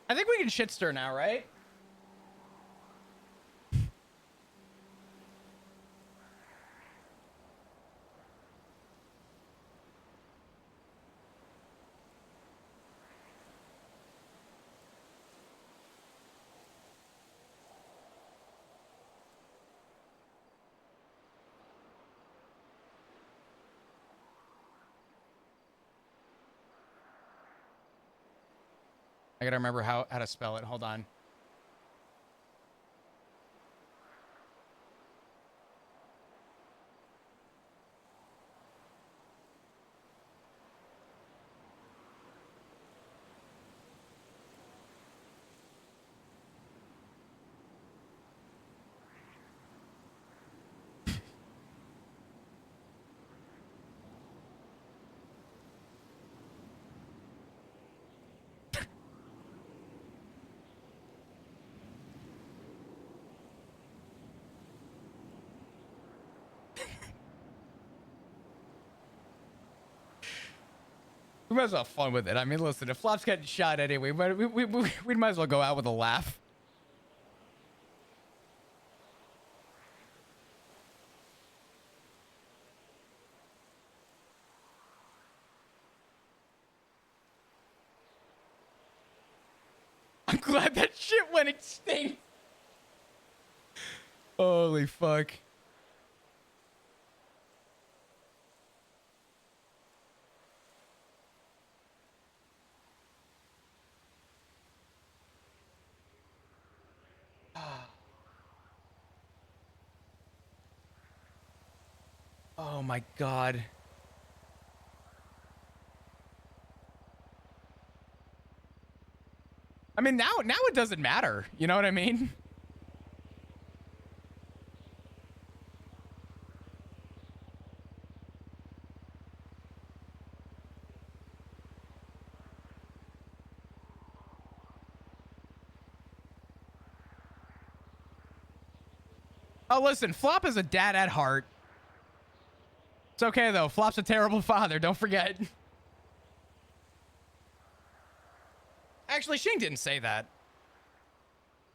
I think we can shit stir now, right? I gotta remember how to spell it. Hold on. We might as well have fun with it. I mean, listen, if Flop's getting shot anyway, but we might as well go out with a laugh. I'm glad that shit went extinct. Holy fuck. Oh my God. I mean, now it doesn't matter. You know what I mean? Oh, listen, Flop is a dad at heart. It's okay, though. Flop's a terrible father. Don't forget. Actually, Shing didn't say that.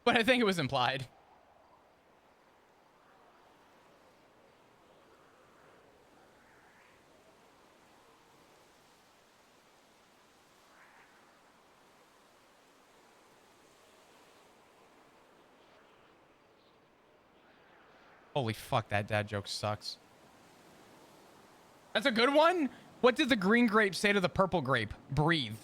But I think it was implied. Holy fuck, that dad joke sucks. That's a good one? What did the green grape say to the purple grape? Breathe.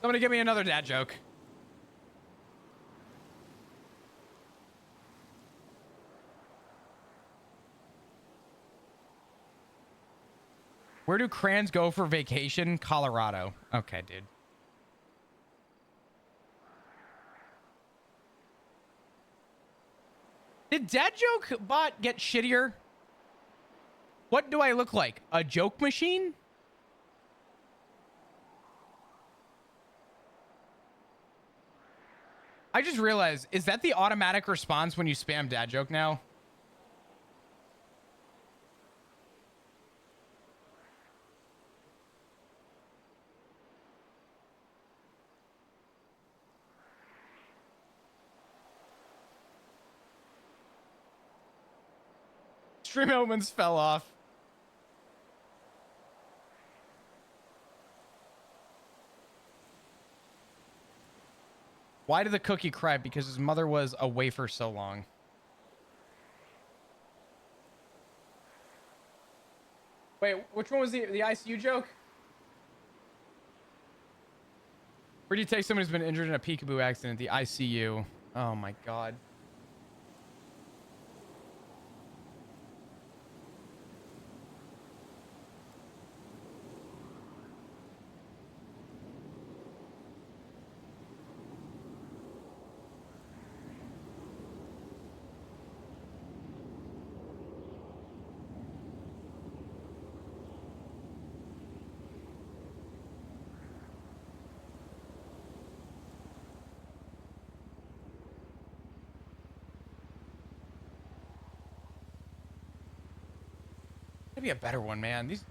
Somebody give me another dad joke. Where do crayons go for vacation? Colorado. Okay, dude. Did dad joke bot get shittier? What do I look like? A joke machine? I just realized, is that the automatic response when you spam dad joke now? Stream elements fell off. Why did the cookie cry? Because his mother was away for so long. Wait, which one was the ICU joke? Where do you take someone who's been injured in a peekaboo accident? The ICU. Oh my god. Maybe a better one, man. These.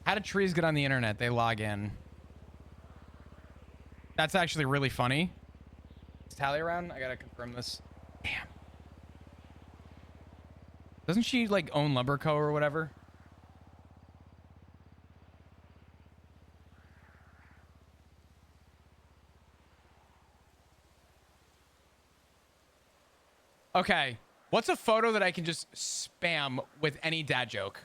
How do trees get on the internet? They log in. That's actually really funny. Is Tally around? I gotta confirm this. Damn. Doesn't she like own Lumberco or whatever? Okay. What's a photo that I can just spam with any dad joke?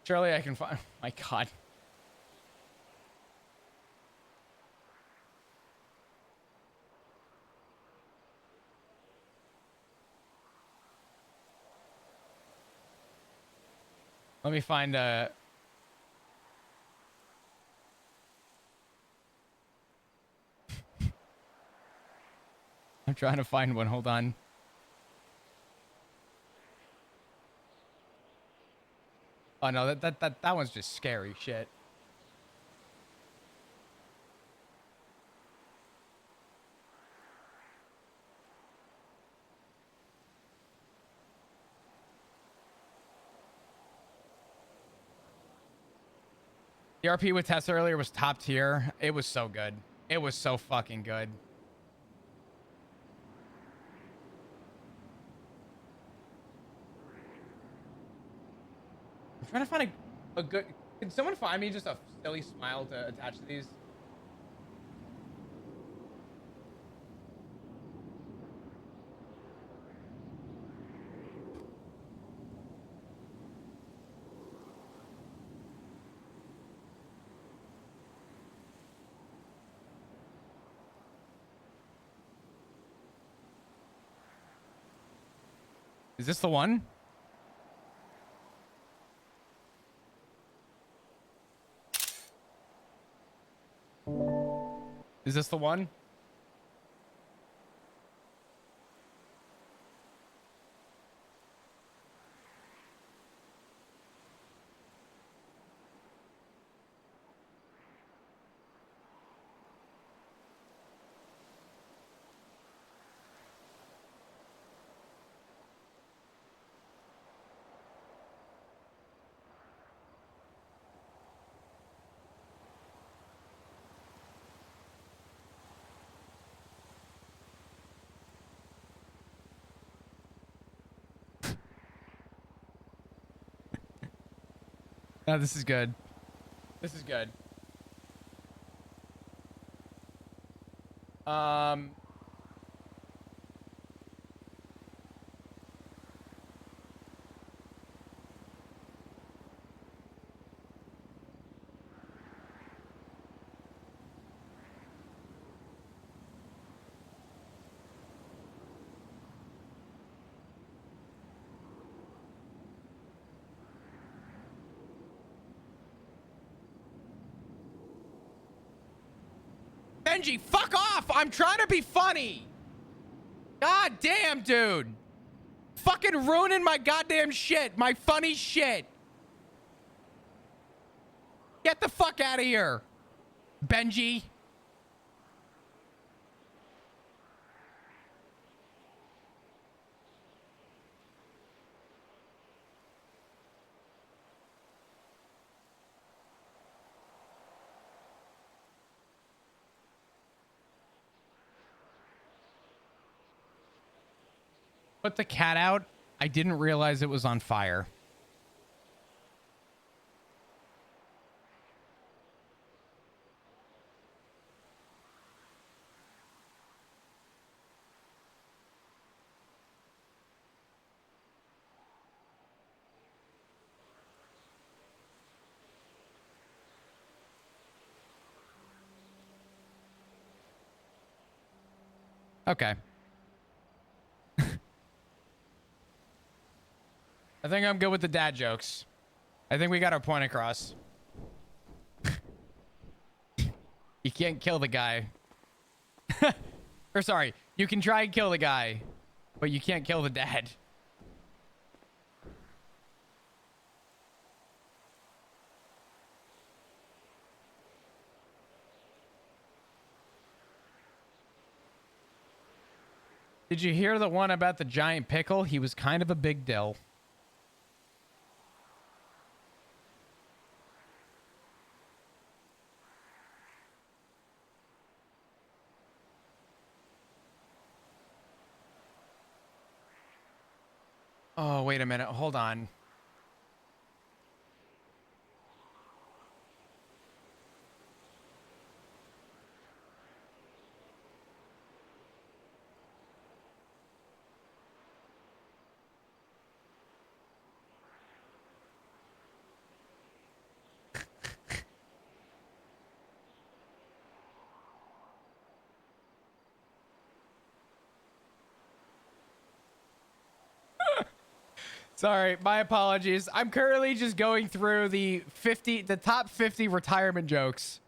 Surely I can find. My God. Let me find a. I'm trying to find one. Hold on. Oh no, that one's just scary shit. The RP with Tessa earlier was top tier. It was so good. It was so fucking good. I'm trying to find a good. Can someone find me just a silly smile to attach to these? Is this the one? Is this the one? No, this is good. This is good. Benji, fuck off! I'm trying to be funny! God damn, dude! Fucking ruining my goddamn shit! My funny shit! Get the fuck out of here, Benji! Put the cat out. I didn't realize it was on fire. Okay. I think I'm good with the dad jokes. I think we got our point across. You can't kill the guy. Or sorry, you can try and kill the guy, but you can't kill the dad. Did you hear the one about the giant pickle? He was kind of a big deal. Oh, wait a minute. Hold on. Sorry, my apologies. I'm currently just going through the top 50 retirement jokes.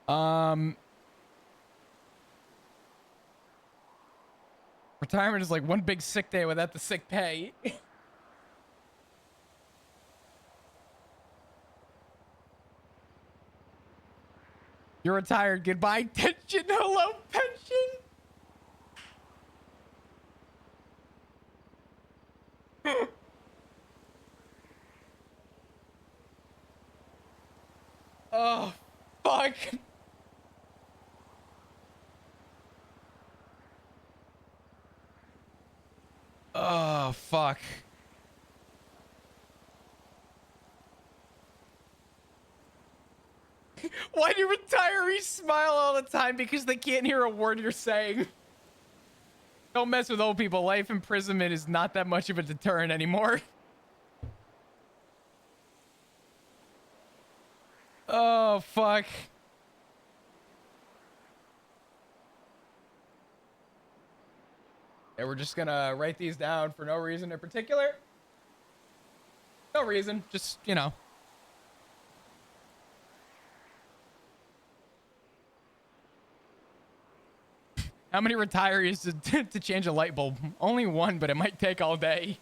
Retirement is like one big sick day without the sick pay. You're retired. Goodbye, pension. Hello, pension. Oh, fuck. Oh, fuck. Why do retirees smile all the time? Because they can't hear a word you're saying. Don't mess with old people. Life imprisonment is not that much of a deterrent anymore. Oh, fuck. And we're just gonna write these down for no reason in particular. No reason, just, you know. How many retirees to change a light bulb? Only one, but it might take all day.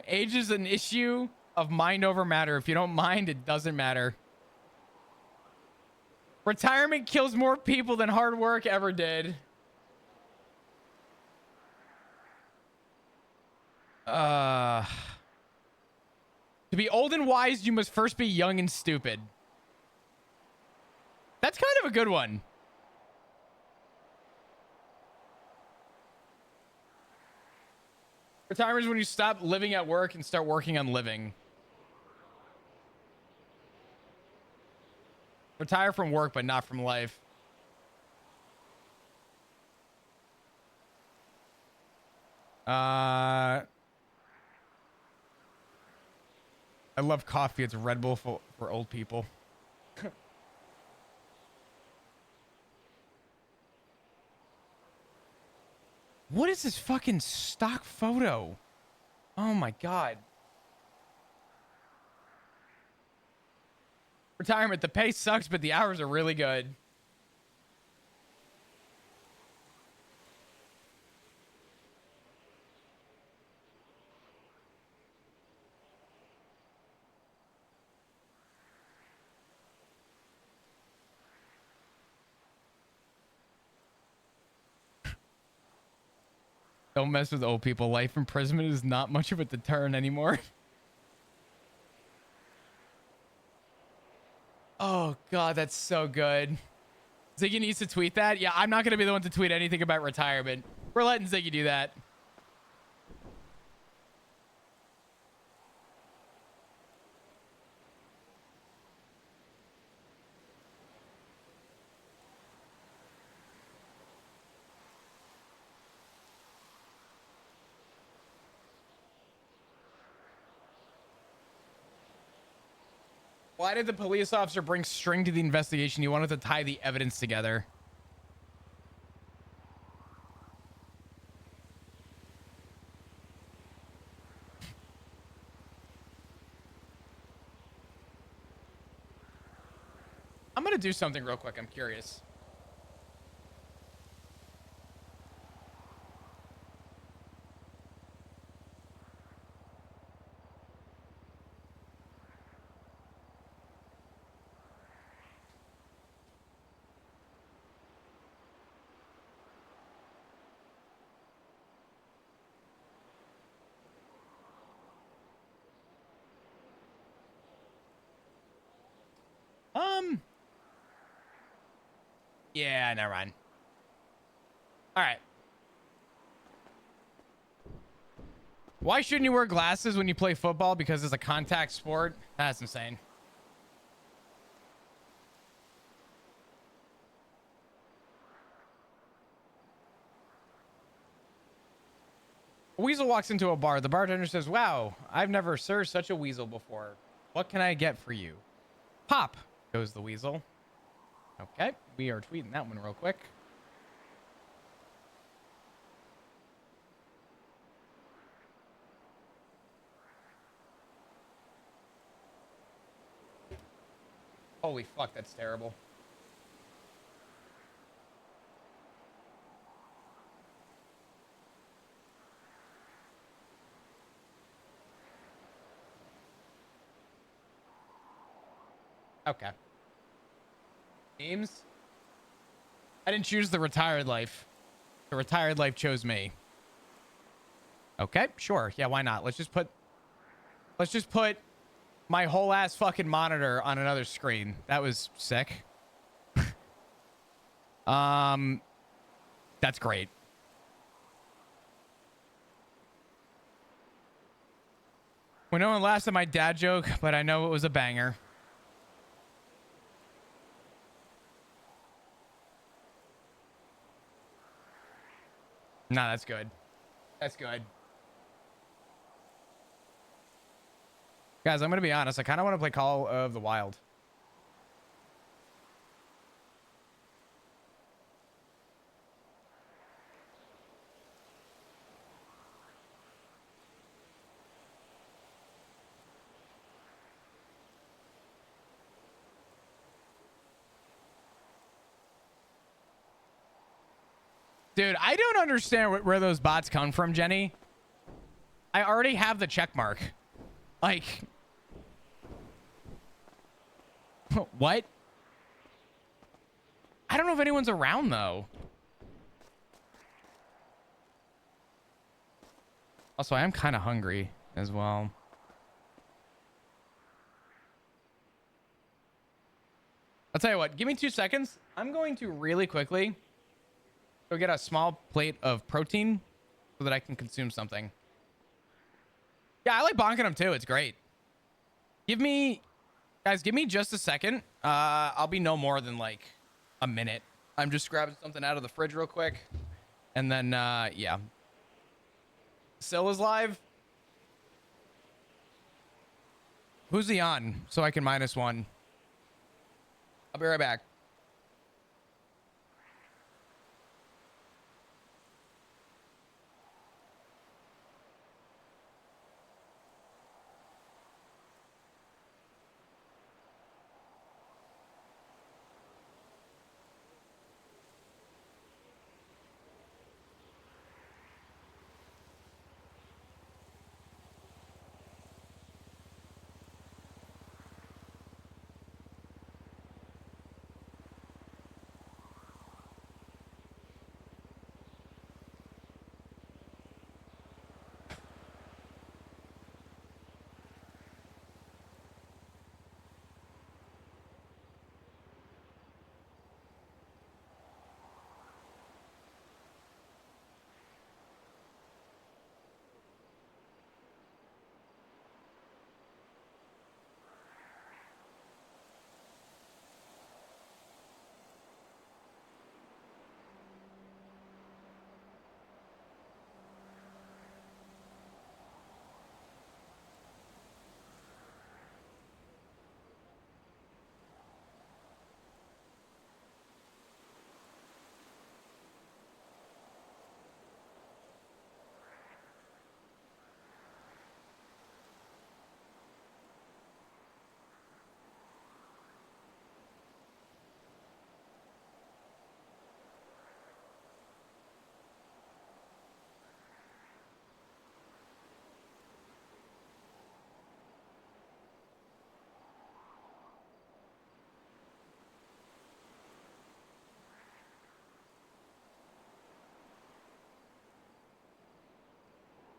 Age is an issue of mind over matter. If you don't mind, it doesn't matter. Retirement kills more people than hard work ever did. To be old and wise, you must first be young and stupid. That's kind of a good one. Retirement is when you stop living at work and start working on living. Retire from work, but not from life. I love coffee. It's Red Bull for old people. What is this fucking stock photo? Oh my God. Retirement, the pay sucks, but the hours are really good. Don't mess with old people. Life imprisonment is not much of a deterrent anymore. Oh, God, that's so good. Ziggy needs to tweet that. Yeah, I'm not going to be the one to tweet anything about retirement. We're letting Ziggy do that. Why did the police officer bring string to the investigation? He wanted to tie the evidence together. I'm going to do something real quick. I'm curious. Yeah, never mind. All right. Why shouldn't you wear glasses when you play football? Because it's a contact sport? That's insane. A weasel walks into a bar. The bartender says, "Wow, I've never served such a weasel before. What can I get for you?" "Pop," goes the weasel. Okay, we are tweeting that one real quick. Holy fuck, that's terrible. Okay. Names? I didn't choose the retired life. The retired life chose me. Okay, sure. Yeah, why not? Let's just put my whole ass fucking monitor on another screen. That was sick. That's great. We know it laughed at my dad joke, but I know it was a banger. Nah, that's good. That's good. Guys, I'm going to be honest. I kind of want to play Call of the Wild. Dude, I don't understand where those bots come from, Jenny. I already have the check mark. Like, what? I don't know if anyone's around, though. Also, I am kind of hungry as well. I'll tell you what, give me 2 seconds. I'm going to really quickly go get a small plate of protein so that I can consume something. Yeah, I like bonking them too. It's great. Guys, give me just a second. I'll be no more than like a minute. I'm just grabbing something out of the fridge real quick. And then, yeah. Silla's live. Who's he on? So I can -1. I'll be right back.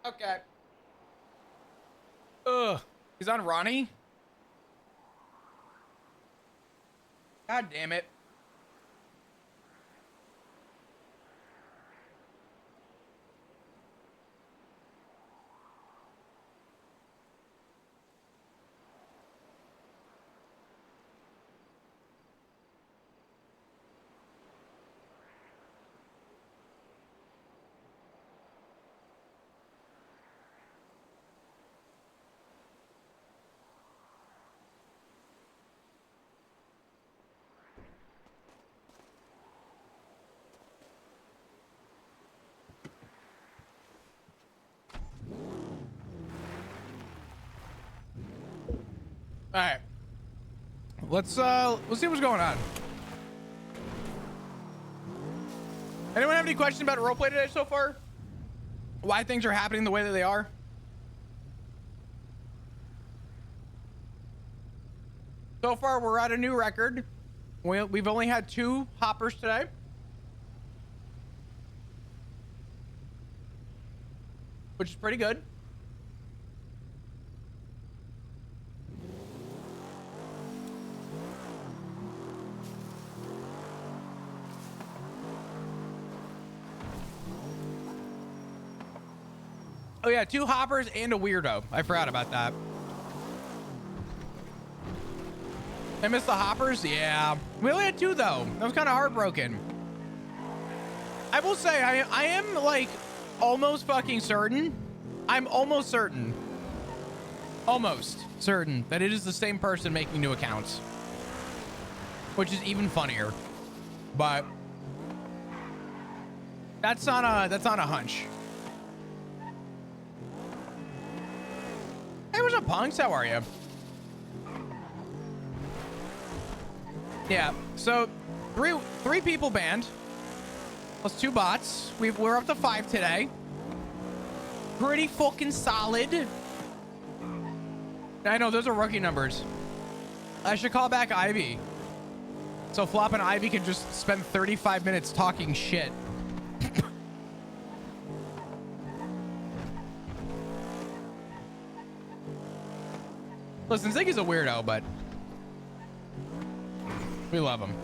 Okay. Ugh. He's on Ronnie? God damn it. All right. Let's see what's going on. Anyone have any questions about roleplay today so far? Why things are happening the way that they are? So far, we're at a new record. We've only had 2 hoppers today. Which is pretty good. Oh yeah, 2 hoppers and a weirdo. I forgot about that. I missed the hoppers? Yeah. We only had 2 though. That was kind of heartbroken. I will say, I am like almost fucking certain. I'm almost certain. Almost certain that it is the same person making new accounts. Which is even funnier. But that's on a hunch. Hey, what's up, punks? How are you? Yeah, so three people banned, plus 2 bots. We're up to 5 today. Pretty fucking solid. I know those are rookie numbers. I should call back Ivy, so Flop and Ivy can just spend 35 minutes talking shit. Listen, Ziggy's a weirdo, but we love him.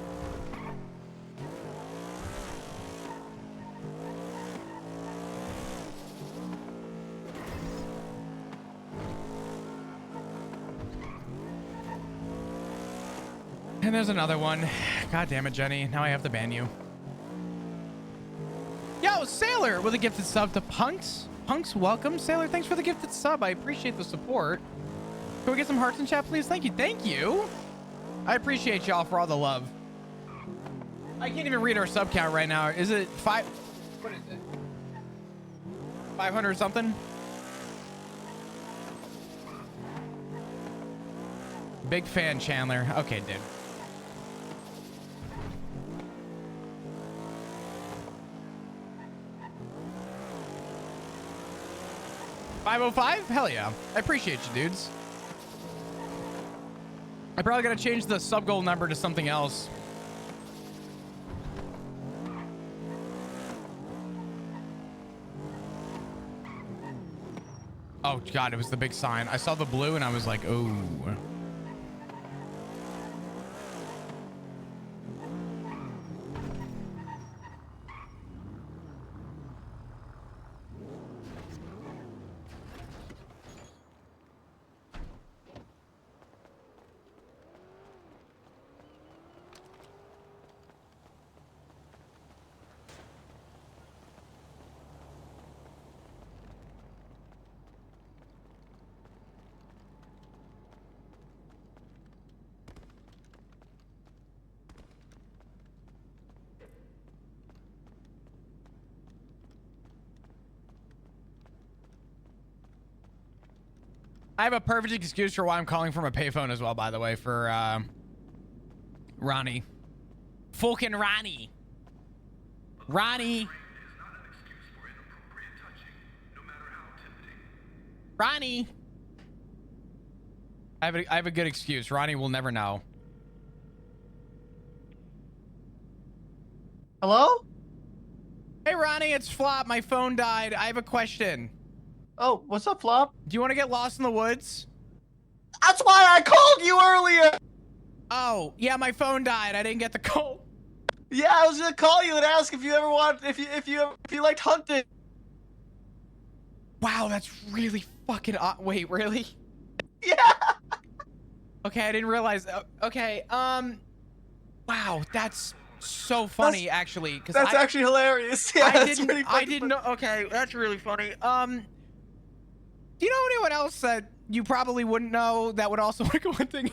And there's another one. God damn it, Jenny. Now I have to ban you. Yo, Sailor with a gifted sub to Punks. Punks, welcome. Sailor, thanks for the gifted sub. I appreciate the support. Can we get some hearts in chat, please? Thank you. Thank you. I appreciate y'all for all the love. I can't even read our sub count right now. Is it 5? What is it? 500 something? Big fan, Chandler. Okay, dude. $505? Hell yeah. I appreciate you, dudes. I probably gotta change the sub goal number to something else. Oh God, it was the big sign. I saw the blue and I was like, oh. I have a perfect excuse for why I'm calling from a payphone as well, by the way, for Ronnie. Fucking Ronnie. Ronnie. Ronnie. I have a good excuse. Ronnie will never know. Hello? Hey, Ronnie, it's Flop. My phone died. I have a question. Oh, what's up, Flop? Do you want to get lost in the woods? That's why I called you earlier! Oh, yeah, my phone died. I didn't get the call. Yeah, I was gonna call you and ask if you ever if you liked hunting. Wow, that's really fucking wait, really? Yeah. Okay, I didn't realize. Okay, wow, that's so funny, actually. Cause That's actually hilarious. Yeah, I didn't know. Okay, that's really funny. Do you know anyone else that you probably wouldn't know that would also like one thing?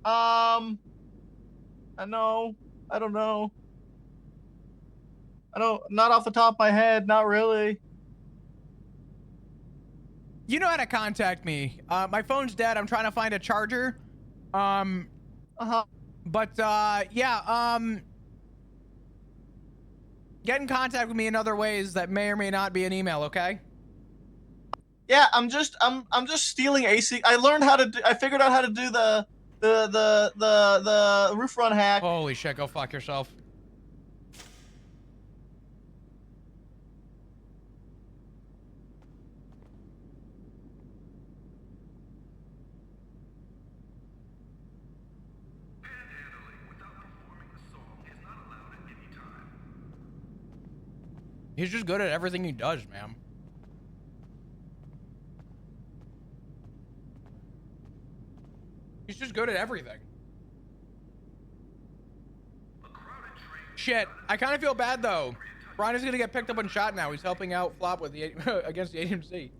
I know. I don't know. Not off the top of my head, not really. You know how to contact me. My phone's dead. I'm trying to find a charger. But yeah, get in contact with me in other ways that may or may not be an email, okay? Yeah, I'm just stealing AC. I learned how to I figured out how to do the roof run hack. Holy shit, go fuck yourself. He's just good at everything he does, man. He's just good at everything. Shit, I kind of feel bad though. Brian is gonna get picked up and shot now. He's helping out Flop with the against the AMC.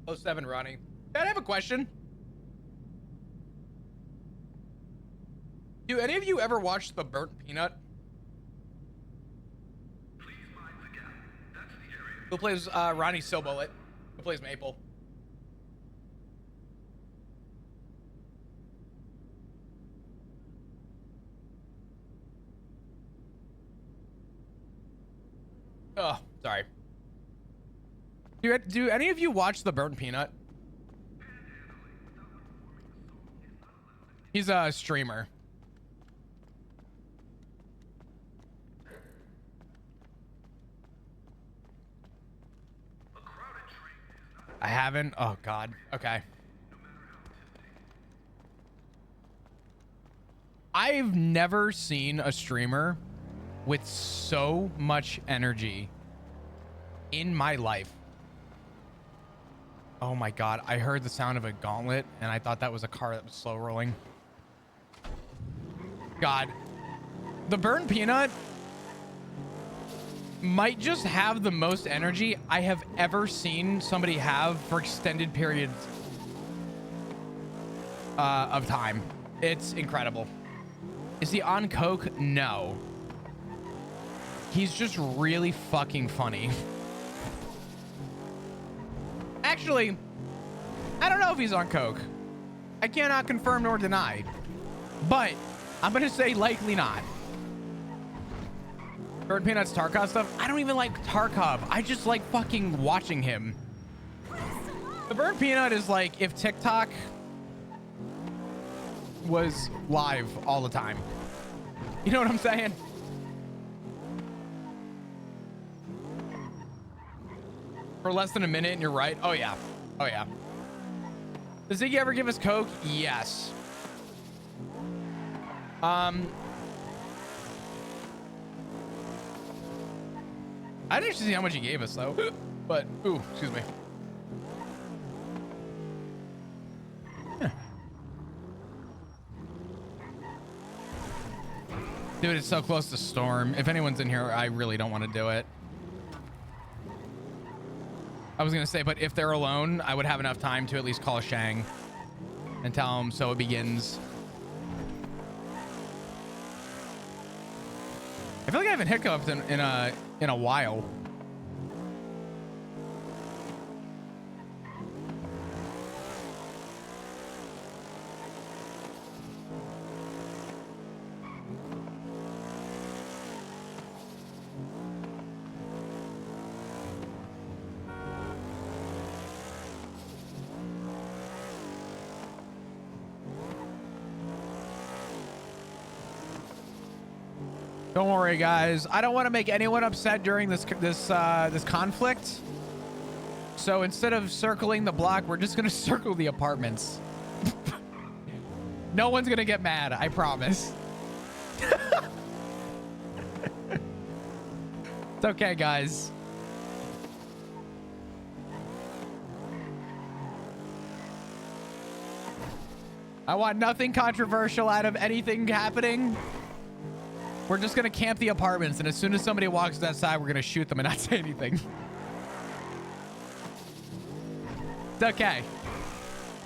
Oh, 07, Ronnie. Dad, I have a question. Do any of you ever watch The Burnt Peanut? Who plays Ronnie Sobullet? Who plays Maple? Oh, sorry. Do any of you watch The Burnt Peanut? He's a streamer. I haven't. Oh God. Okay. I've never seen a streamer with so much energy in my life. Oh my God. I heard the sound of a gauntlet and I thought that was a car that was slow rolling. God. The Burnt Peanut might just have the most energy I have ever seen somebody have for extended periods of time. It's incredible. Is he on coke? No. He's just really fucking funny. Actually, I don't know if he's on coke. I cannot confirm nor deny, but I'm gonna say likely not. Burnt Peanut's Tarkov stuff. I don't even like Tarkov. I just like fucking watching him. The Burnt Peanut is like if TikTok was live all the time. You know what I'm saying? For less than a minute, and you're right. Oh yeah. Oh yeah. Does Ziggy ever give us coke? Yes. I didn't actually see how much he gave us though, but ooh, excuse me. Dude, it's so close to storm. If anyone's in here, I really don't want to do it. I was gonna say, but if they're alone, I would have enough time to at least call Shang and tell him so it begins. I feel like I haven't hiccuped in a while. Don't worry, guys. I don't want to make anyone upset during this conflict. So instead of circling the block, we're just gonna circle the apartments. No one's gonna get mad. I promise. It's okay, guys. I want nothing controversial out of anything happening. We're just gonna camp the apartments, and as soon as somebody walks to that side, we're gonna shoot them and not say anything. It's okay.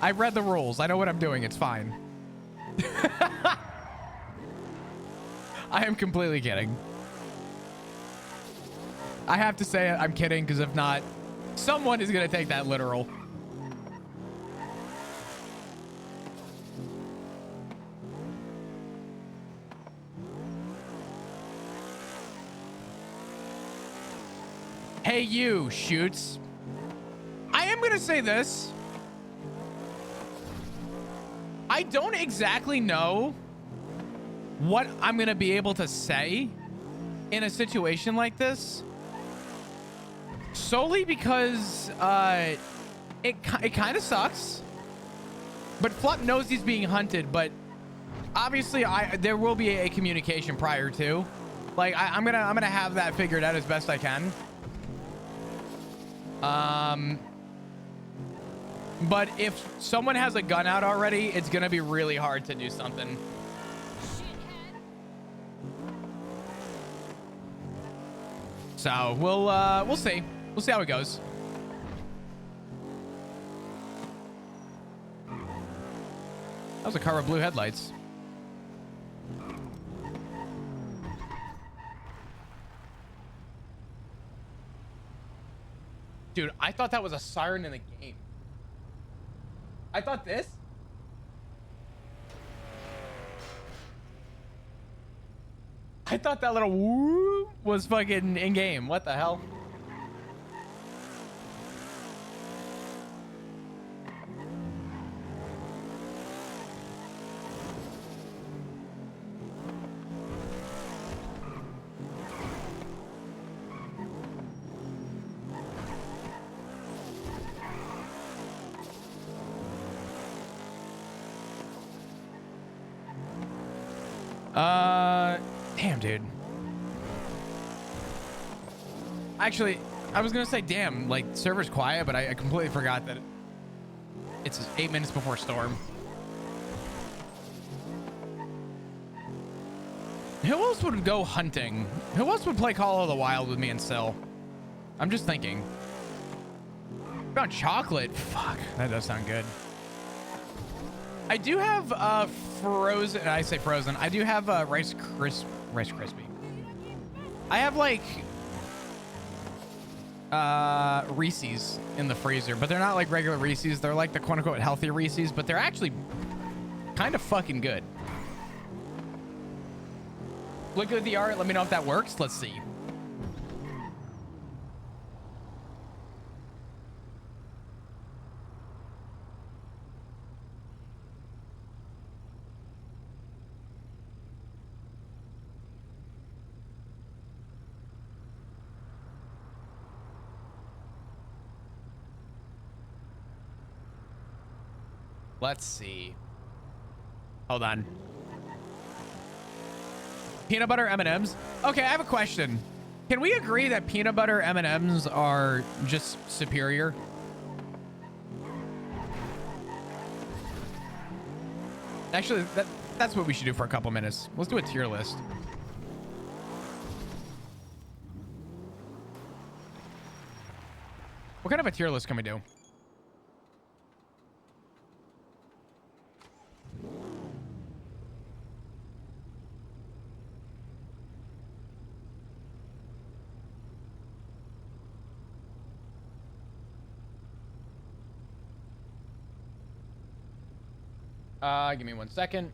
I read the rules. I know what I'm doing. It's fine. I am completely kidding. I have to say it. I'm kidding, because if not, someone is gonna take that literal. Hey, you, Shoots. I am gonna say this. I don't exactly know what I'm gonna be able to say in a situation like this, solely because it kind of sucks. But Flup knows he's being hunted, but obviously there will be a communication prior to. Like I'm gonna have that figured out as best I can. But if someone has a gun out already, it's gonna be really hard to do something. So we'll see. We'll see how it goes. That was a car with blue headlights. Dude, I thought that was a siren in the game. I thought this. I thought that little whoop was fucking in game. What the hell? Damn, dude. Actually, I was gonna say, damn, like, server's quiet, but I completely forgot that it's 8 minutes before storm. Who else would go hunting? Who else would play Call of the Wild with me and Sil? I'm just thinking. Found chocolate. Fuck, that does sound good. I do have frozen. I say frozen. I do have Rice Krispie. I have like Reese's in the freezer, but they're not like regular Reese's. They're like the quote unquote healthy Reese's, but they're actually kind of fucking good. Look at the art. Let me know if that works. Let's see. Let's see. Hold on. Peanut butter M&Ms. Okay, I have a question. Can we agree that peanut butter M&Ms are just superior? Actually, that's what we should do for a couple minutes. Let's do a tier list. What kind of a tier list can we do? Give me 1 second.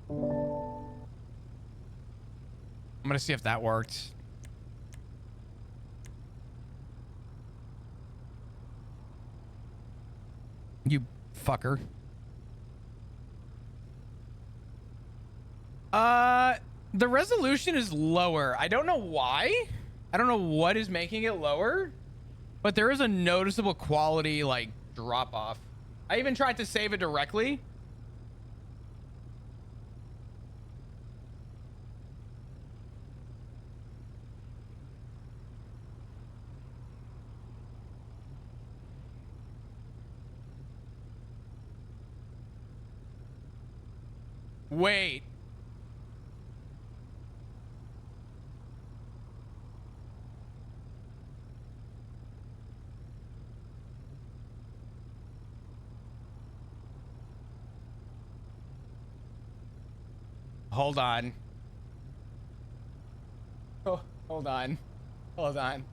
I'm gonna see if that worked. You fucker. The resolution is lower. I don't know why. I don't know what is making it lower, but there is a noticeable quality like drop off. I even tried to save it directly. Wait. Hold on. Oh, hold on. Hold on.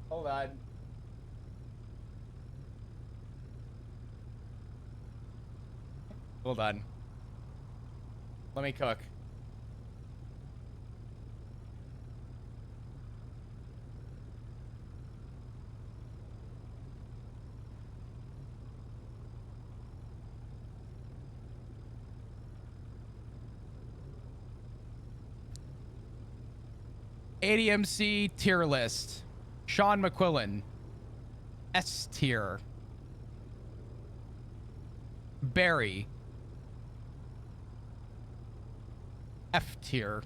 Hold on. Hold on. Let me cook. ADMC tier list. Sean McQuillan. S tier. Barry. F tier.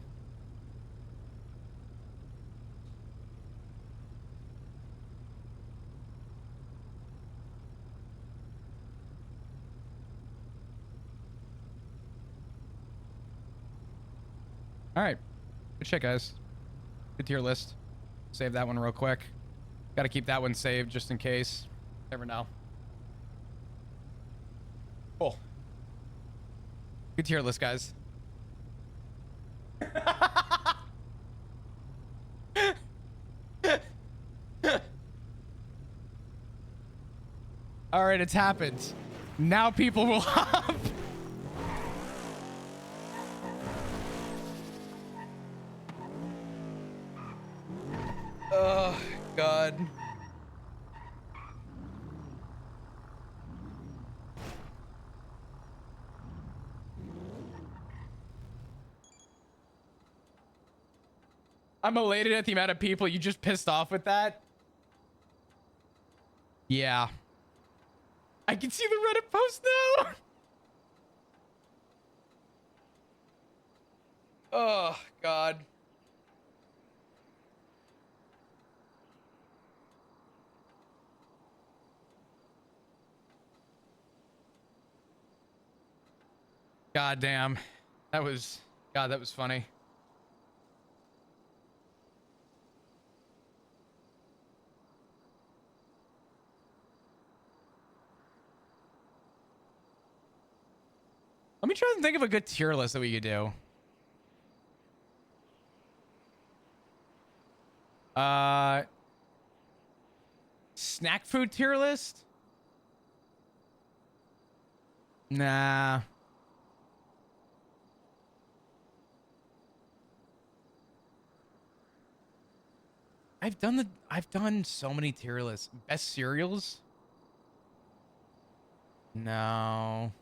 All right. Good shit, guys. Good tier list. Save that one real quick. Got to keep that one saved just in case. Never know. Cool. Good tier list, guys. All right, it's happened. Now people will hop. Oh, God. I'm elated at the amount of people you just pissed off with that. Yeah. I can see the Reddit post now. Oh, God. God damn. That was funny. Let me try and think of a good tier list that we could do. Snack food tier list? Nah. I've done so many tier lists. Best cereals? No.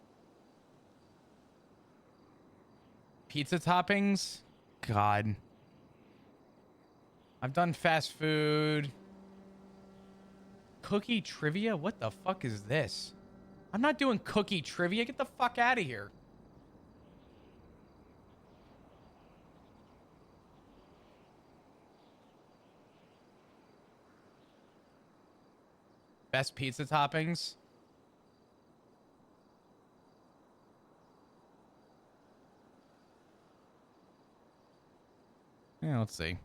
Pizza toppings? God. I've done fast food. Cookie trivia? What the fuck is this? I'm not doing cookie trivia. Get the fuck out of here. Best pizza toppings? Yeah, let's see.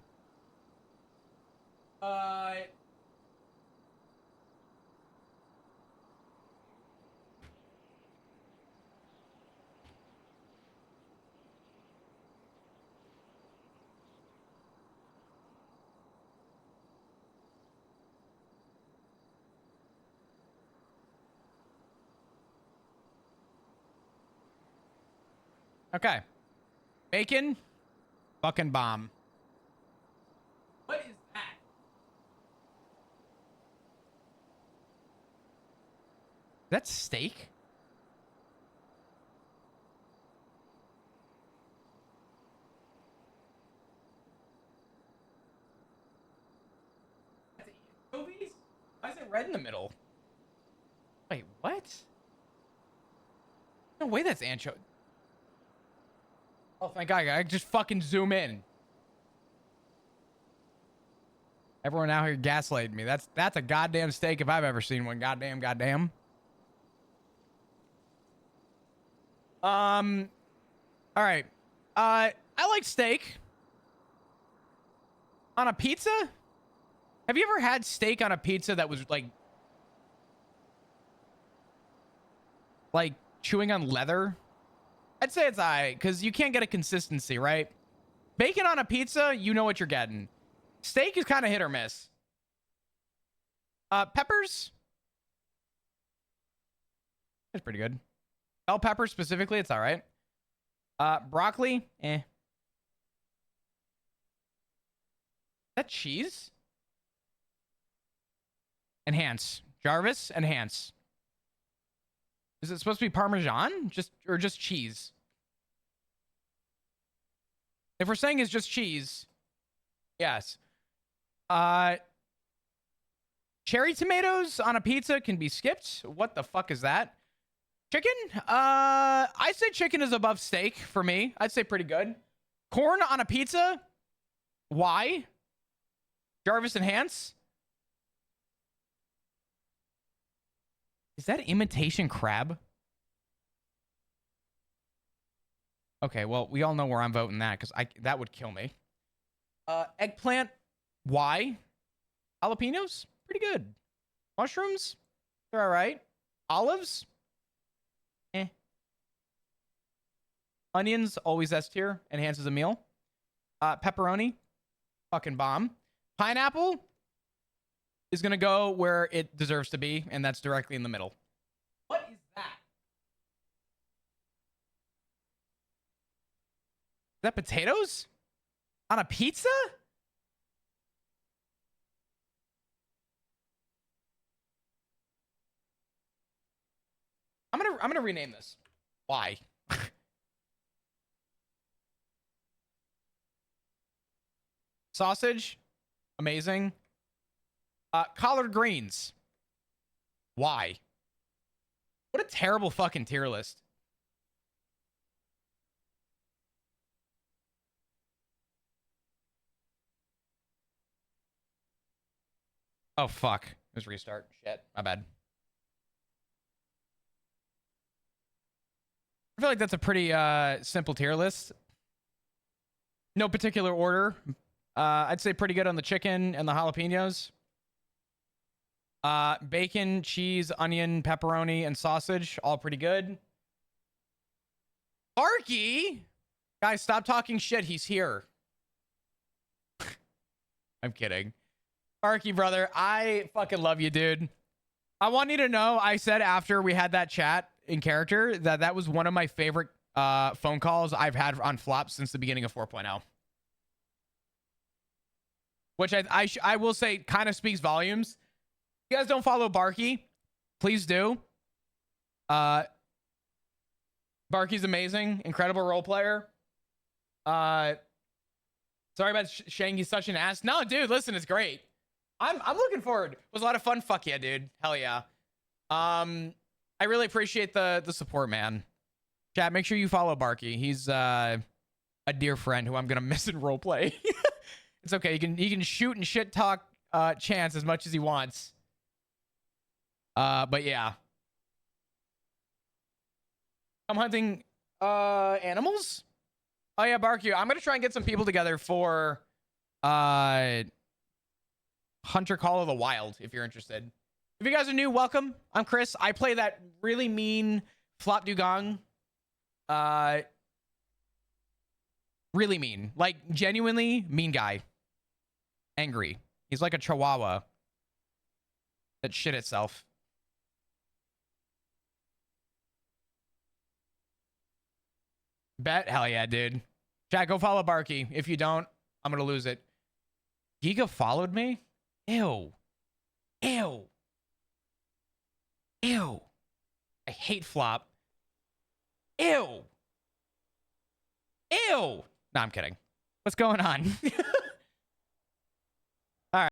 Okay. Bacon? Fucking bomb. What is that? That's steak? That's anchovies? Why is it red in the middle? Wait, what? No way that's anchovy. Oh, thank God. I just fucking zoom in. Everyone out here gaslighting me. That's a goddamn steak if I've ever seen one. Goddamn. All right. I like steak. On a pizza? Have you ever had steak on a pizza that was like chewing on leather? I'd say it's alright, because you can't get a consistency, right? Bacon on a pizza, you know what you're getting. Steak is kind of hit or miss. Peppers? That's pretty good. Bell pepper specifically, it's alright. Broccoli, eh. Is that cheese? Enhance. Jarvis, enhance. Is it supposed to be Parmesan? Just cheese? If we're saying it's just cheese, yes. Cherry tomatoes on a pizza can be skipped. What the fuck is that? Chicken? I'd say chicken is above steak for me. I'd say pretty good. Corn on a pizza? Why? Jarvis enhance? Is that imitation crab? Okay, well, we all know where I'm voting that because that would kill me. Eggplant, why? Jalapenos, pretty good. Mushrooms, they're all right. Olives, eh. Onions, always S tier, enhances a meal. Pepperoni, fucking bomb. Pineapple is gonna go where it deserves to be, and that's directly in the middle. What is that? Is that potatoes? On a pizza? I'm gonna rename this. Why? Sausage, amazing. Collard greens. Why? What a terrible fucking tier list. Oh, fuck. Let's restart. Shit. My bad. I feel like that's a pretty simple tier list. No particular order. I'd say pretty good on the chicken and the jalapenos. Bacon, cheese, onion, pepperoni, and sausage. All pretty good. Barky! Guys, stop talking shit. He's here. I'm kidding. Barky, brother, I fucking love you, dude. I want you to know, I said after we had that chat in character that was one of my favorite phone calls I've had on Flop since the beginning of 4.0. Which I will say kind of speaks volumes. If you guys don't follow Barky, please do. Barky's amazing, incredible role player. Sorry about saying he's such an ass. No, dude, listen, it's great. I'm looking forward. It was a lot of fun. Fuck yeah, dude. Hell yeah. I really appreciate the support, man. Chat, make sure you follow Barky. He's a dear friend who I'm gonna miss in roleplay. It's okay. He can shoot and shit talk Chance as much as he wants. But yeah. I'm hunting animals. Oh yeah, Barky. I'm gonna try and get some people together for Hunter Call of the Wild, if you're interested. If you guys are new, welcome. I'm Chris. I play that really mean Flop Dugong. Really mean. Like, genuinely mean guy. Angry. He's like a chihuahua that shit itself. Bet? Hell yeah, dude. Chat, go follow Barky. If you don't, I'm gonna lose it. Giga followed me? Ew. Ew. Ew. I hate Flop. Ew. Ew. No, I'm kidding. What's going on?